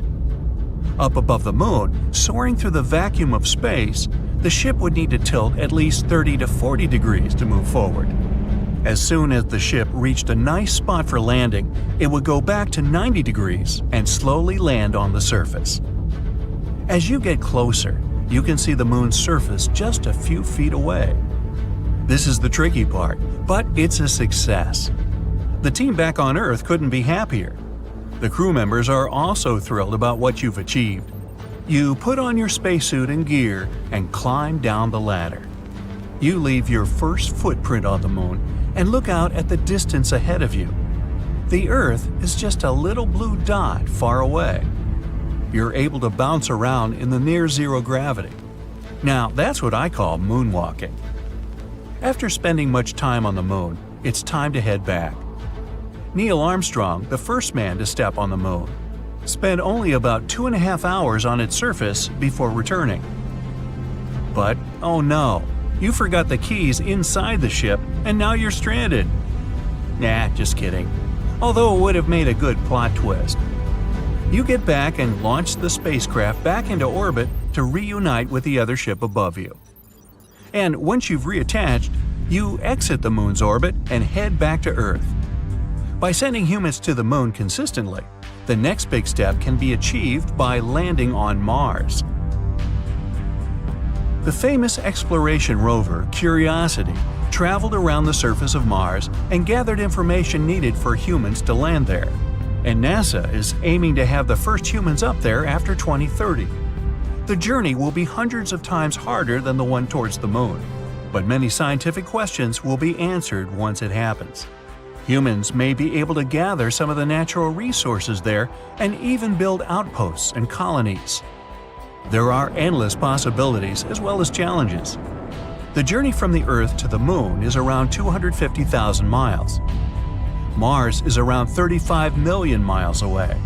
Up above the moon, soaring through the vacuum of space, the ship would need to tilt at least 30 to 40 degrees to move forward. As soon as the ship reached a nice spot for landing, it would go back to 90 degrees and slowly land on the surface. As you get closer, you can see the moon's surface just a few feet away. This is the tricky part, but it's a success. The team back on Earth couldn't be happier. The crew members are also thrilled about what you've achieved. You put on your spacesuit and gear and climb down the ladder. You leave your first footprint on the moon and look out at the distance ahead of you. The Earth is just a little blue dot far away. You're able to bounce around in the near-zero gravity. Now, that's what I call moonwalking. After spending much time on the moon, it's time to head back. Neil Armstrong, the first man to step on the moon, spent only about 2.5 hours on its surface before returning. But, oh no, you forgot the keys inside the ship and now you're stranded. Nah, just kidding. Although it would have made a good plot twist. You get back and launch the spacecraft back into orbit to reunite with the other ship above you. And once you've reattached, you exit the moon's orbit and head back to Earth. By sending humans to the moon consistently, the next big step can be achieved by landing on Mars. The famous exploration rover Curiosity traveled around the surface of Mars and gathered information needed for humans to land there. And NASA is aiming to have the first humans up there after 2030. The journey will be hundreds of times harder than the one towards the moon, but many scientific questions will be answered once it happens. Humans may be able to gather some of the natural resources there and even build outposts and colonies. There are endless possibilities as well as challenges. The journey from the Earth to the Moon is around 250,000 miles. Mars is around 35 million miles away.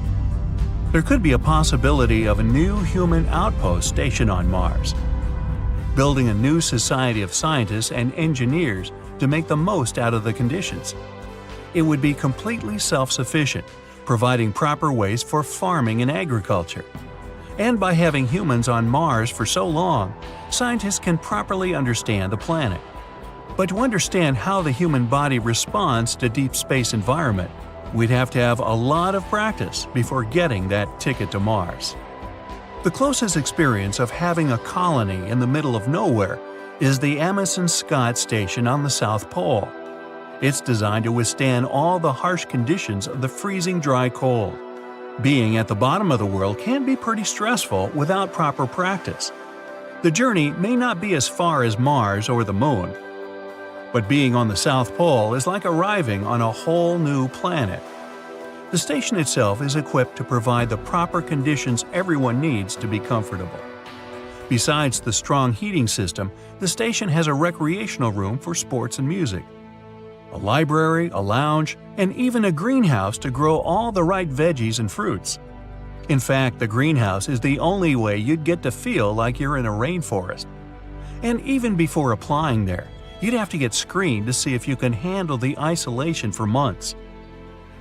There could be a possibility of a new human outpost station on Mars, building a new society of scientists and engineers to make the most out of the conditions. It would be completely self-sufficient, providing proper ways for farming and agriculture. And by having humans on Mars for so long, scientists can properly understand the planet. But to understand how the human body responds to deep space environment, we'd have to have a lot of practice before getting that ticket to Mars. The closest experience of having a colony in the middle of nowhere is the Amundsen Scott Station on the South Pole. It's designed to withstand all the harsh conditions of the freezing dry cold. Being at the bottom of the world can be pretty stressful without proper practice. The journey may not be as far as Mars or the Moon, but being on the South Pole is like arriving on a whole new planet. The station itself is equipped to provide the proper conditions everyone needs to be comfortable. Besides the strong heating system, the station has a recreational room for sports and music, a library, a lounge, and even a greenhouse to grow all the right veggies and fruits. In fact, the greenhouse is the only way you'd get to feel like you're in a rainforest. And even before applying there, you'd have to get screened to see if you can handle the isolation for months.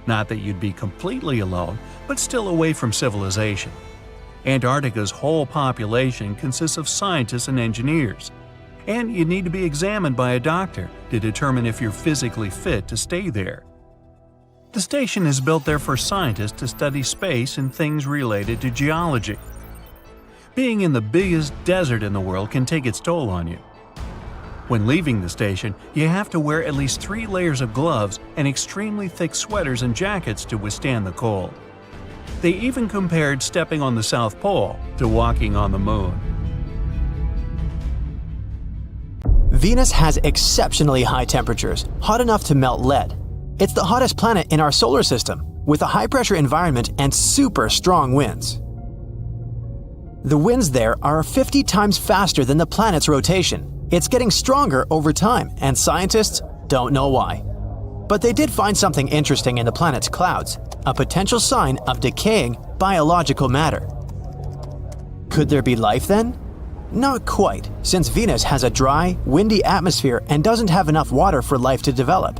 Not that you'd be completely alone, but still away from civilization. Antarctica's whole population consists of scientists and engineers, and you need to be examined by a doctor to determine if you're physically fit to stay there. The station is built there for scientists to study space and things related to geology. Being in the biggest desert in the world can take its toll on you. When leaving the station, you have to wear at least 3 layers of gloves and extremely thick sweaters and jackets to withstand the cold. They even compared stepping on the South Pole to walking on the Moon. Venus has exceptionally high temperatures, hot enough to melt lead. It's the hottest planet in our solar system, with a high-pressure environment and super strong winds. The winds there are 50 times faster than the planet's rotation. It's getting stronger over time, and scientists don't know why. But they did find something interesting in the planet's clouds, a potential sign of decaying biological matter. Could there be life then? Not quite, since Venus has a dry, windy atmosphere and doesn't have enough water for life to develop.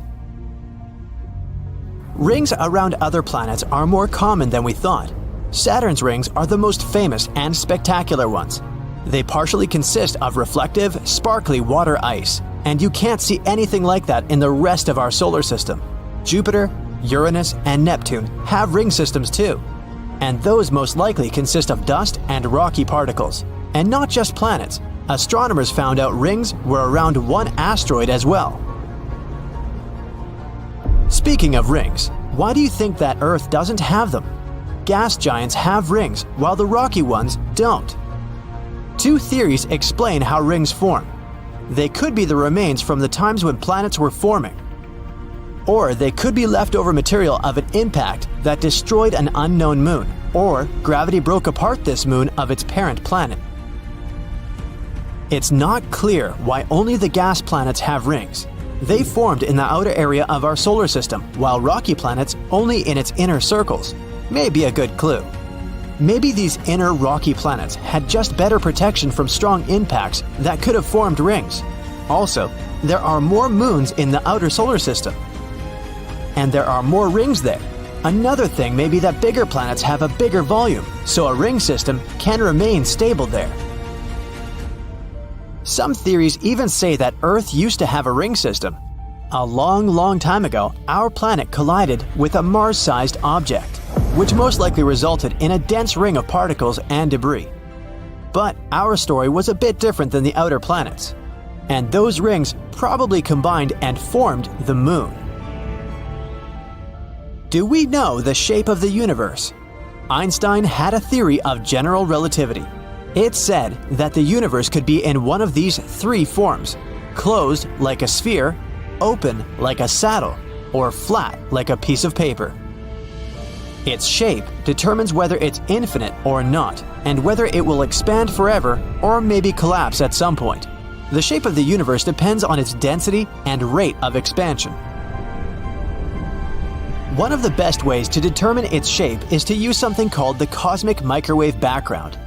Rings around other planets are more common than we thought. Saturn's rings are the most famous and spectacular ones. They partially consist of reflective, sparkly water ice, and you can't see anything like that in the rest of our solar system. Jupiter, Uranus, and Neptune have ring systems too, and those most likely consist of dust and rocky particles. And not just planets. Astronomers found out rings were around one asteroid as well. Speaking of rings, why do you think that Earth doesn't have them? Gas giants have rings, while the rocky ones don't. 2 theories explain how rings form. They could be the remains from the times when planets were forming, or they could be leftover material of an impact that destroyed an unknown moon, or gravity broke apart this moon of its parent planet. It's not clear why only the gas planets have rings. They formed in the outer area of our solar system, while rocky planets only in its inner circles. May be a good clue. Maybe these inner rocky planets had just better protection from strong impacts that could have formed rings. Also, there are more moons in the outer solar system, and there are more rings there. Another thing may be that bigger planets have a bigger volume, so a ring system can remain stable there. Some theories even say that Earth used to have a ring system. A long time ago, our planet collided with a Mars-sized object, which most likely resulted in a dense ring of particles and debris. But our story was a bit different than the outer planets, and those rings probably combined and formed the Moon. Do we know the shape of the universe? Einstein had a theory of general relativity. It said that the universe could be in one of these 3 forms: closed like a sphere, open like a saddle, or flat like a piece of paper. Its shape determines whether it's infinite or not, and whether it will expand forever or maybe collapse at some point. The shape of the universe depends on its density and rate of expansion. One of the best ways to determine its shape is to use something called the cosmic microwave background.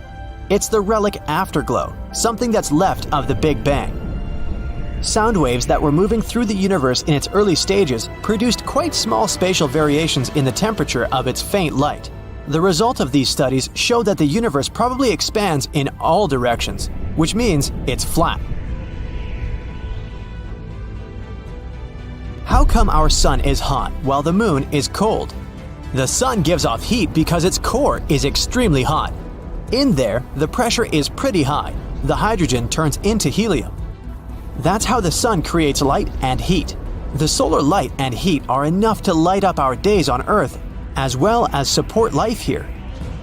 It's the relic afterglow, something that's left of the Big Bang. Sound waves that were moving through the universe in its early stages produced quite small spatial variations in the temperature of its faint light. The result of these studies showed that the universe probably expands in all directions, which means it's flat. How come our sun is hot while the moon is cold? The sun gives off heat because its core is extremely hot. In there, the pressure is pretty high. The hydrogen turns into helium. That's how the sun creates light and heat. The solar light and heat are enough to light up our days on Earth, as well as support life here,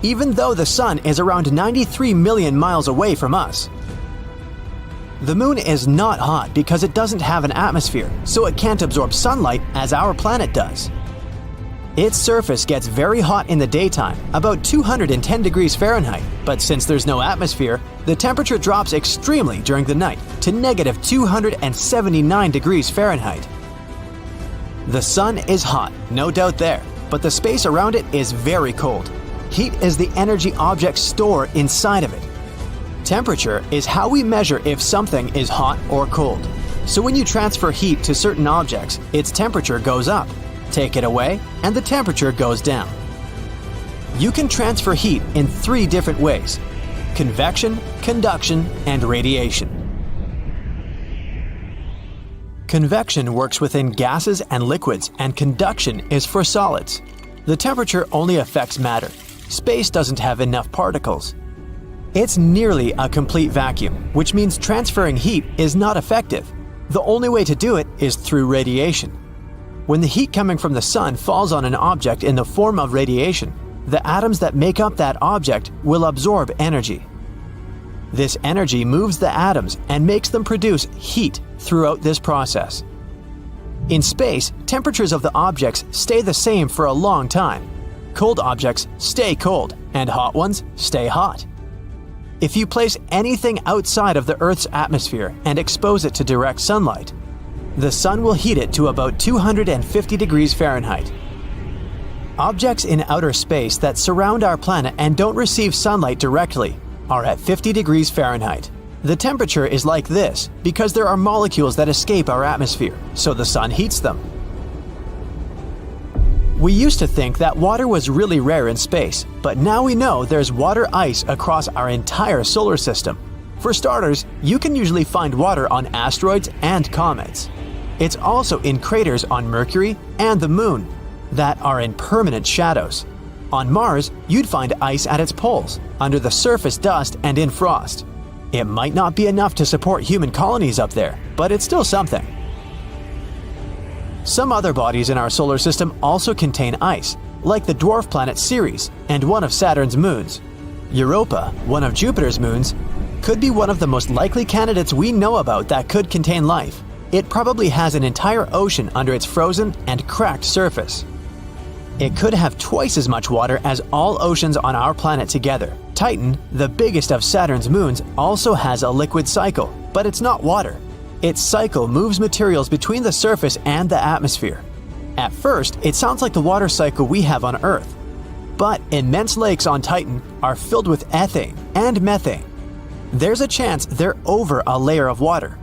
even though the Sun is around 93 million miles away from us. The Moon is not hot because it doesn't have an atmosphere, so it can't absorb sunlight as our planet does. Its surface gets very hot in the daytime, about 210 degrees Fahrenheit, but since there's no atmosphere, the temperature drops extremely during the night to negative 279 degrees Fahrenheit. The Sun is hot, no doubt there, but the space around it is very cold. Heat is the energy objects store inside of it. Temperature is how we measure if something is hot or cold. So when you transfer heat to certain objects, its temperature goes up. Take it away, and the temperature goes down. You can transfer heat in 3 different ways: convection, conduction, and radiation. Convection works within gases and liquids, and conduction is for solids. The temperature only affects matter. Space doesn't have enough particles. It's nearly a complete vacuum, which means transferring heat is not effective. The only way to do it is through radiation. When the heat coming from the Sun falls on an object in the form of radiation, the atoms that make up that object will absorb energy. This energy moves the atoms and makes them produce heat throughout this process. In space, temperatures of the objects stay the same for a long time. Cold objects stay cold, and hot ones stay hot. If you place anything outside of the Earth's atmosphere and expose it to direct sunlight, the Sun will heat it to about 250 degrees Fahrenheit. Objects in outer space that surround our planet and don't receive sunlight directly are at 50 degrees Fahrenheit. The temperature is like this because there are molecules that escape our atmosphere, so the Sun heats them. We used to think that water was really rare in space, but now we know there's water ice across our entire solar system. For starters, you can usually find water on asteroids and comets. It's also in craters on Mercury and the Moon that are in permanent shadows. On Mars, you'd find ice at its poles, under the surface dust and in frost. It might not be enough to support human colonies up there, but it's still something. Some other bodies in our solar system also contain ice, like the dwarf planet Ceres and one of Saturn's moons. Europa, one of Jupiter's moons, could be one of the most likely candidates we know about that could contain life. It probably has an entire ocean under its frozen and cracked surface. It could have twice as much water as all oceans on our planet together. Titan, the biggest of Saturn's moons, also has a liquid cycle, but it's not water. Its cycle moves materials between the surface and the atmosphere. At first, it sounds like the water cycle we have on Earth. But immense lakes on Titan are filled with ethane and methane. There's a chance they're over a layer of water.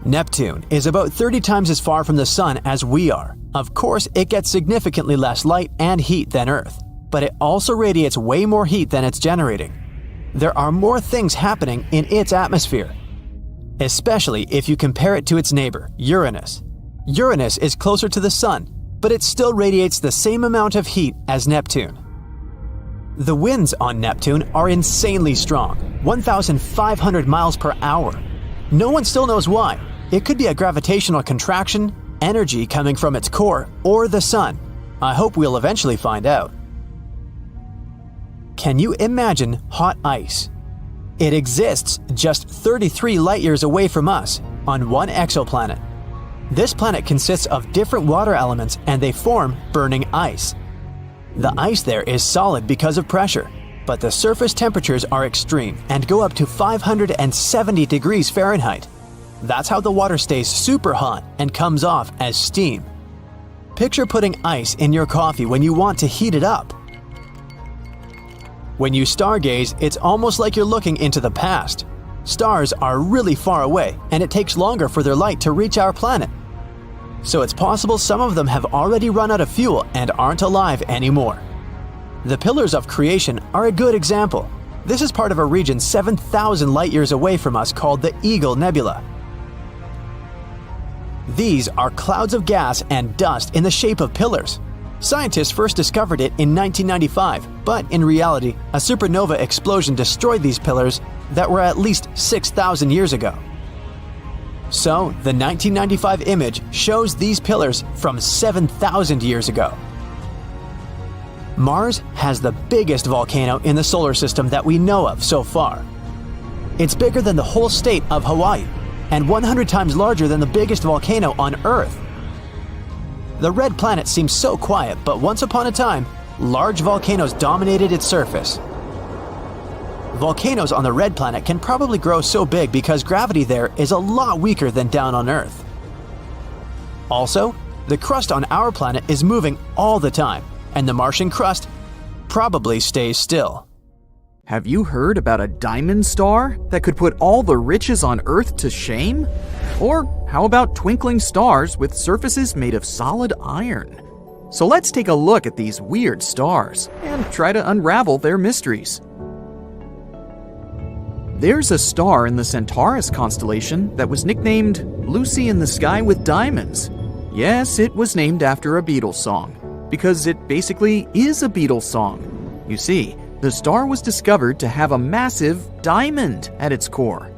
Neptune is about 30 times as far from the Sun as we are. Of course, it gets significantly less light and heat than Earth, but it also radiates way more heat than it's generating. There are more things happening in its atmosphere, especially if you compare it to its neighbor, Uranus. Uranus is closer to the Sun, but it still radiates the same amount of heat as Neptune. The winds on Neptune are insanely strong, 1,500 miles per hour. No one still knows why. It could be a gravitational contraction, energy coming from its core, or the Sun. I hope we'll eventually find out. Can you imagine hot ice? It exists just 33 light-years away from us, on one exoplanet. This planet consists of different water elements and they form burning ice. The ice there is solid because of pressure, but the surface temperatures are extreme and go up to 570 degrees Fahrenheit. That's how the water stays super hot and comes off as steam. Picture putting ice in your coffee when you want to heat it up. When you stargaze, it's almost like you're looking into the past. Stars are really far away, and it takes longer for their light to reach our planet. So it's possible some of them have already run out of fuel and aren't alive anymore. The Pillars of Creation are a good example. This is part of a region 7,000 light-years away from us called the Eagle Nebula. These are clouds of gas and dust in the shape of pillars. Scientists first discovered it in 1995, but in reality, a supernova explosion destroyed these pillars that were at least 6,000 years ago. So, the 1995 image shows these pillars from 7,000 years ago. Mars has the biggest volcano in the solar system that we know of so far. It's bigger than the whole state of Hawaii, and 100 times larger than the biggest volcano on Earth. The red planet seems so quiet, but once upon a time, large volcanoes dominated its surface. Volcanoes on the red planet can probably grow so big because gravity there is a lot weaker than down on Earth. Also, the crust on our planet is moving all the time, and the Martian crust probably stays still. Have you heard about a diamond star that could put all the riches on Earth to shame? Or how about twinkling stars with surfaces made of solid iron? So let's take a look at these weird stars and try to unravel their mysteries. There's a star in the Centaurus constellation that was nicknamed Lucy in the Sky with Diamonds. Yes, it was named after a Beatles song, because it basically is a Beatles song. You see, the star was discovered to have a massive diamond at its core.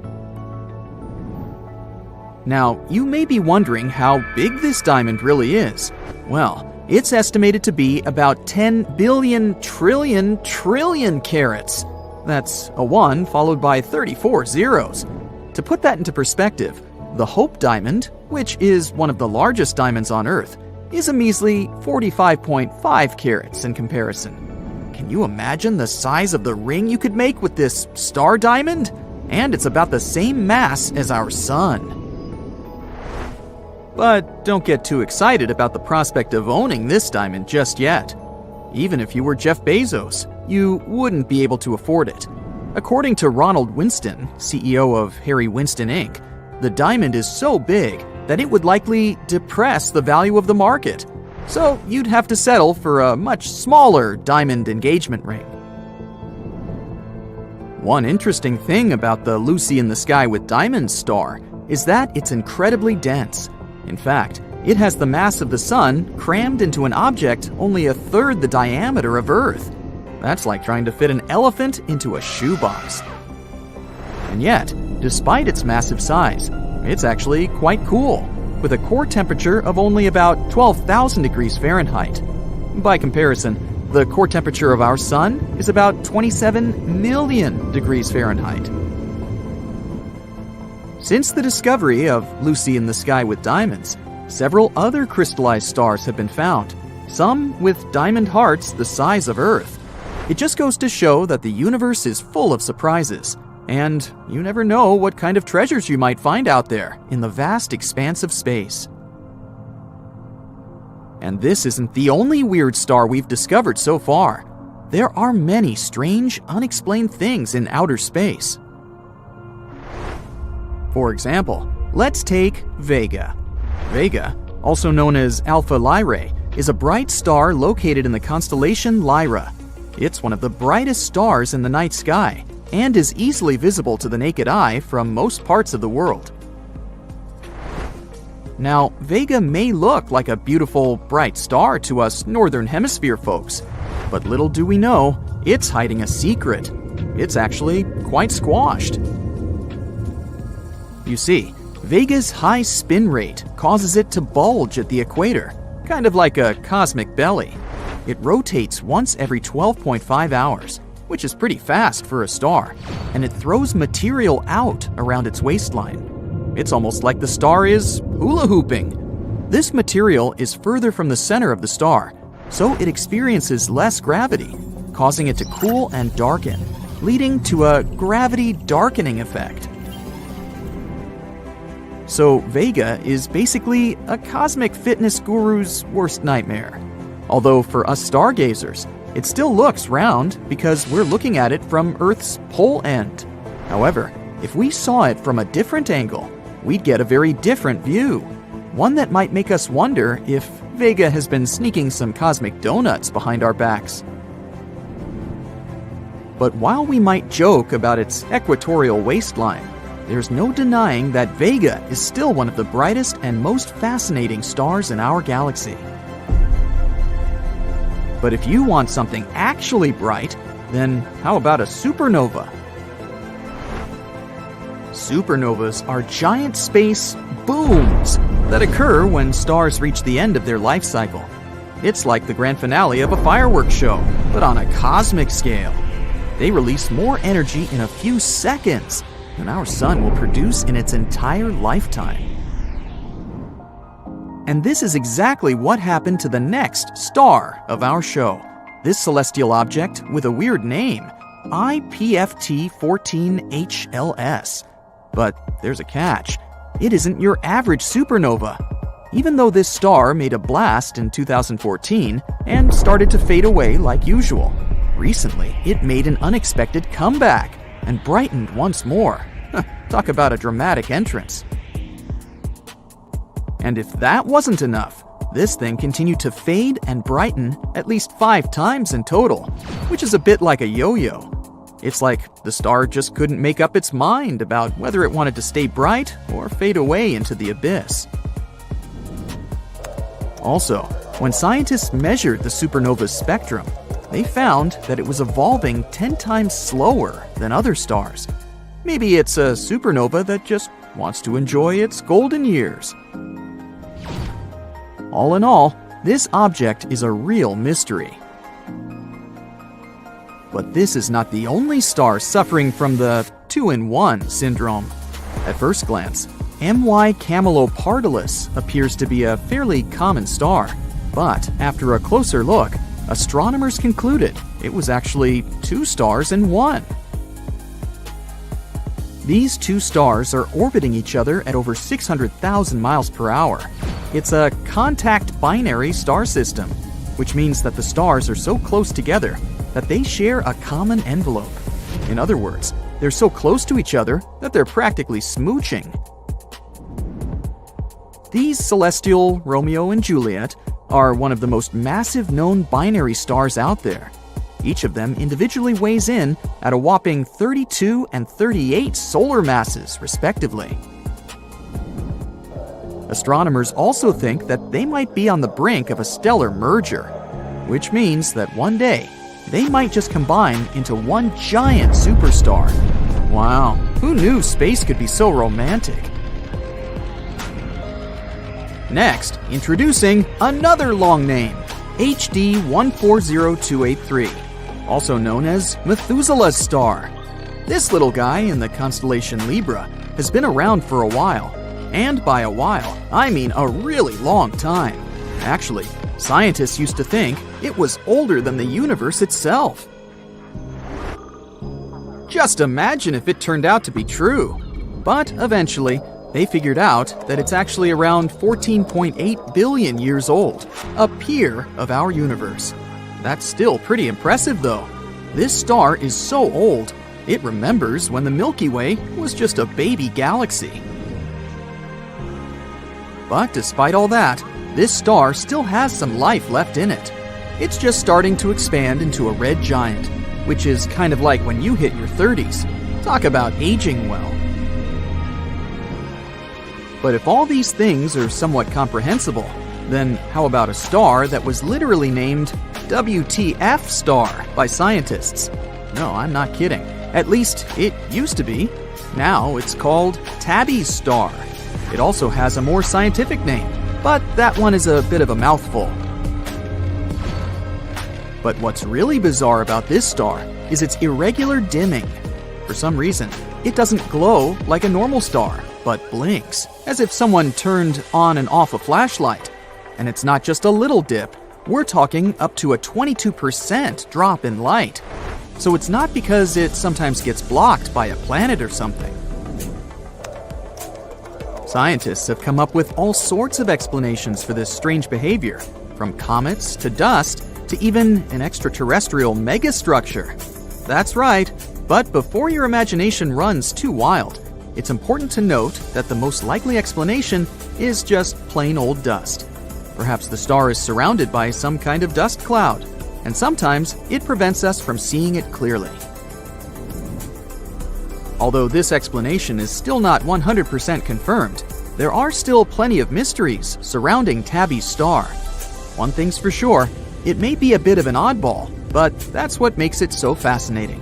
Now, you may be wondering how big this diamond really is. Well, it's estimated to be about 10 billion trillion carats. That's a 1 followed by 34 zeros. To put that into perspective, the Hope Diamond, which is one of the largest diamonds on Earth, is a measly 45.5 carats in comparison. Can you imagine the size of the ring you could make with this star diamond? And it's about the same mass as our sun. But don't get too excited about the prospect of owning this diamond just yet. Even if you were Jeff Bezos, you wouldn't be able to afford it. According to Ronald Winston, CEO of Harry Winston Inc., the diamond is so big that it would likely depress the value of the market. So you'd have to settle for a much smaller diamond engagement ring. One interesting thing about the Lucy in the Sky with Diamonds star is that it's incredibly dense. In fact, it has the mass of the Sun crammed into an object only a third the diameter of Earth. That's like trying to fit an elephant into a shoebox. And yet, despite its massive size, it's actually quite cool, with a core temperature of only about 12,000 degrees Fahrenheit. By comparison, the core temperature of our Sun is about 27 million degrees Fahrenheit. Since the discovery of Lucy in the Sky with Diamonds, several other crystallized stars have been found, some with diamond hearts the size of Earth. It just goes to show that the universe is full of surprises, and you never know what kind of treasures you might find out there in the vast expanse of space. And this isn't the only weird star we've discovered so far. There are many strange, unexplained things in outer space. For example, let's take Vega. Vega, also known as Alpha Lyrae, is a bright star located in the constellation Lyra. It's one of the brightest stars in the night sky, and is easily visible to the naked eye from most parts of the world. Now, Vega may look like a beautiful, bright star to us Northern Hemisphere folks, but little do we know, it's hiding a secret. It's actually quite squashed. You see, Vega's high spin rate causes it to bulge at the equator, kind of like a cosmic belly. It rotates once every 12.5 hours, which is pretty fast for a star, and it throws material out around its waistline. It's almost like the star is hula hooping. This material is further from the center of the star, so it experiences less gravity, causing it to cool and darken, leading to a gravity darkening effect. So Vega is basically a cosmic fitness guru's worst nightmare. Although for us stargazers, it still looks round because we're looking at it from Earth's pole end. However, if we saw it from a different angle, we'd get a very different view. One that might make us wonder if Vega has been sneaking some cosmic donuts behind our backs. But while we might joke about its equatorial waistline, there's no denying that Vega is still one of the brightest and most fascinating stars in our galaxy. But if you want something actually bright, then how about a supernova? Supernovas are giant space booms that occur when stars reach the end of their life cycle. It's like the grand finale of a fireworks show, but on a cosmic scale. They release more energy in a few seconds than our sun will produce in its entire lifetime. And this is exactly what happened to the next star of our show. This celestial object with a weird name, IPFT 14HLS. But there's a catch. It isn't your average supernova. Even though this star made a blast in 2014 and started to fade away like usual, recently it made an unexpected comeback and brightened once more. Talk about a dramatic entrance. And if that wasn't enough, this thing continued to fade and brighten at least 5 times in total, which is a bit like a yo-yo. It's like the star just couldn't make up its mind about whether it wanted to stay bright or fade away into the abyss. Also, when scientists measured the supernova's spectrum, they found that it was evolving 10 times slower than other stars. Maybe it's a supernova that just wants to enjoy its golden years. All in all, this object is a real mystery. But this is not the only star suffering from the 2-in-1 syndrome. At first glance, MY Camelopardalis appears to be a fairly common star, but after a closer look, astronomers concluded it was actually 2 stars in one. These 2 stars are orbiting each other at over 600,000 miles per hour. It's a contact binary star system, which means that the stars are so close together that they share a common envelope. In other words, they're so close to each other that they're practically smooching. These celestial Romeo and Juliet are one of the most massive known binary stars out there. Each of them individually weighs in at a whopping 32 and 38 solar masses, respectively. Astronomers also think that they might be on the brink of a stellar merger, which means that one day they might just combine into one giant superstar. Wow, who knew space could be so romantic? Next, introducing another long name, HD 140283, also known as Methuselah's star. This little guy in the constellation Libra has been around for a while, and by a while, I mean a really long time. Actually, scientists used to think it was older than the universe itself. Just imagine if it turned out to be true. But eventually, they figured out that it's actually around 14.8 billion years old, a peer of our universe. That's still pretty impressive though. This star is so old, it remembers when the Milky Way was just a baby galaxy. But despite all that, this star still has some life left in it. It's just starting to expand into a red giant, which is kind of like when you hit your 30s. Talk about aging well. But if all these things are somewhat comprehensible, then how about a star that was literally named WTF star by scientists? No, I'm not kidding. At least it used to be. Now it's called Tabby's star. It also has a more scientific name, but that one is a bit of a mouthful. But what's really bizarre about this star is its irregular dimming. For some reason, it doesn't glow like a normal star, but blinks, as if someone turned on and off a flashlight. And it's not just a little dip, we're talking up to a 22% drop in light. So it's not because it sometimes gets blocked by a planet or something. Scientists have come up with all sorts of explanations for this strange behavior, from comets to dust to even an extraterrestrial megastructure. That's right, but before your imagination runs too wild, it's important to note that the most likely explanation is just plain old dust. Perhaps the star is surrounded by some kind of dust cloud, and sometimes it prevents us from seeing it clearly. Although this explanation is still not 100% confirmed, there are still plenty of mysteries surrounding Tabby's star. One thing's for sure, it may be a bit of an oddball, but that's what makes it so fascinating.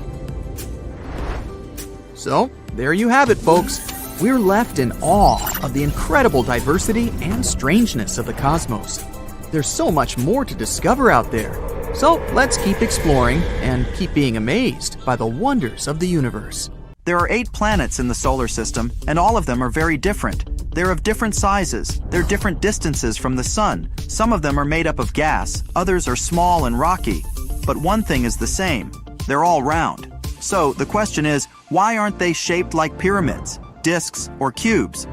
So, there you have it, folks. We're left in awe of the incredible diversity and strangeness of the cosmos. There's so much more to discover out there. So let's keep exploring and keep being amazed by the wonders of the universe. There are 8 planets in the solar system, and all of them are very different. They're of different sizes. They're different distances from the sun. Some of them are made up of gas, others are small and rocky. But one thing is the same. They're all round. So the question is, why aren't they shaped like pyramids, disks, or cubes?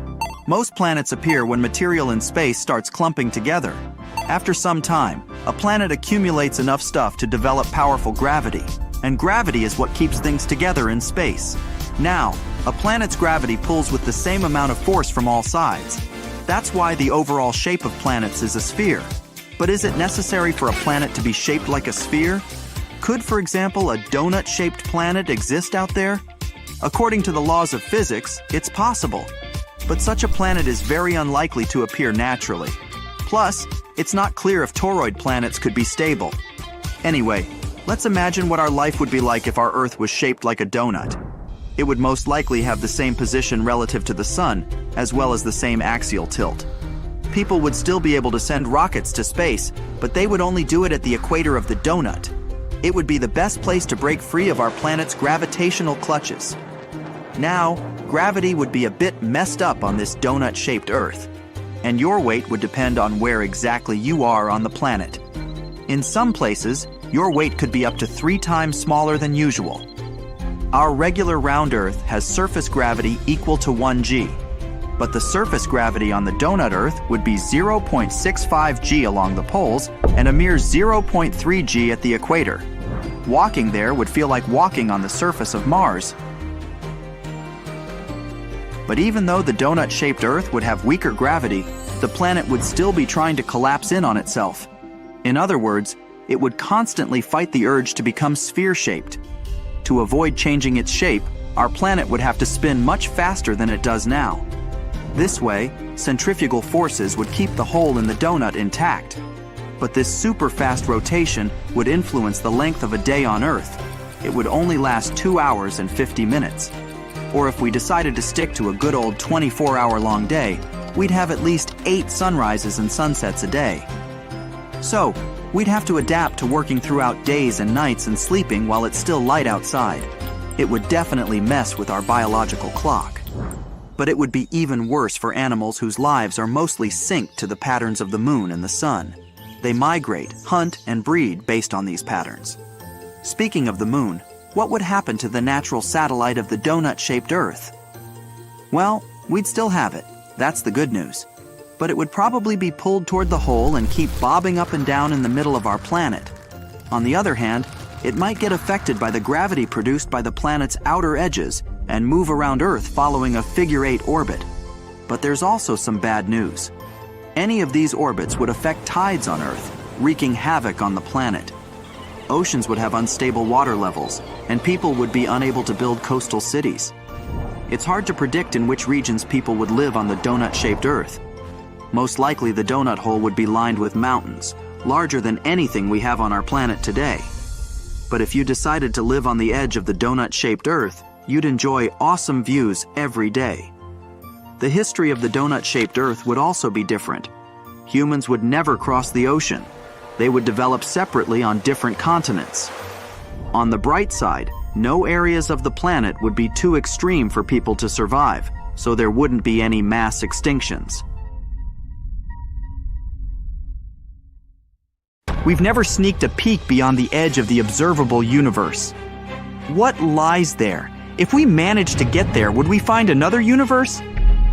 Most planets appear when material in space starts clumping together. After some time, a planet accumulates enough stuff to develop powerful gravity. And gravity is what keeps things together in space. Now, a planet's gravity pulls with the same amount of force from all sides. That's why the overall shape of planets is a sphere. But is it necessary for a planet to be shaped like a sphere? Could, for example, a donut-shaped planet exist out there? According to the laws of physics, it's possible. But such a planet is very unlikely to appear naturally. Plus, it's not clear if toroid planets could be stable. Anyway, let's imagine what our life would be like if our Earth was shaped like a donut. It would most likely have the same position relative to the sun, as well as the same axial tilt. People would still be able to send rockets to space, but they would only do it at the equator of the donut. It would be the best place to break free of our planet's gravitational clutches. Now, gravity would be a bit messed up on this donut-shaped Earth, and your weight would depend on where exactly you are on the planet. In some places, your weight could be up to 3 times smaller than usual. Our regular round Earth has surface gravity equal to 1g, but the surface gravity on the donut Earth would be 0.65 g along the poles and a mere 0.3 g at the equator. Walking there would feel like walking on the surface of Mars. But even though the donut-shaped Earth would have weaker gravity, the planet would still be trying to collapse in on itself. In other words, it would constantly fight the urge to become sphere-shaped. To avoid changing its shape, our planet would have to spin much faster than it does now. This way, centrifugal forces would keep the hole in the donut intact. But this super-fast rotation would influence the length of a day on Earth. It would only last 2 hours and 50 minutes. Or if we decided to stick to a good old 24-hour-long day, we'd have at least 8 sunrises and sunsets a day. So, we'd have to adapt to working throughout days and nights and sleeping while it's still light outside. It would definitely mess with our biological clock. But it would be even worse for animals whose lives are mostly synced to the patterns of the moon and the sun. They migrate, hunt, and breed based on these patterns. Speaking of the moon, what would happen to the natural satellite of the donut-shaped Earth? Well, we'd still have it. That's the good news. But it would probably be pulled toward the hole and keep bobbing up and down in the middle of our planet. On the other hand, it might get affected by the gravity produced by the planet's outer edges and move around Earth following a figure-8 orbit. But there's also some bad news. Any of these orbits would affect tides on Earth, wreaking havoc on the planet. Oceans would have unstable water levels, and people would be unable to build coastal cities. It's hard to predict in which regions people would live on the donut-shaped Earth. Most likely the donut hole would be lined with mountains, larger than anything we have on our planet today. But if you decided to live on the edge of the donut-shaped Earth, you'd enjoy awesome views every day. The history of the donut-shaped Earth would also be different. Humans would never cross the ocean. They would develop separately on different continents. On the bright side, no areas of the planet would be too extreme for people to survive, so there wouldn't be any mass extinctions. We've never sneaked a peek beyond the edge of the observable universe. What lies there? If we managed to get there, would we find another universe?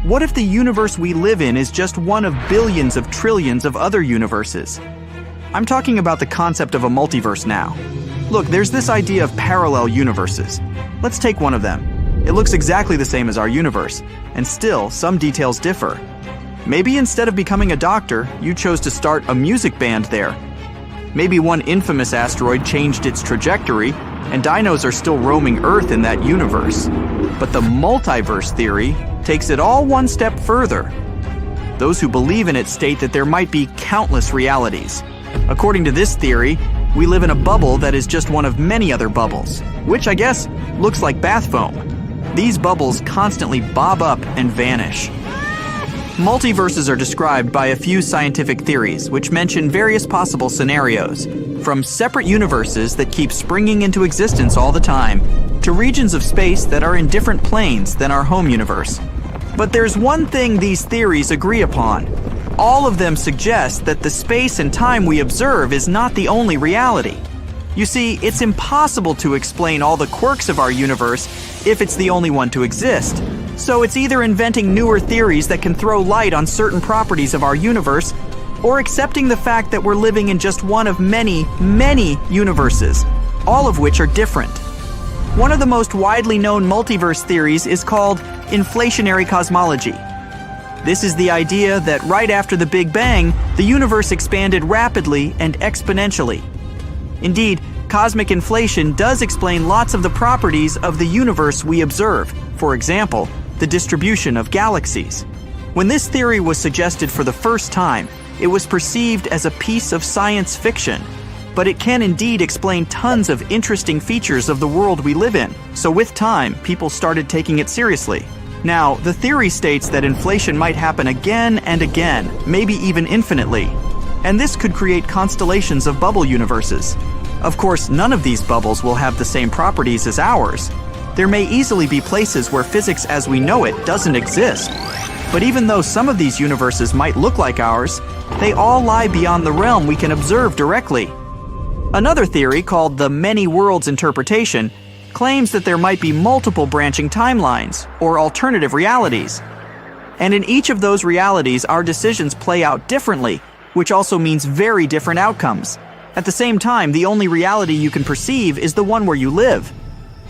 What if the universe we live in is just one of billions of trillions of other universes? I'm talking about the concept of a multiverse now. Look, there's this idea of parallel universes. Let's take one of them. It looks exactly the same as our universe, and still, some details differ. Maybe instead of becoming a doctor, you chose to start a music band there. Maybe one infamous asteroid changed its trajectory, and dinos are still roaming Earth in that universe. But the multiverse theory takes it all one step further. Those who believe in it state that there might be countless realities. According to this theory, we live in a bubble that is just one of many other bubbles, which I guess looks like bath foam. These bubbles constantly bob up and vanish. Multiverses are described by a few scientific theories, which mention various possible scenarios, from separate universes that keep springing into existence all the time, to regions of space that are in different planes than our home universe. But there's one thing these theories agree upon. All of them suggest that the space and time we observe is not the only reality. You see, it's impossible to explain all the quirks of our universe if it's the only one to exist. So it's either inventing newer theories that can throw light on certain properties of our universe, or accepting the fact that we're living in just one of many, many universes, all of which are different. One of the most widely known multiverse theories is called inflationary cosmology. This is the idea that right after the Big Bang, the universe expanded rapidly and exponentially. Indeed, cosmic inflation does explain lots of the properties of the universe we observe. For example, the distribution of galaxies. When this theory was suggested for the first time, it was perceived as a piece of science fiction. But it can indeed explain tons of interesting features of the world we live in. So with time, people started taking it seriously. Now, the theory states that inflation might happen again and again, maybe even infinitely. And this could create constellations of bubble universes. Of course, none of these bubbles will have the same properties as ours. There may easily be places where physics as we know it doesn't exist. But even though some of these universes might look like ours, they all lie beyond the realm we can observe directly. Another theory, called the many worlds interpretation, claims that there might be multiple branching timelines, or alternative realities. And in each of those realities, our decisions play out differently, which also means very different outcomes. At the same time, the only reality you can perceive is the one where you live.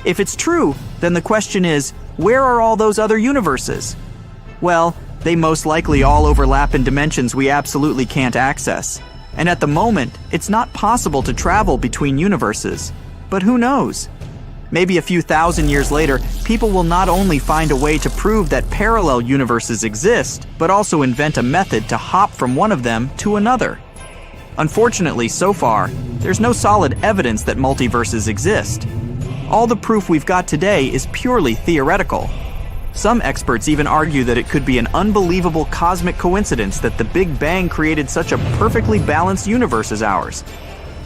If it's true, then the question is, where are all those other universes? Well, they most likely all overlap in dimensions we absolutely can't access. And at the moment, it's not possible to travel between universes. But who knows? Maybe a few thousand years later, people will not only find a way to prove that parallel universes exist, but also invent a method to hop from one of them to another. Unfortunately, so far, there's no solid evidence that multiverses exist. All the proof we've got today is purely theoretical. Some experts even argue that it could be an unbelievable cosmic coincidence that the Big Bang created such a perfectly balanced universe as ours.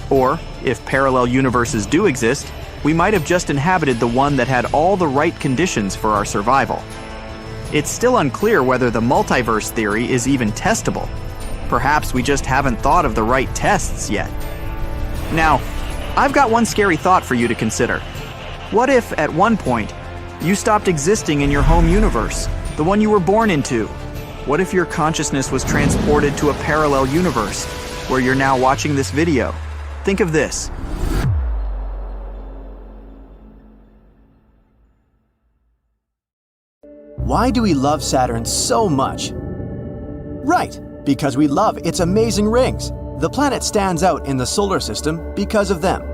Or, if parallel universes do exist, we might have just inhabited the one that had all the right conditions for our survival. It's still unclear whether the multiverse theory is even testable. Perhaps we just haven't thought of the right tests yet. Now, I've got one scary thought for you to consider. What if, at one point, you stopped existing in your home universe, the one you were born into? What if your consciousness was transported to a parallel universe, where you're now watching this video? Think of this. Why do we love Saturn so much? Right, because we love its amazing rings. The planet stands out in the solar system because of them.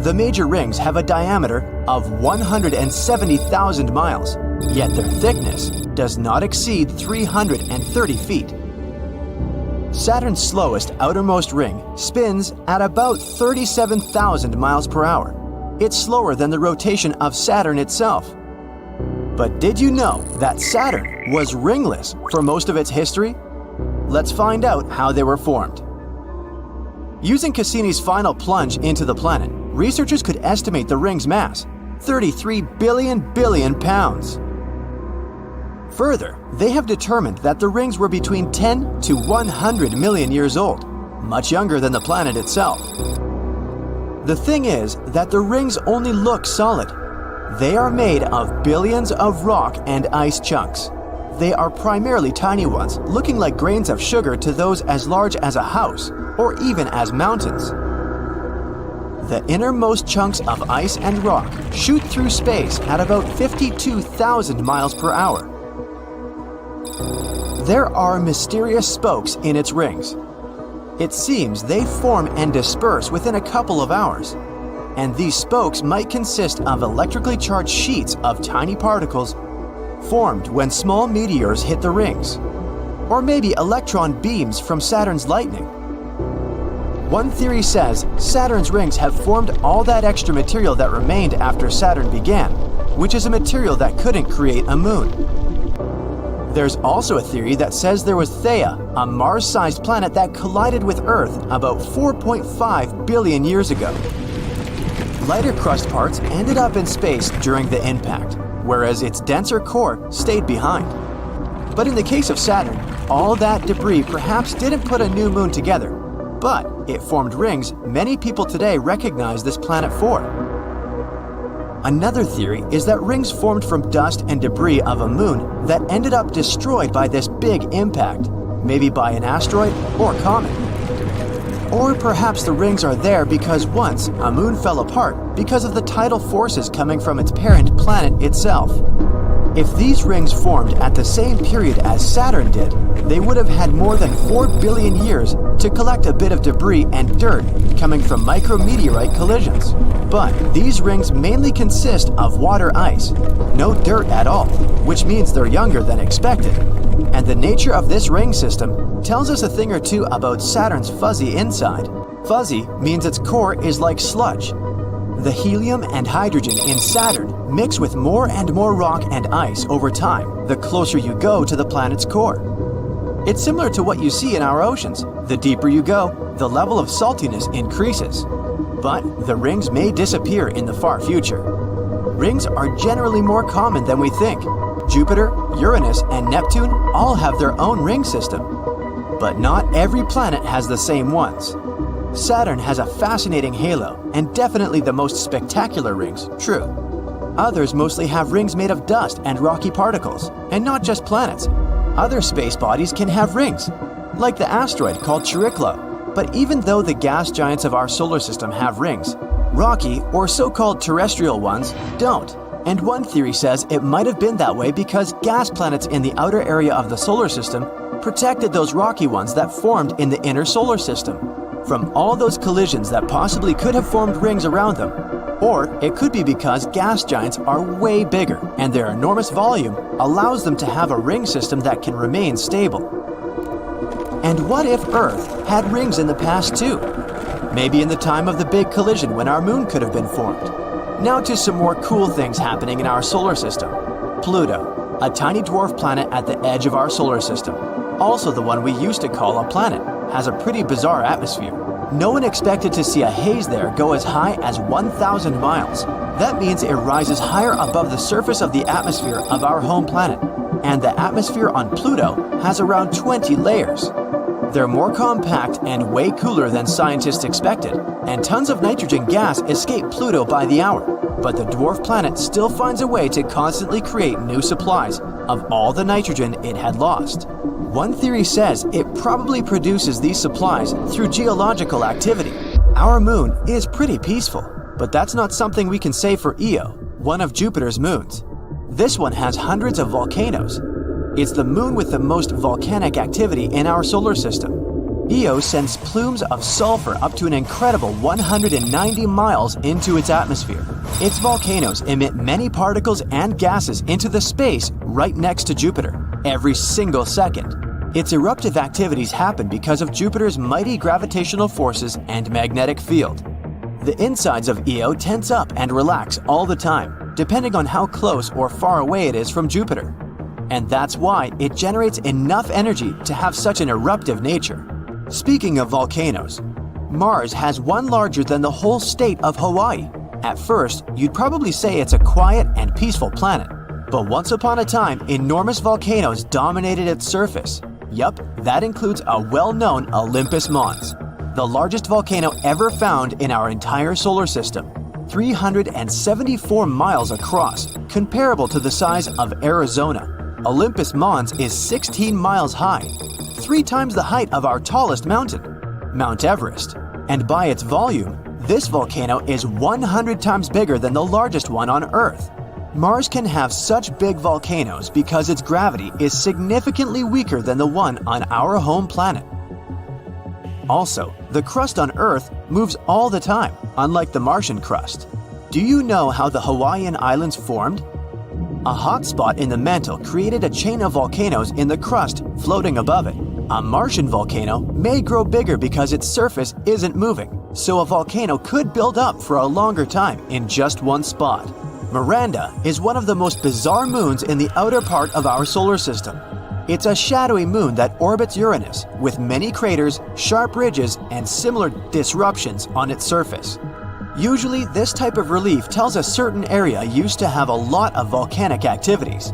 The major rings have a diameter of 170,000 miles, yet their thickness does not exceed 330 feet. Saturn's slowest outermost ring spins at about 37,000 miles per hour. It's slower than the rotation of Saturn itself. But did you know that Saturn was ringless for most of its history? Let's find out how they were formed. Using Cassini's final plunge into the planet, researchers could estimate the ring's mass, 33 billion pounds. Further, they have determined that the rings were between 10 to 100 million years old, much younger than the planet itself. The thing is that the rings only look solid. They are made of billions of rock and ice chunks. They are primarily tiny ones, looking like grains of sugar to those as large as a house, or even as mountains. The innermost chunks of ice and rock shoot through space at about 52,000 miles per hour. There are mysterious spokes in its rings. It seems they form and disperse within a couple of hours, and these spokes might consist of electrically charged sheets of tiny particles formed when small meteors hit the rings, or maybe electron beams from Saturn's lightning. One theory says Saturn's rings have formed all that extra material that remained after Saturn began, which is a material that couldn't create a moon. There's also a theory that says there was Theia, a Mars-sized planet that collided with Earth about 4.5 billion years ago. Lighter crust parts ended up in space during the impact, whereas its denser core stayed behind. But in the case of Saturn, all that debris perhaps didn't put a new moon together, but it formed rings many people today recognize this planet for. Another theory is that rings formed from dust and debris of a moon that ended up destroyed by this big impact, maybe by an asteroid or comet. Or perhaps the rings are there because once a moon fell apart because of the tidal forces coming from its parent planet itself. If these rings formed at the same period as Saturn did, they would have had more than 4 billion years to collect a bit of debris and dirt coming from micrometeorite collisions. But these rings mainly consist of water ice, no dirt at all, which means they're younger than expected. And the nature of this ring system tells us a thing or two about Saturn's fuzzy inside. Fuzzy means its core is like sludge. The helium and hydrogen in Saturn mix with more and more rock and ice over time the closer you go to the planet's core. It's similar to what you see in our oceans. The deeper you go, the level of saltiness increases. But the rings may disappear in the far future. Rings are generally more common than we think. Jupiter, Uranus, and Neptune all have their own ring system. But not every planet has the same ones. Saturn has a fascinating halo, and definitely the most spectacular rings, true. Others mostly have rings made of dust and rocky particles, and not just planets. Other space bodies can have rings, like the asteroid called Chariklo. But even though the gas giants of our solar system have rings, rocky or so-called terrestrial ones don't. And one theory says it might have been that way because gas planets in the outer area of the solar system protected those rocky ones that formed in the inner solar system from all those collisions that possibly could have formed rings around them. Or it could be because gas giants are way bigger and their enormous volume allows them to have a ring system that can remain stable. And what if Earth had rings in the past too? Maybe in the time of the big collision when our moon could have been formed. Now to some more cool things happening in our solar system. Pluto, a tiny dwarf planet at the edge of our solar system, also the one we used to call a planet, has a pretty bizarre atmosphere. No one expected to see a haze there go as high as 1,000 miles. That means it rises higher above the surface of the atmosphere of our home planet. And the atmosphere on Pluto has around 20 layers. They're more compact and way cooler than scientists expected, and tons of nitrogen gas escape Pluto by the hour. But the dwarf planet still finds a way to constantly create new supplies of all the nitrogen it had lost. One theory says it probably produces these supplies through geological activity. Our moon is pretty peaceful, but that's not something we can say for Io, one of Jupiter's moons. This one has hundreds of volcanoes. It's the moon with the most volcanic activity in our solar system. Io sends plumes of sulfur up to an incredible 190 miles into its atmosphere. Its volcanoes emit many particles and gases into the space right next to Jupiter, every single second. Its eruptive activities happen because of Jupiter's mighty gravitational forces and magnetic field. The insides of Io tense up and relax all the time, depending on how close or far away it is from Jupiter. And that's why it generates enough energy to have such an eruptive nature. Speaking of volcanoes, Mars has one larger than the whole state of Hawaii. At first, you'd probably say it's a quiet and peaceful planet. But once upon a time, enormous volcanoes dominated its surface. Yup, that includes a well-known Olympus Mons, the largest volcano ever found in our entire solar system, 374 miles across, comparable to the size of Arizona. Olympus Mons is 16 miles high, 3 times the height of our tallest mountain, Mount Everest. And by its volume, this volcano is 100 times bigger than the largest one on Earth. Mars can have such big volcanoes because its gravity is significantly weaker than the one on our home planet. Also, the crust on Earth moves all the time, unlike the Martian crust. Do you know how the Hawaiian Islands formed? A hot spot in the mantle created a chain of volcanoes in the crust floating above it. A Martian volcano may grow bigger because its surface isn't moving, so a volcano could build up for a longer time in just one spot. Miranda is one of the most bizarre moons in the outer part of our solar system. It's a shadowy moon that orbits Uranus with many craters, sharp ridges, and similar disruptions on its surface. Usually, this type of relief tells a certain area used to have a lot of volcanic activities.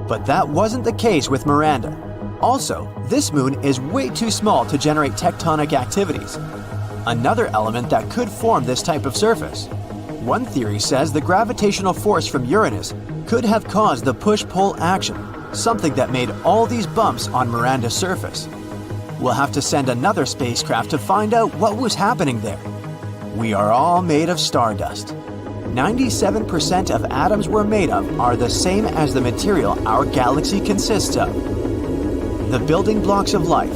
But that wasn't the case with Miranda. Also, this moon is way too small to generate tectonic activities, another element that could form this type of surface. One theory says the gravitational force from Uranus could have caused the push-pull action, something that made all these bumps on Miranda's surface. We'll have to send another spacecraft to find out what was happening there. We are all made of stardust. 97% of atoms we're made of are the same as the material our galaxy consists of. The building blocks of life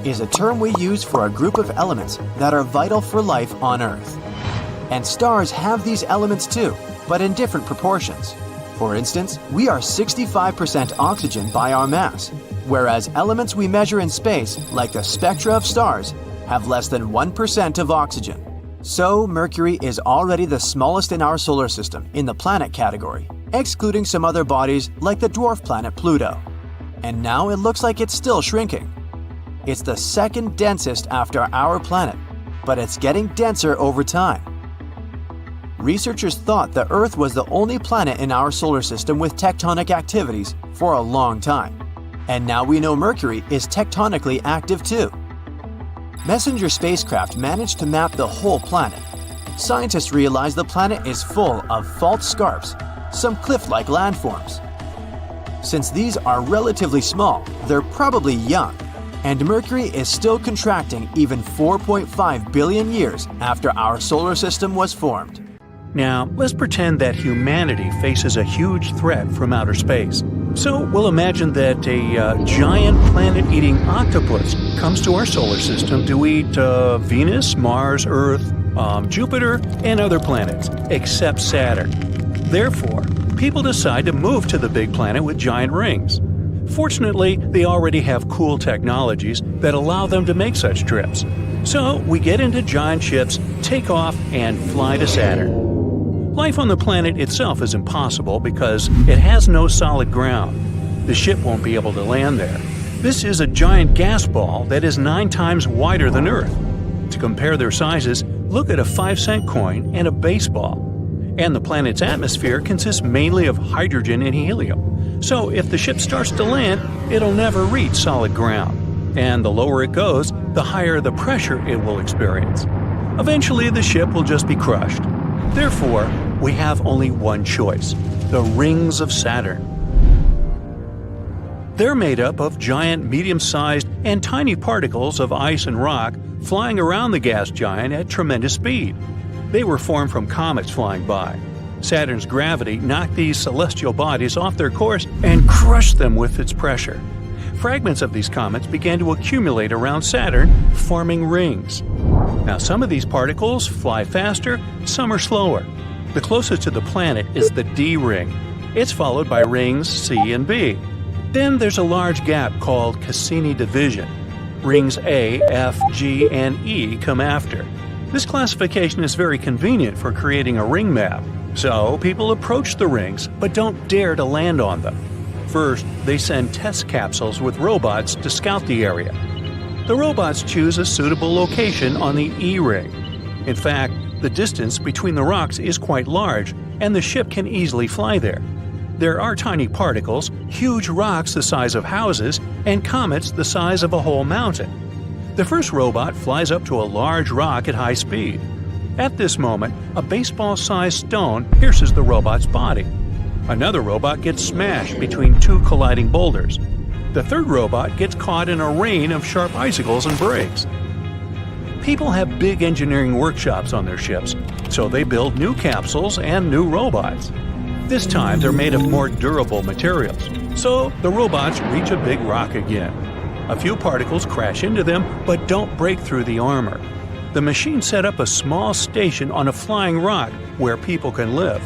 is a term we use for a group of elements that are vital for life on Earth. And stars have these elements too, but in different proportions. For instance, we are 65% oxygen by our mass, whereas elements we measure in space, like the spectra of stars, have less than 1% of oxygen. So, Mercury is already the smallest in our solar system in the planet category, excluding some other bodies like the dwarf planet Pluto. And now it looks like it's still shrinking. It's the second densest after our planet, but it's getting denser over time. Researchers thought the Earth was the only planet in our solar system with tectonic activities for a long time. And now we know Mercury is tectonically active too. Messenger spacecraft managed to map the whole planet. Scientists realized the planet is full of fault scarps, some cliff-like landforms. Since these are relatively small, they're probably young, and Mercury is still contracting even 4.5 billion years after our solar system was formed. Now, let's pretend that humanity faces a huge threat from outer space. So we'll imagine that a giant planet-eating octopus comes to our solar system to eat Venus, Mars, Earth, Jupiter, and other planets, except Saturn. Therefore, people decide to move to the big planet with giant rings. Fortunately, they already have cool technologies that allow them to make such trips. So we get into giant ships, take off, and fly to Saturn. Life on the planet itself is impossible because it has no solid ground. The ship won't be able to land there. This is a giant gas ball that is 9 times wider than Earth. To compare their sizes, look at a 5-cent coin and a baseball. And the planet's atmosphere consists mainly of hydrogen and helium. So if the ship starts to land, it'll never reach solid ground. And the lower it goes, the higher the pressure it will experience. Eventually, the ship will just be crushed. Therefore, we have only one choice: the rings of Saturn. They're made up of giant, medium-sized, and tiny particles of ice and rock flying around the gas giant at tremendous speed. They were formed from comets flying by. Saturn's gravity knocked these celestial bodies off their course and crushed them with its pressure. Fragments of these comets began to accumulate around Saturn, forming rings. Now, some of these particles fly faster, some are slower. The closest to the planet is the D ring. It's followed by rings C and B. Then there's a large gap called Cassini division. Rings A, F, G, and E come after. This classification is very convenient for creating a ring map. So people approach the rings, but don't dare to land on them. First, they send test capsules with robots to scout the area. The robots choose a suitable location on the E ring. In fact, the distance between the rocks is quite large, and the ship can easily fly there. There are tiny particles, huge rocks the size of houses, and comets the size of a whole mountain. The first robot flies up to a large rock at high speed. At this moment, a baseball-sized stone pierces the robot's body. Another robot gets smashed between 2 colliding boulders. The third robot gets caught in a rain of sharp icicles and breaks. People have big engineering workshops on their ships, so they build new capsules and new robots. This time they're made of more durable materials, so the robots reach a big rock again. A few particles crash into them, but don't break through the armor. The machine set up a small station on a flying rock where people can live.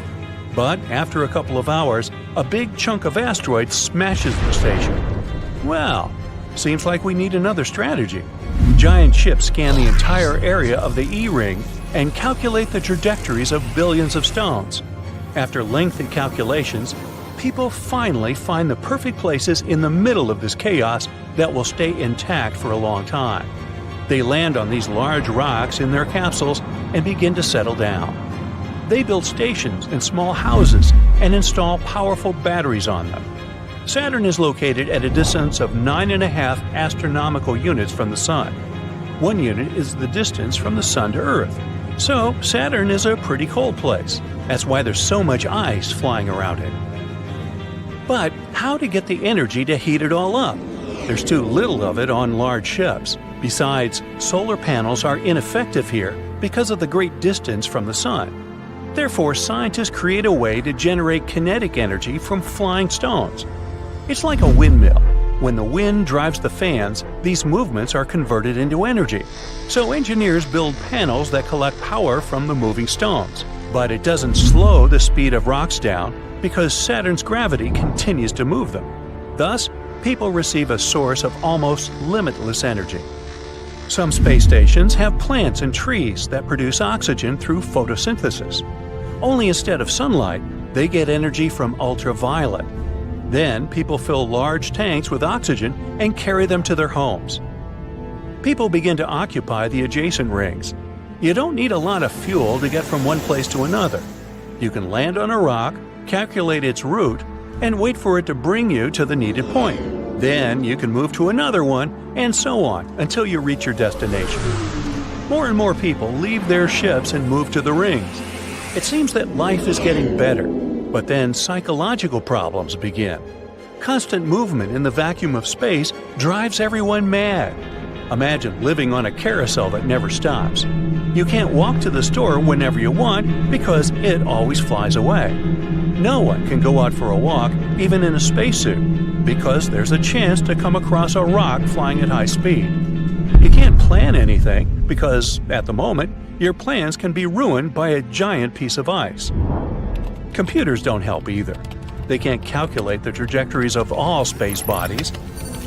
But after a couple of hours, a big chunk of asteroid smashes the station. Well, seems like we need another strategy. Giant ships scan the entire area of the E-ring and calculate the trajectories of billions of stones. After lengthy calculations, people finally find the perfect places in the middle of this chaos that will stay intact for a long time. They land on these large rocks in their capsules and begin to settle down. They build stations and small houses and install powerful batteries on them. Saturn is located at a distance of 9.5 astronomical units from the Sun. 1 unit is the distance from the Sun to Earth. So, Saturn is a pretty cold place. That's why there's so much ice flying around it. But how to get the energy to heat it all up? There's too little of it on large ships. Besides, solar panels are ineffective here because of the great distance from the Sun. Therefore, scientists create a way to generate kinetic energy from flying stones. It's like a windmill. When the wind drives the fans, these movements are converted into energy. So engineers build panels that collect power from the moving stones. But it doesn't slow the speed of rocks down because Saturn's gravity continues to move them. Thus, people receive a source of almost limitless energy. Some space stations have plants and trees that produce oxygen through photosynthesis. Only instead of sunlight, they get energy from ultraviolet. Then people fill large tanks with oxygen and carry them to their homes. People begin to occupy the adjacent rings. You don't need a lot of fuel to get from one place to another. You can land on a rock, calculate its route, and wait for it to bring you to the needed point. Then you can move to another one, and so on until you reach your destination. More and more people leave their ships and move to the rings. It seems that life is getting better, but then psychological problems begin. Constant movement in the vacuum of space drives everyone mad. Imagine living on a carousel that never stops. You can't walk to the store whenever you want because it always flies away. No one can go out for a walk, even in a spacesuit, because there's a chance to come across a rock flying at high speed. You can't plan anything because, at the moment, your plans can be ruined by a giant piece of ice. Computers don't help either. They can't calculate the trajectories of all space bodies.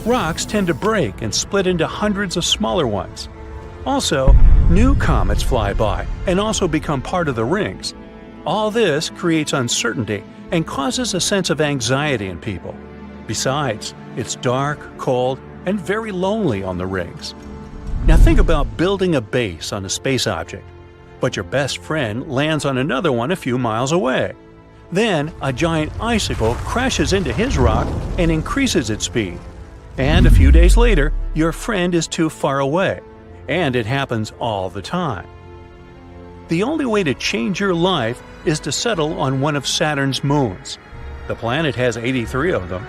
Rocks tend to break and split into hundreds of smaller ones. Also, new comets fly by and also become part of the rings. All this creates uncertainty and causes a sense of anxiety in people. Besides, it's dark, cold, and very lonely on the rings. Now think about building a base on a space object, but your best friend lands on another one a few miles away. Then a giant icicle crashes into his rock and increases its speed. And a few days later, your friend is too far away. And it happens all the time. The only way to change your life is to settle on one of Saturn's moons. The planet has 83 of them.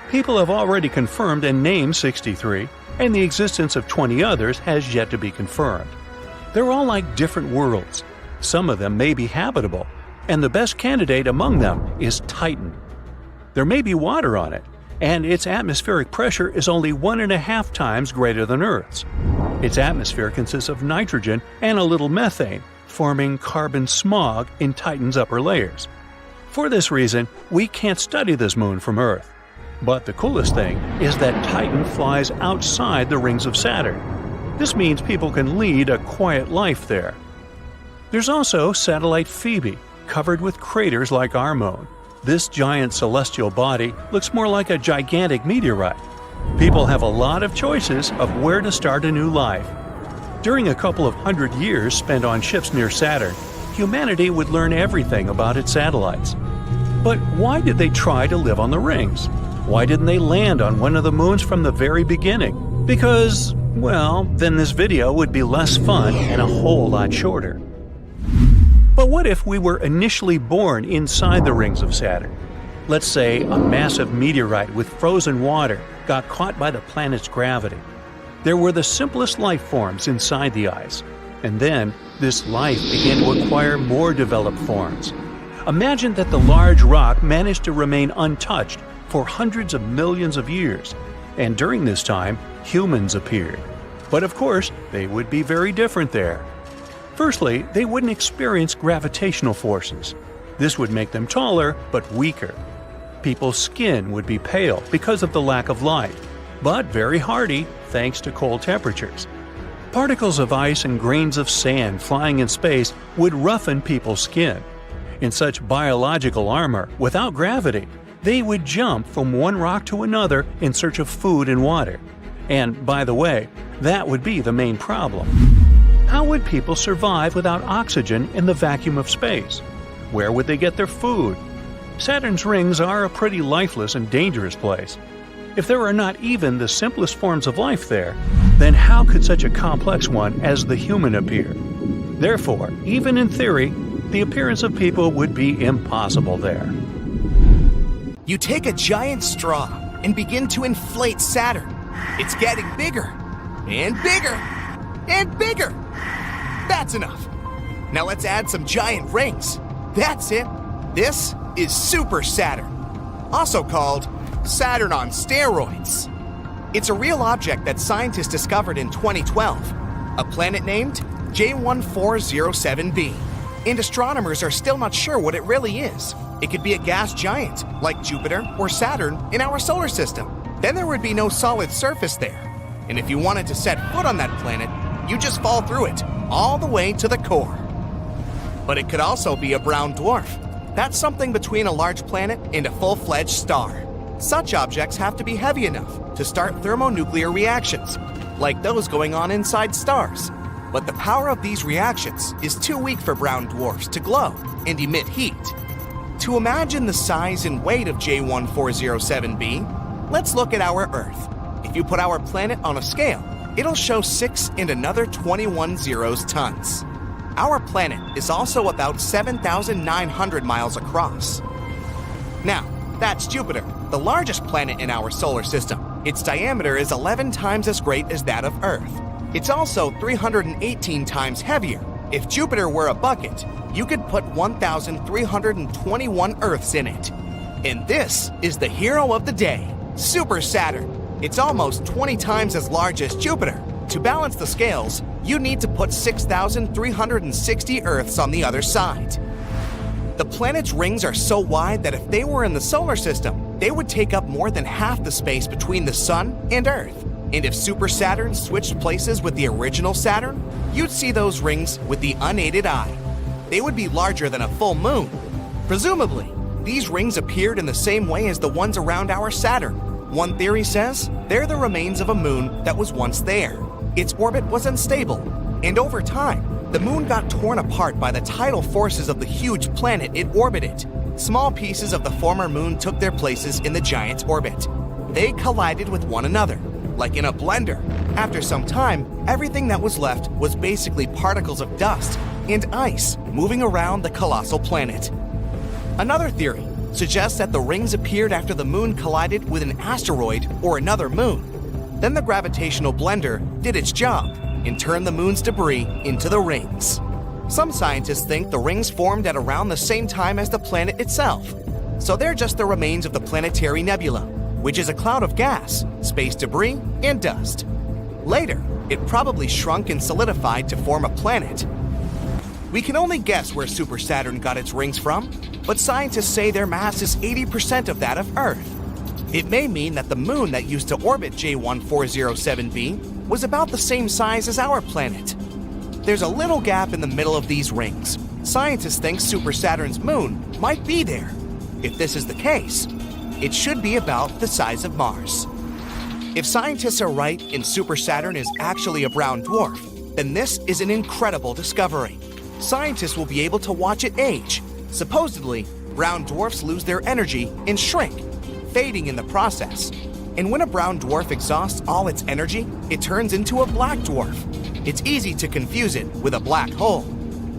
People have already confirmed and named 63, and the existence of 20 others has yet to be confirmed. They're all like different worlds. Some of them may be habitable, and the best candidate among them is Titan. There may be water on it, and its atmospheric pressure is only 1.5 times greater than Earth's. Its atmosphere consists of nitrogen and a little methane, forming carbon smog in Titan's upper layers. For this reason, we can't study this moon from Earth. But the coolest thing is that Titan flies outside the rings of Saturn. This means people can lead a quiet life there. There's also satellite Phoebe, covered with craters like our moon. This giant celestial body looks more like a gigantic meteorite. People have a lot of choices of where to start a new life. During a couple of 100 years spent on ships near Saturn, humanity would learn everything about its satellites. But why did they try to live on the rings? Why didn't they land on one of the moons from the very beginning? Because, well, then this video would be less fun and a whole lot shorter. But what if we were initially born inside the rings of Saturn? Let's say a massive meteorite with frozen water got caught by the planet's gravity. There were the simplest life forms inside the ice, and then this life began to acquire more developed forms. Imagine that the large rock managed to remain untouched for hundreds of millions of years, and during this time, humans appeared. But of course, they would be very different there. Firstly, they wouldn't experience gravitational forces. This would make them taller, but weaker. People's skin would be pale because of the lack of light, but very hardy thanks to cold temperatures. Particles of ice and grains of sand flying in space would roughen people's skin. In such biological armor, without gravity, they would jump from one rock to another in search of food and water. And, by the way, that would be the main problem. How would people survive without oxygen in the vacuum of space? Where would they get their food? Saturn's rings are a pretty lifeless and dangerous place. If there are not even the simplest forms of life there, then how could such a complex one as the human appear? Therefore, even in theory, the appearance of people would be impossible there. You take a giant straw and begin to inflate Saturn. It's getting bigger and bigger and bigger. That's enough. Now let's add some giant rings. That's it. This is Super Saturn, also called Saturn on steroids. It's a real object that scientists discovered in 2012, a planet named J1407b. And astronomers are still not sure what it really is. It could be a gas giant, like Jupiter or Saturn in our solar system. Then there would be no solid surface there. And if you wanted to set foot on that planet, you just fall through it, all the way to the core. But it could also be a brown dwarf. That's something between a large planet and a full-fledged star. Such objects have to be heavy enough to start thermonuclear reactions, like those going on inside stars. But the power of these reactions is too weak for brown dwarfs to glow and emit heat. To imagine the size and weight of J1407b, let's look at our Earth. If you put our planet on a scale, it'll show 6 and another 21 zeros tons. Our planet is also about 7,900 miles across. Now, that's Jupiter, the largest planet in our solar system. Its diameter is 11 times as great as that of Earth. It's also 318 times heavier. If Jupiter were a bucket, you could put 1,321 Earths in it. And this is the hero of the day, Super Saturn. It's almost 20 times as large as Jupiter. To balance the scales, you need to put 6,360 Earths on the other side. The planet's rings are so wide that if they were in the solar system, they would take up more than half the space between the Sun and Earth. And if Super Saturn switched places with the original Saturn, you'd see those rings with the unaided eye. They would be larger than a full moon. Presumably, these rings appeared in the same way as the ones around our Saturn. One theory says they're the remains of a moon that was once there. Its orbit was unstable, and over time, the moon got torn apart by the tidal forces of the huge planet it orbited. Small pieces of the former moon took their places in the giant's orbit. They collided with one another, like in a blender. After some time, everything that was left was basically particles of dust and ice moving around the colossal planet. Another theory suggests that the rings appeared after the moon collided with an asteroid or another moon. Then the gravitational blender did its job and turned the moon's debris into the rings. Some scientists think the rings formed at around the same time as the planet itself. So they're just the remains of the Planetary nebula, which is a cloud of gas, space debris, and dust. Later, it probably shrunk and solidified to form a planet. We can only guess where Super Saturn got its rings from, but scientists say their mass is 80% of that of Earth. It may mean that the moon that used to orbit J1407b was about the same size as our planet. There's a little gap in the middle of these rings. Scientists think Super Saturn's moon might be there. If this is the case, it should be about the size of Mars. If scientists are right and Super Saturn is actually a brown dwarf, then this is an incredible discovery. Scientists will be able to watch it age. Supposedly, brown dwarfs lose their energy and shrink, fading in the process. And when a brown dwarf exhausts all its energy, it turns into a black dwarf. It's easy to confuse it with a black hole.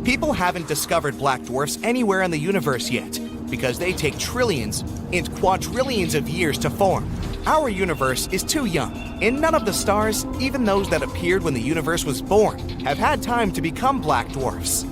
People haven't discovered black dwarfs anywhere in the universe yet, because they take trillions and quadrillions of years to form. Our universe is too young, and none of the stars, even those that appeared when the universe was born, have had time to become black dwarfs.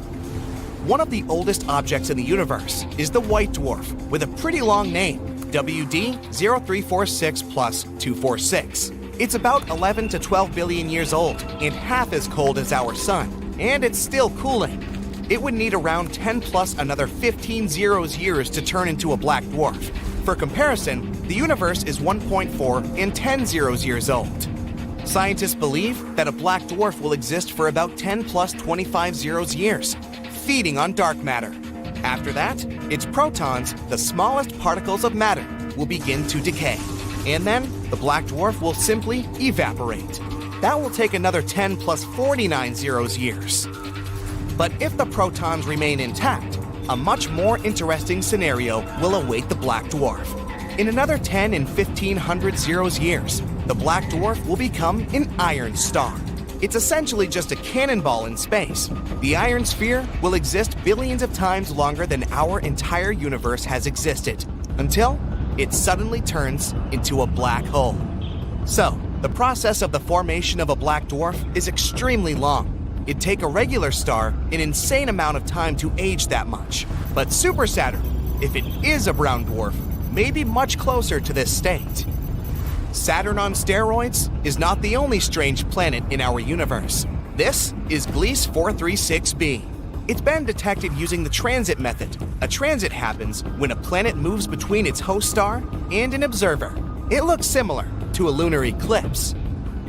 One of the oldest objects in the universe is the white dwarf, with a pretty long name, WD0346+246. It's about 11 to 12 billion years old and half as cold as our sun, and it's still cooling. It would need around 10 plus another 15 zeros years to turn into a black dwarf. For comparison, the universe is 1.4 and 10 zeros years old. Scientists believe that a black dwarf will exist for about 10 plus 25 zeros years, feeding on dark matter. After that, its protons, the smallest particles of matter, will begin to decay. And then, the black dwarf will simply evaporate. That will take another 10 plus 49 zeros years. But if the protons remain intact, a much more interesting scenario will await the black dwarf. In another 10 and 1500 zeros years, the black dwarf will become an iron star. It's essentially just a cannonball in space. The iron sphere will exist billions of times longer than our entire universe has existed, until it suddenly turns into a black hole. So, the process of the formation of a black dwarf is extremely long. It'd take a regular star an insane amount of time to age that much. But Super Saturn, if it is a brown dwarf, may be much closer to this state. Saturn on steroids is not the only strange planet in our universe. This is Gliese 436b. It's been detected using the transit method. A transit happens when a planet moves between its host star and an observer. It looks similar to a lunar eclipse.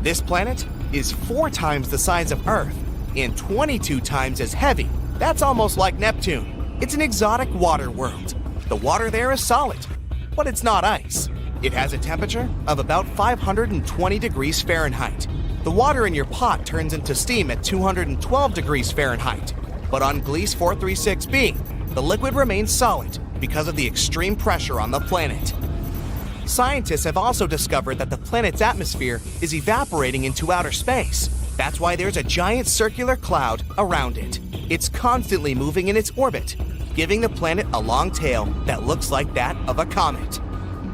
This planet is 4 times the size of Earth and 22 times as heavy. That's almost like Neptune. It's an exotic water world. The water there is solid, but it's not ice. It has a temperature of about 520 degrees Fahrenheit. The water in your pot turns into steam at 212 degrees Fahrenheit. But on Gliese 436b, the liquid remains solid because of the extreme pressure on the planet. Scientists have also discovered that the planet's atmosphere is evaporating into outer space. That's why there's a giant circular cloud around it. It's constantly moving in its orbit, giving the planet a long tail that looks like that of a comet.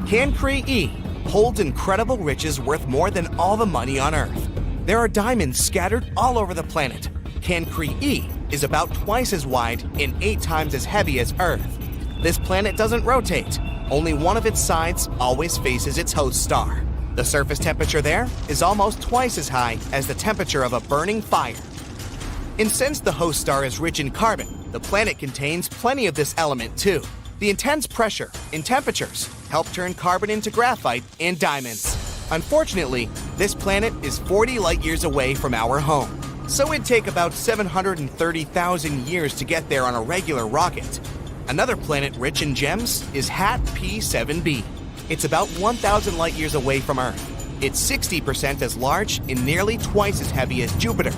Cancri E holds incredible riches worth more than all the money on Earth. There are diamonds scattered all over the planet. Cancri E is about twice as wide and 8 times as heavy as Earth. This planet doesn't rotate. Only one of its sides always faces its host star. The surface temperature there is almost twice as high as the temperature of a burning fire. And since the host star is rich in carbon, the planet contains plenty of this element too. The intense pressure and temperatures help turn carbon into graphite and diamonds. Unfortunately, this planet is 40 light years away from our home, so it'd take about 730,000 years to get there on a regular rocket. Another planet rich in gems is HAT P7b. It's about 1,000 light years away from Earth. It's 60% as large and nearly twice as heavy as Jupiter.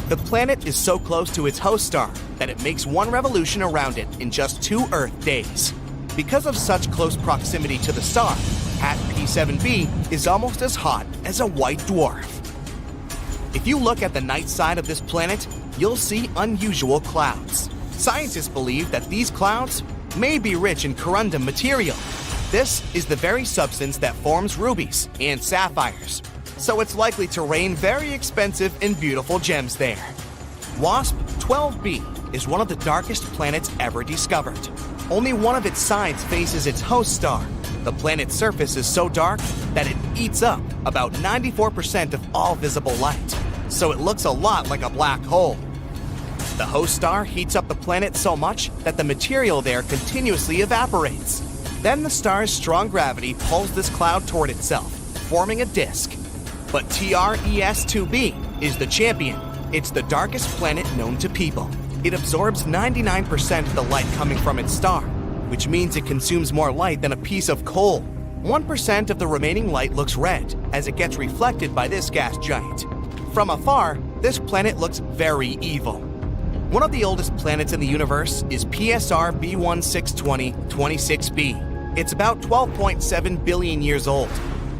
The planet is so close to its host star that it makes one revolution around it in just 2 Earth days. Because of such close proximity to the star, HAT P7b is almost as hot as a white dwarf. If you look at the night side of this planet, you'll see unusual clouds. Scientists believe that these clouds may be rich in corundum material. This is the very substance that forms rubies and sapphires, so it's likely to rain very expensive and beautiful gems there. WASP 12b is one of the darkest planets ever discovered. Only one of its sides faces its host star. The planet's surface is so dark that it eats up about 94% of all visible light, so it looks a lot like a black hole. The host star heats up the planet so much that the material there continuously evaporates. Then the star's strong gravity pulls this cloud toward itself, forming a disk. But TRES-2b is the champion. It's the darkest planet known to people. It absorbs 99% of the light coming from its star, which means it consumes more light than a piece of coal. 1% of the remaining light looks red as it gets reflected by this gas giant. From afar, this planet looks very evil. One of the oldest planets in the universe is PSR B1620 26b. It's about 12.7 billion years old.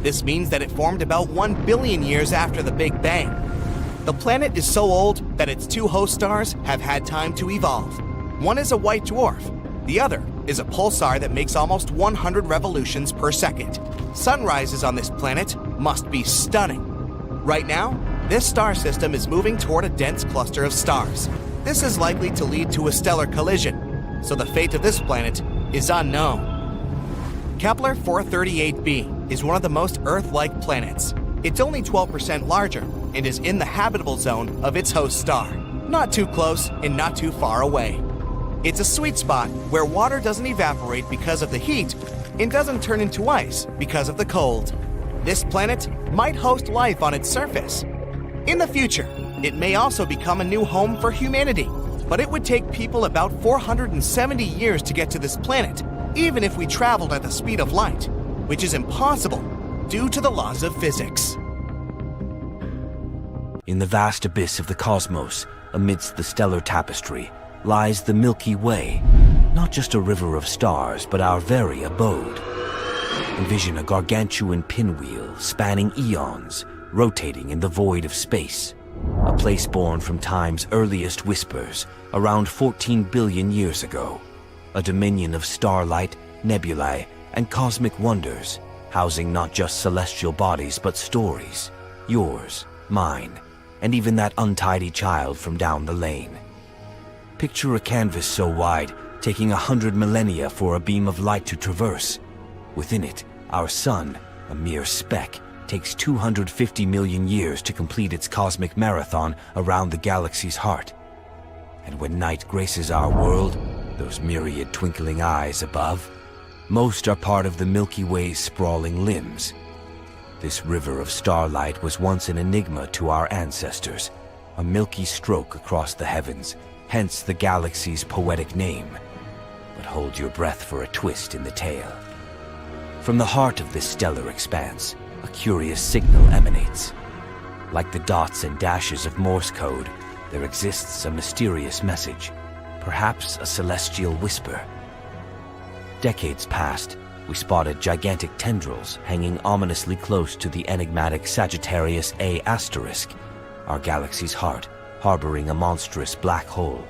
This means that it formed about 1 billion years after the Big Bang. The planet is so old that its 2 host stars have had time to evolve. One is a white dwarf. The other is a pulsar that makes almost 100 revolutions per second. Sunrises on this planet must be stunning. Right now, this star system is moving toward a dense cluster of stars. This is likely to lead to a stellar collision, so the fate of this planet is unknown. Kepler 438b is one of the most Earth-like planets. It's only 12% larger and is in the habitable zone of its host star, not too close and not too far away. It's a sweet spot where water doesn't evaporate because of the heat and doesn't turn into ice because of the cold. This planet might host life on its surface. In the future, it may also become a new home for humanity. but it would take people about 470 years to get to this planet, even if we traveled at the speed of light, which is impossible due to the laws of physics. In the vast abyss of the cosmos, amidst the stellar tapestry, lies the Milky Way, not just a river of stars, but our very abode. Envision a gargantuan pinwheel spanning eons, rotating in the void of space, a place born from time's earliest whispers, around 14 billion years ago, a dominion of starlight, nebulae, and cosmic wonders, housing not just celestial bodies but stories, yours, mine, and even that untidy child from down the lane. Picture a canvas so wide, taking 100 millennia for a beam of light to traverse. Within it, our sun, a mere speck, takes 250 million years to complete its cosmic marathon around the galaxy's heart. And when night graces our world, those myriad twinkling eyes above, most are part of the Milky Way's sprawling limbs. This river of starlight was once an enigma to our ancestors, a milky stroke across the heavens, hence the galaxy's poetic name. But hold your breath for a twist in the tale. From the heart of this stellar expanse, a curious signal emanates. Like the dots and dashes of Morse code, there exists a mysterious message, perhaps a celestial whisper. Decades past, we spotted gigantic tendrils hanging ominously close to the enigmatic Sagittarius A*, our galaxy's heart, harboring a monstrous black hole.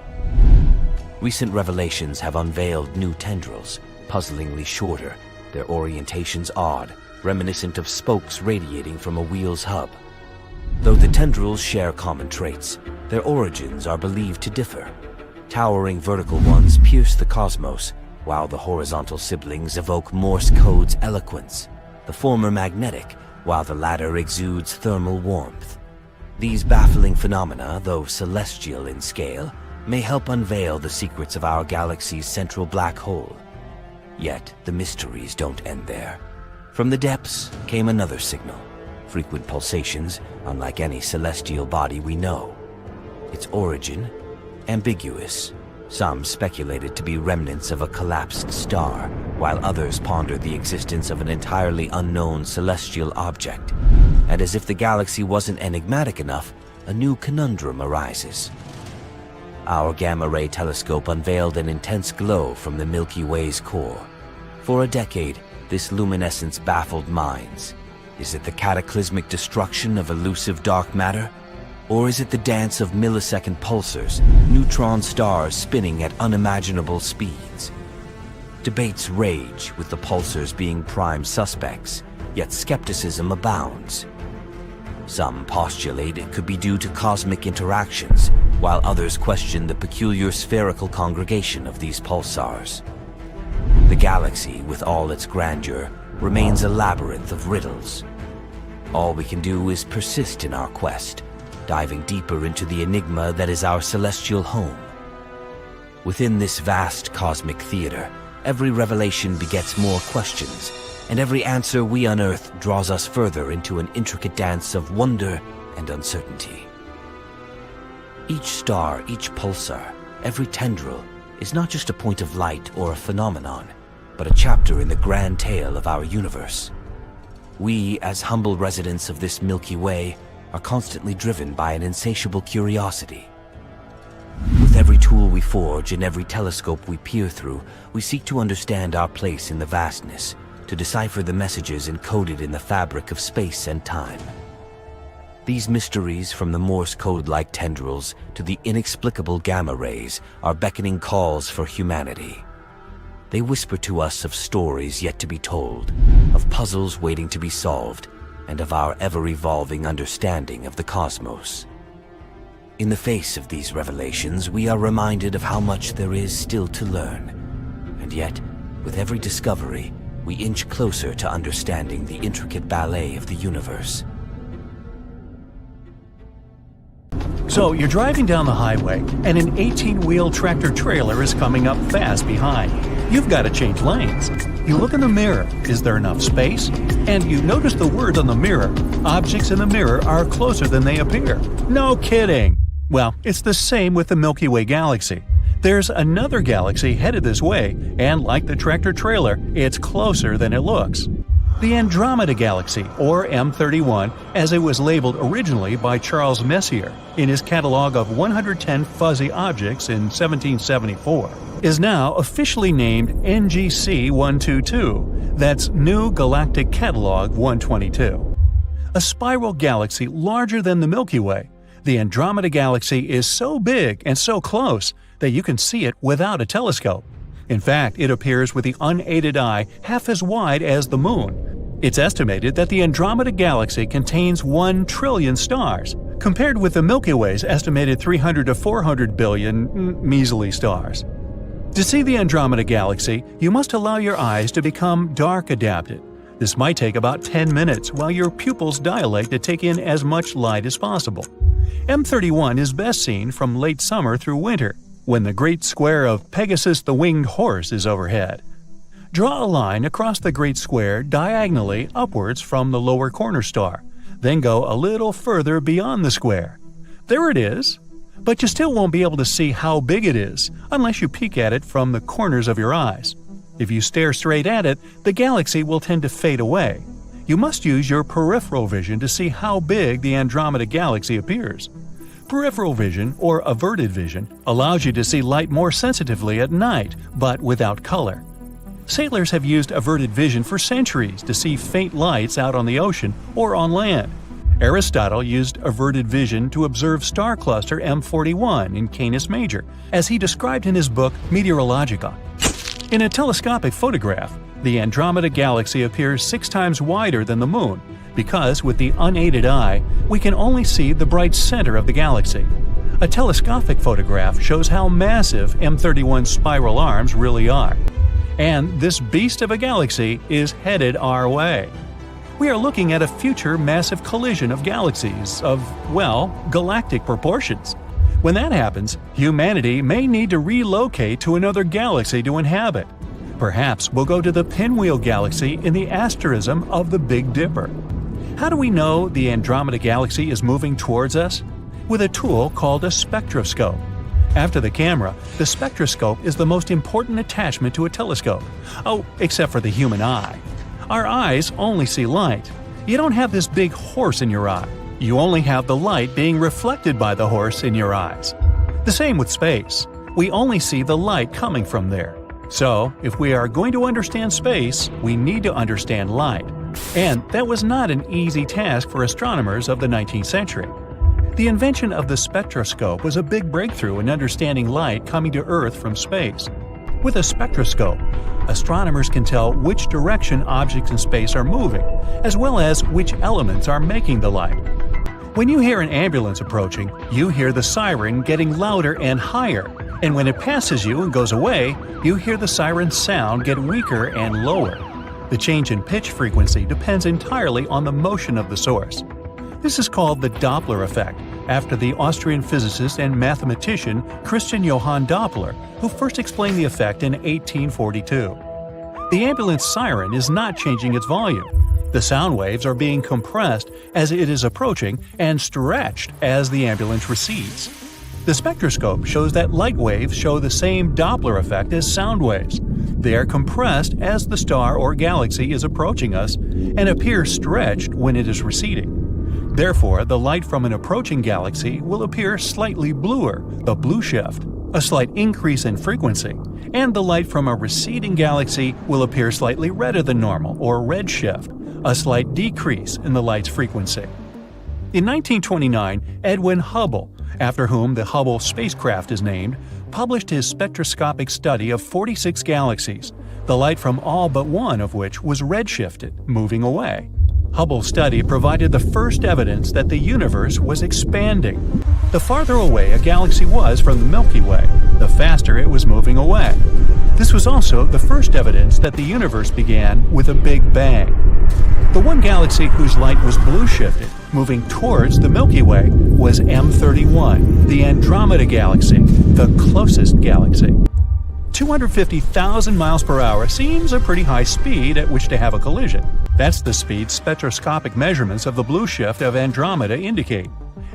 Recent revelations have unveiled new tendrils, puzzlingly shorter, their orientations odd, reminiscent of spokes radiating from a wheel's hub. Though the tendrils share common traits, their origins are believed to differ. Towering vertical ones pierce the cosmos, while the horizontal siblings evoke Morse code's eloquence, the former magnetic, while the latter exudes thermal warmth. These baffling phenomena, though celestial in scale, may help unveil the secrets of our galaxy's central black hole. Yet, the mysteries don't end there. From the depths came another signal, frequent pulsations, unlike any celestial body we know. Its origin? Ambiguous. Some speculated to be remnants of a collapsed star, while others pondered the existence of an entirely unknown celestial object. And as if the galaxy wasn't enigmatic enough, a new conundrum arises. Our gamma-ray telescope unveiled an intense glow from the Milky Way's core. For a decade, this luminescence baffled minds. Is it the cataclysmic destruction of elusive dark matter? Or is it the dance of millisecond pulsars, neutron stars spinning at unimaginable speeds? Debates rage, with the pulsars being prime suspects, yet skepticism abounds. Some postulate it could be due to cosmic interactions, while others question the peculiar spherical congregation of these pulsars. The galaxy, with all its grandeur, remains a labyrinth of riddles. All we can do is persist in our quest, diving deeper into the enigma that is our celestial home. Within this vast cosmic theater, every revelation begets more questions, and every answer we unearth draws us further into an intricate dance of wonder and uncertainty. Each star, each pulsar, every tendril is not just a point of light or a phenomenon, but a chapter in the grand tale of our universe. We, as humble residents of this Milky Way, are constantly driven by an insatiable curiosity. With every tool we forge and every telescope we peer through, we seek to understand our place in the vastness, to decipher the messages encoded in the fabric of space and time. These mysteries, from the Morse code-like tendrils to the inexplicable gamma rays, are beckoning calls for humanity. They whisper to us of stories yet to be told, of puzzles waiting to be solved, and of our ever-evolving understanding of the cosmos. In the face of these revelations, we are reminded of how much there is still to learn. And yet, with every discovery, we inch closer to understanding the intricate ballet of the universe. So you're driving down the highway, and an 18-wheel tractor-trailer is coming up fast behind. You've got to change lanes. You look in the mirror. Is there enough space? And you notice the words on the mirror. Objects in the mirror are closer than they appear. No kidding! Well, it's the same with the Milky Way galaxy. There's another galaxy headed this way, and like the tractor-trailer, it's closer than it looks. The Andromeda Galaxy, or M31, as it was labeled originally by Charles Messier in his catalog of 110 fuzzy objects in 1774, is now officially named NGC 122, that's New Galactic Catalog 122. A spiral galaxy larger than the Milky Way, the Andromeda Galaxy is so big and so close that you can see it without a telescope. In fact, it appears with the unaided eye half as wide as the Moon. It's estimated that the Andromeda Galaxy contains 1 trillion stars, compared with the Milky Way's estimated 300 to 400 billion measly stars. To see the Andromeda Galaxy, you must allow your eyes to become dark adapted. This might take about 10 minutes while your pupils dilate to take in as much light as possible. M31 is best seen from late summer through winter, when the great square of Pegasus the Winged Horse is overhead. Draw a line across the great square diagonally upwards from the lower corner star, then go a little further beyond the square. There it is, but you still won't be able to see how big it is unless you peek at it from the corners of your eyes. If you stare straight at it, the galaxy will tend to fade away. You must use your peripheral vision to see how big the Andromeda Galaxy appears. Peripheral vision, or averted vision, allows you to see light more sensitively at night, but without color. Sailors have used averted vision for centuries to see faint lights out on the ocean or on land. Aristotle used averted vision to observe star cluster M41 in Canis Major, as he described in his book Meteorologica. In a telescopic photograph, the Andromeda Galaxy appears 6 times wider than the Moon, because with the unaided eye, we can only see the bright center of the galaxy. A telescopic photograph shows how massive M31's spiral arms really are. And this beast of a galaxy is headed our way. We are looking at a future massive collision of galaxies of, well, galactic proportions. When that happens, humanity may need to relocate to another galaxy to inhabit. Perhaps we'll go to the Pinwheel Galaxy in the asterism of the Big Dipper. How do we know the Andromeda Galaxy is moving towards us? With a tool called a spectroscope. After the camera, the spectroscope is the most important attachment to a telescope. Oh, except for the human eye. Our eyes only see light. You don't have this big horse in your eye. You only have the light being reflected by the horse in your eyes. The same with space. We only see the light coming from there. So, if we are going to understand space, we need to understand light. And that was not an easy task for astronomers of the 19th century. The invention of the spectroscope was a big breakthrough in understanding light coming to Earth from space. With a spectroscope, astronomers can tell which direction objects in space are moving, as well as which elements are making the light. When you hear an ambulance approaching, you hear the siren getting louder and higher, and when it passes you and goes away, you hear the siren's sound get weaker and lower. The change in pitch frequency depends entirely on the motion of the source. This is called the Doppler effect, after the Austrian physicist and mathematician Christian Johann Doppler, who first explained the effect in 1842. The ambulance siren is not changing its volume. The sound waves are being compressed as it is approaching and stretched as the ambulance recedes. The spectroscope shows that light waves show the same Doppler effect as sound waves. They are compressed as the star or galaxy is approaching us and appear stretched when it is receding. Therefore, the light from an approaching galaxy will appear slightly bluer, the blue shift, a slight increase in frequency, and the light from a receding galaxy will appear slightly redder than normal, or red shift, a slight decrease in the light's frequency. In 1929, Edwin Hubble, after whom the Hubble spacecraft is named, published his spectroscopic study of 46 galaxies, the light from all but one of which was redshifted, moving away. Hubble's study provided the first evidence that the universe was expanding. The farther away a galaxy was from the Milky Way, the faster it was moving away. This was also the first evidence that the universe began with a Big Bang. The one galaxy whose light was blue-shifted, moving towards the Milky Way, was M31, the Andromeda Galaxy, the closest galaxy. 250,000 miles per hour seems a pretty high speed at which to have a collision. That's the speed spectroscopic measurements of the blue shift of Andromeda indicate.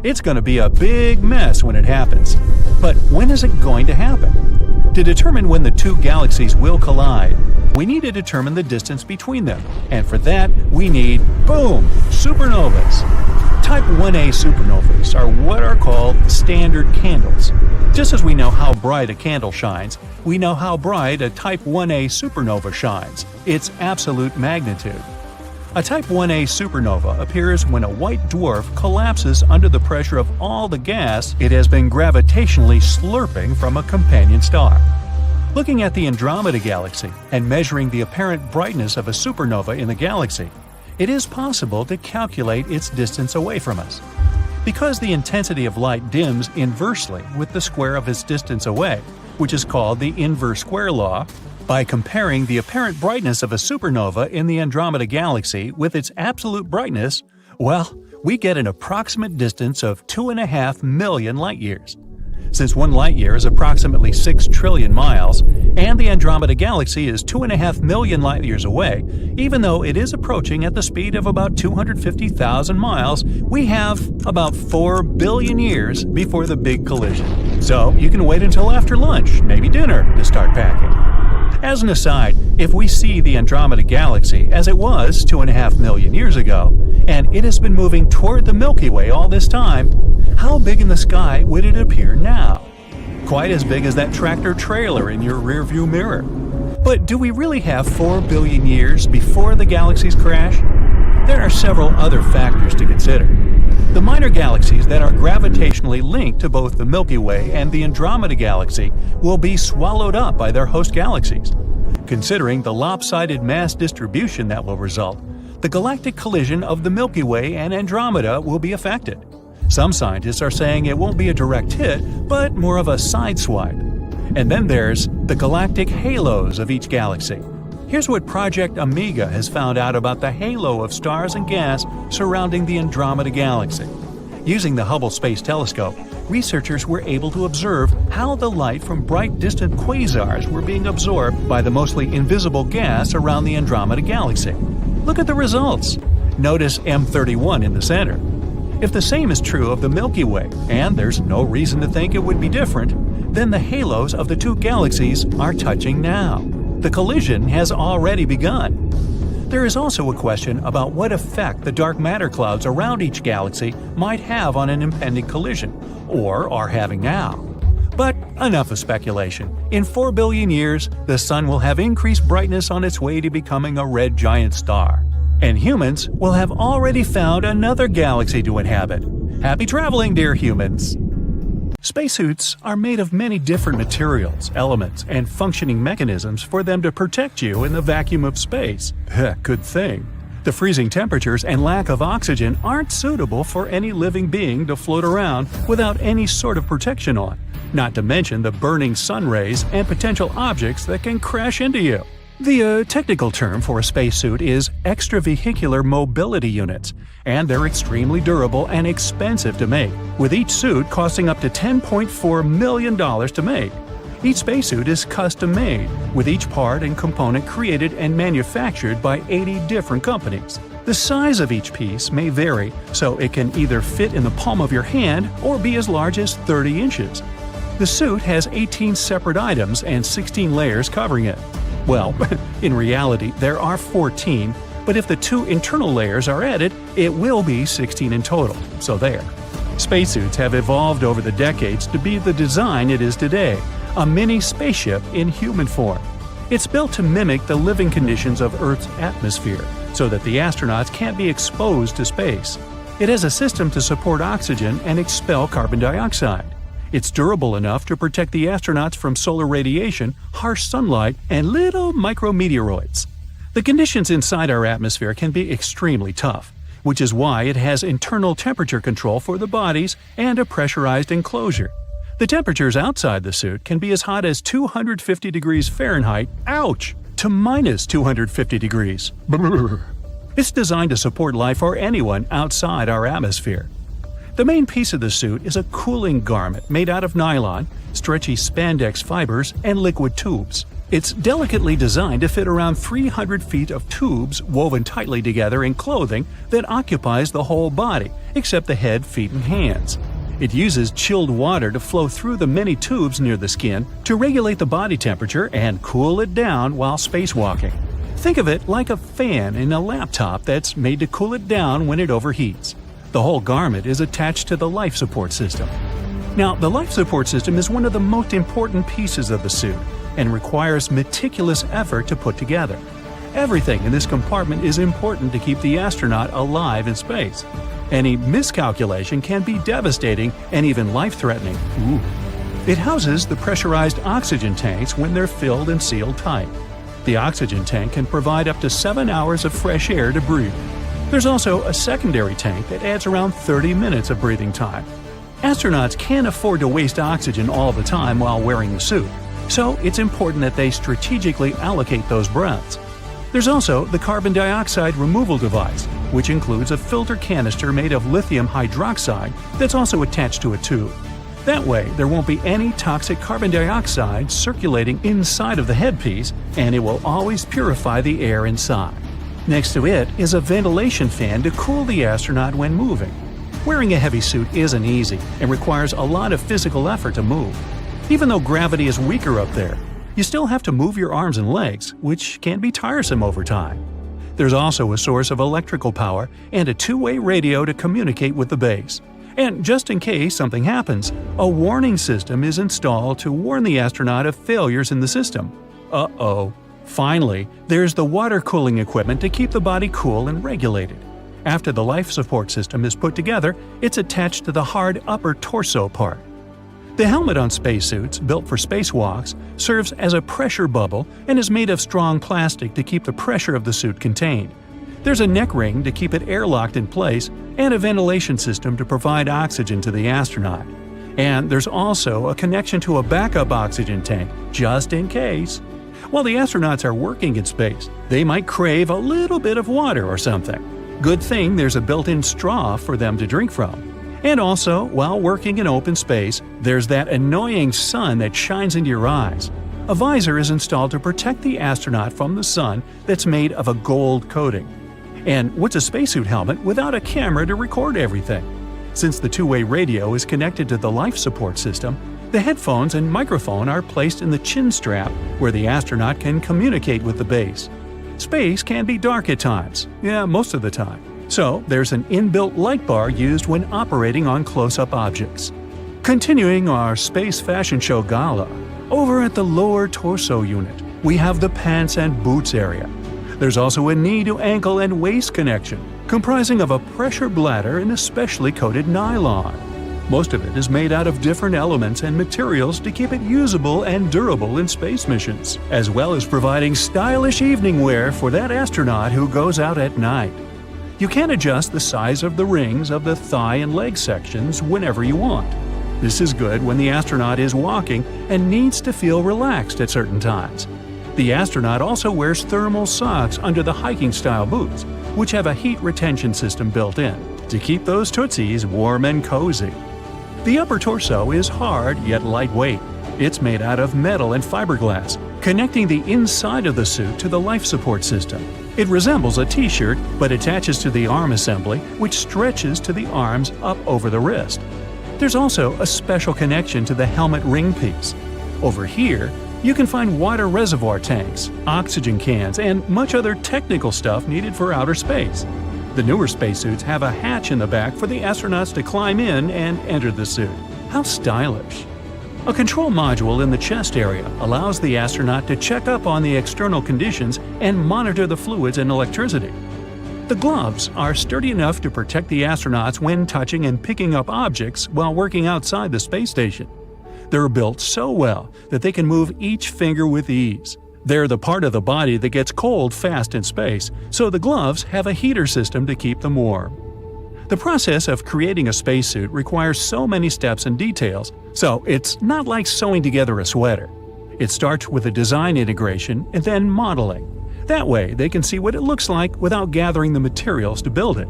It's going to be a big mess when it happens. But when is it going to happen? To determine when the two galaxies will collide, we need to determine the distance between them. And for that, we need, boom, supernovas. Type 1a supernovas are what are called standard candles. Just as we know how bright a candle shines, we know how bright a Type 1a supernova shines, its absolute magnitude. A Type 1a supernova appears when a white dwarf collapses under the pressure of all the gas it has been gravitationally slurping from a companion star. Looking at the Andromeda galaxy and measuring the apparent brightness of a supernova in the galaxy, it is possible to calculate its distance away from us. Because the intensity of light dims inversely with the square of its distance away, which is called the inverse square law, by comparing the apparent brightness of a supernova in the Andromeda galaxy with its absolute brightness, well, we get an approximate distance of 2.5 million light-years. Since 1 light-year is approximately 6 trillion miles, and the Andromeda galaxy is 2.5 million light-years away, even though it is approaching at the speed of about 250,000 miles, we have about 4 billion years before the big collision. So you can wait until after lunch, maybe dinner, to start packing. As an aside, if we see the Andromeda galaxy as it was 2.5 million years ago, and it has been moving toward the Milky Way all this time, how big in the sky would it appear now? Quite as big as that tractor trailer in your rearview mirror. But do we really have 4 billion years before the galaxies crash? There are several other factors to consider. The minor galaxies that are gravitationally linked to both the Milky Way and the Andromeda galaxy will be swallowed up by their host galaxies. Considering the lopsided mass distribution that will result, the galactic collision of the Milky Way and Andromeda will be affected. Some scientists are saying it won't be a direct hit, but more of a sideswipe. And then there's the galactic halos of each galaxy. Here's what Project Omega has found out about the halo of stars and gas surrounding the Andromeda galaxy. Using the Hubble Space Telescope, researchers were able to observe how the light from bright distant quasars were being absorbed by the mostly invisible gas around the Andromeda galaxy. Look at the results. Notice M31 in the center. If the same is true of the Milky Way, and there's no reason to think it would be different, then the halos of the two galaxies are touching now. The collision has already begun. There is also a question about what effect the dark matter clouds around each galaxy might have on an impending collision, or are having now. But enough of speculation. In 4 billion years, the Sun will have increased brightness on its way to becoming a red giant star. And humans will have already found another galaxy to inhabit. Happy traveling, dear humans! Spacesuits are made of many different materials, elements, and functioning mechanisms for them to protect you in the vacuum of space. Good thing. The freezing temperatures and lack of oxygen aren't suitable for any living being to float around without any sort of protection on, not to mention the burning sun rays and potential objects that can crash into you. The technical term for a spacesuit is extravehicular mobility units, and they're extremely durable and expensive to make, with each suit costing up to $10.4 million to make. Each spacesuit is custom-made, with each part and component created and manufactured by 80 different companies. The size of each piece may vary, so it can either fit in the palm of your hand or be as large as 30 inches. The suit has 18 separate items and 16 layers covering it. Well, in reality, there are 14, but if the 2 internal layers are added, it will be 16 in total, so there. Spacesuits have evolved over the decades to be the design it is today, a mini spaceship in human form. It's built to mimic the living conditions of Earth's atmosphere, so that the astronauts can't be exposed to space. It has a system to support oxygen and expel carbon dioxide. It's durable enough to protect the astronauts from solar radiation, harsh sunlight, and little micrometeoroids. The conditions inside our atmosphere can be extremely tough, which is why it has internal temperature control for the bodies and a pressurized enclosure. The temperatures outside the suit can be as hot as 250 degrees Fahrenheit, ouch, to minus 250 degrees. Brrr. It's designed to support life for anyone outside our atmosphere. The main piece of the suit is a cooling garment made out of nylon, stretchy spandex fibers, and liquid tubes. It's delicately designed to fit around 300 feet of tubes woven tightly together in clothing that occupies the whole body, except the head, feet, and hands. It uses chilled water to flow through the many tubes near the skin to regulate the body temperature and cool it down while spacewalking. Think of it like a fan in a laptop that's made to cool it down when it overheats. The whole garment is attached to the life support system. Now, the life support system is one of the most important pieces of the suit and requires meticulous effort to put together. Everything in this compartment is important to keep the astronaut alive in space. Any miscalculation can be devastating and even life-threatening. It houses the pressurized oxygen tanks when they're filled and sealed tight. The oxygen tank can provide up to 7 hours of fresh air to breathe. There's also a secondary tank that adds around 30 minutes of breathing time. Astronauts can't afford to waste oxygen all the time while wearing the suit, so it's important that they strategically allocate those breaths. There's also the carbon dioxide removal device, which includes a filter canister made of lithium hydroxide that's also attached to a tube. That way, there won't be any toxic carbon dioxide circulating inside of the headpiece, and it will always purify the air inside. Next to it is a ventilation fan to cool the astronaut when moving. Wearing a heavy suit isn't easy and requires a lot of physical effort to move. Even though gravity is weaker up there, you still have to move your arms and legs, which can be tiresome over time. There's also a source of electrical power and a two-way radio to communicate with the base. And just in case something happens, a warning system is installed to warn the astronaut of failures in the system. Finally, there's the water cooling equipment to keep the body cool and regulated. After the life support system is put together, it's attached to the hard upper torso part. The helmet on spacesuits, built for spacewalks, serves as a pressure bubble and is made of strong plastic to keep the pressure of the suit contained. There's a neck ring to keep it airlocked in place and a ventilation system to provide oxygen to the astronaut. And there's also a connection to a backup oxygen tank, just in case. While the astronauts are working in space, they might crave a little bit of water or something. Good thing there's a built-in straw for them to drink from. And also, while working in open space, there's that annoying sun that shines into your eyes. A visor is installed to protect the astronaut from the sun that's made of a gold coating. And what's a spacesuit helmet without a camera to record everything? Since the two-way radio is connected to the life support system, the headphones and microphone are placed in the chin strap where the astronaut can communicate with the base. Space can be dark at times, most of the time. So there's an inbuilt light bar used when operating on close-up objects. Continuing our space fashion show gala, over at the lower torso unit, we have the pants and boots area. There's also a knee to ankle and waist connection, comprising of a pressure bladder and a specially coated nylon. Most of it is made out of different elements and materials to keep it usable and durable in space missions, as well as providing stylish evening wear for that astronaut who goes out at night. You can adjust the size of the rings of the thigh and leg sections whenever you want. This is good when the astronaut is walking and needs to feel relaxed at certain times. The astronaut also wears thermal socks under the hiking-style boots, which have a heat retention system built in to keep those tootsies warm and cozy. The upper torso is hard yet lightweight. It's made out of metal and fiberglass, connecting the inside of the suit to the life support system. It resembles a t-shirt but attaches to the arm assembly, which stretches to the arms up over the wrist. There's also a special connection to the helmet ring piece. Over here, you can find water reservoir tanks, oxygen cans, and much other technical stuff needed for outer space. The newer spacesuits have a hatch in the back for the astronauts to climb in and enter the suit. How stylish! A control module in the chest area allows the astronaut to check up on the external conditions and monitor the fluids and electricity. The gloves are sturdy enough to protect the astronauts when touching and picking up objects while working outside the space station. They're built so well that they can move each finger with ease. They're the part of the body that gets cold fast in space, so the gloves have a heater system to keep them warm. The process of creating a spacesuit requires so many steps and details, so it's not like sewing together a sweater. It starts with a design integration and then modeling. That way, they can see what it looks like without gathering the materials to build it.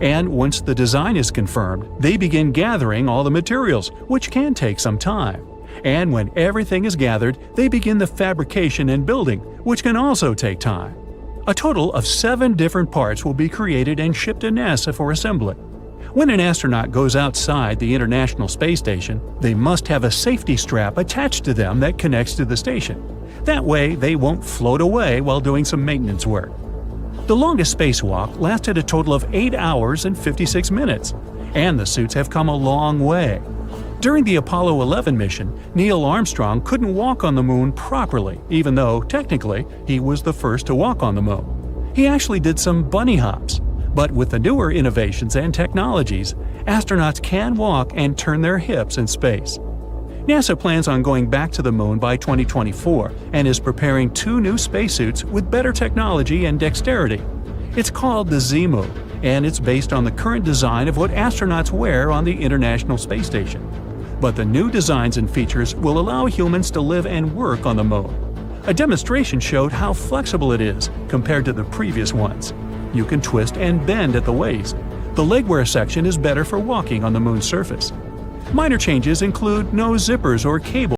And once the design is confirmed, they begin gathering all the materials, which can take some time. And when everything is gathered, they begin the fabrication and building, which can also take time. A total of 7 different parts will be created and shipped to NASA for assembly. When an astronaut goes outside the International Space Station, they must have a safety strap attached to them that connects to the station. That way, they won't float away while doing some maintenance work. The longest spacewalk lasted a total of 8 hours and 56 minutes, and the suits have come a long way. During the Apollo 11 mission, Neil Armstrong couldn't walk on the moon properly, even though, technically, he was the first to walk on the moon. He actually did some bunny hops. But with the newer innovations and technologies, astronauts can walk and turn their hips in space. NASA plans on going back to the moon by 2024 and is preparing 2 new spacesuits with better technology and dexterity. It's called the Z-Move, and it's based on the current design of what astronauts wear on the International Space Station. But the new designs and features will allow humans to live and work on the moon. A demonstration showed how flexible it is compared to the previous ones. You can twist and bend at the waist. The legwear section is better for walking on the moon's surface. Minor changes include no zippers or cables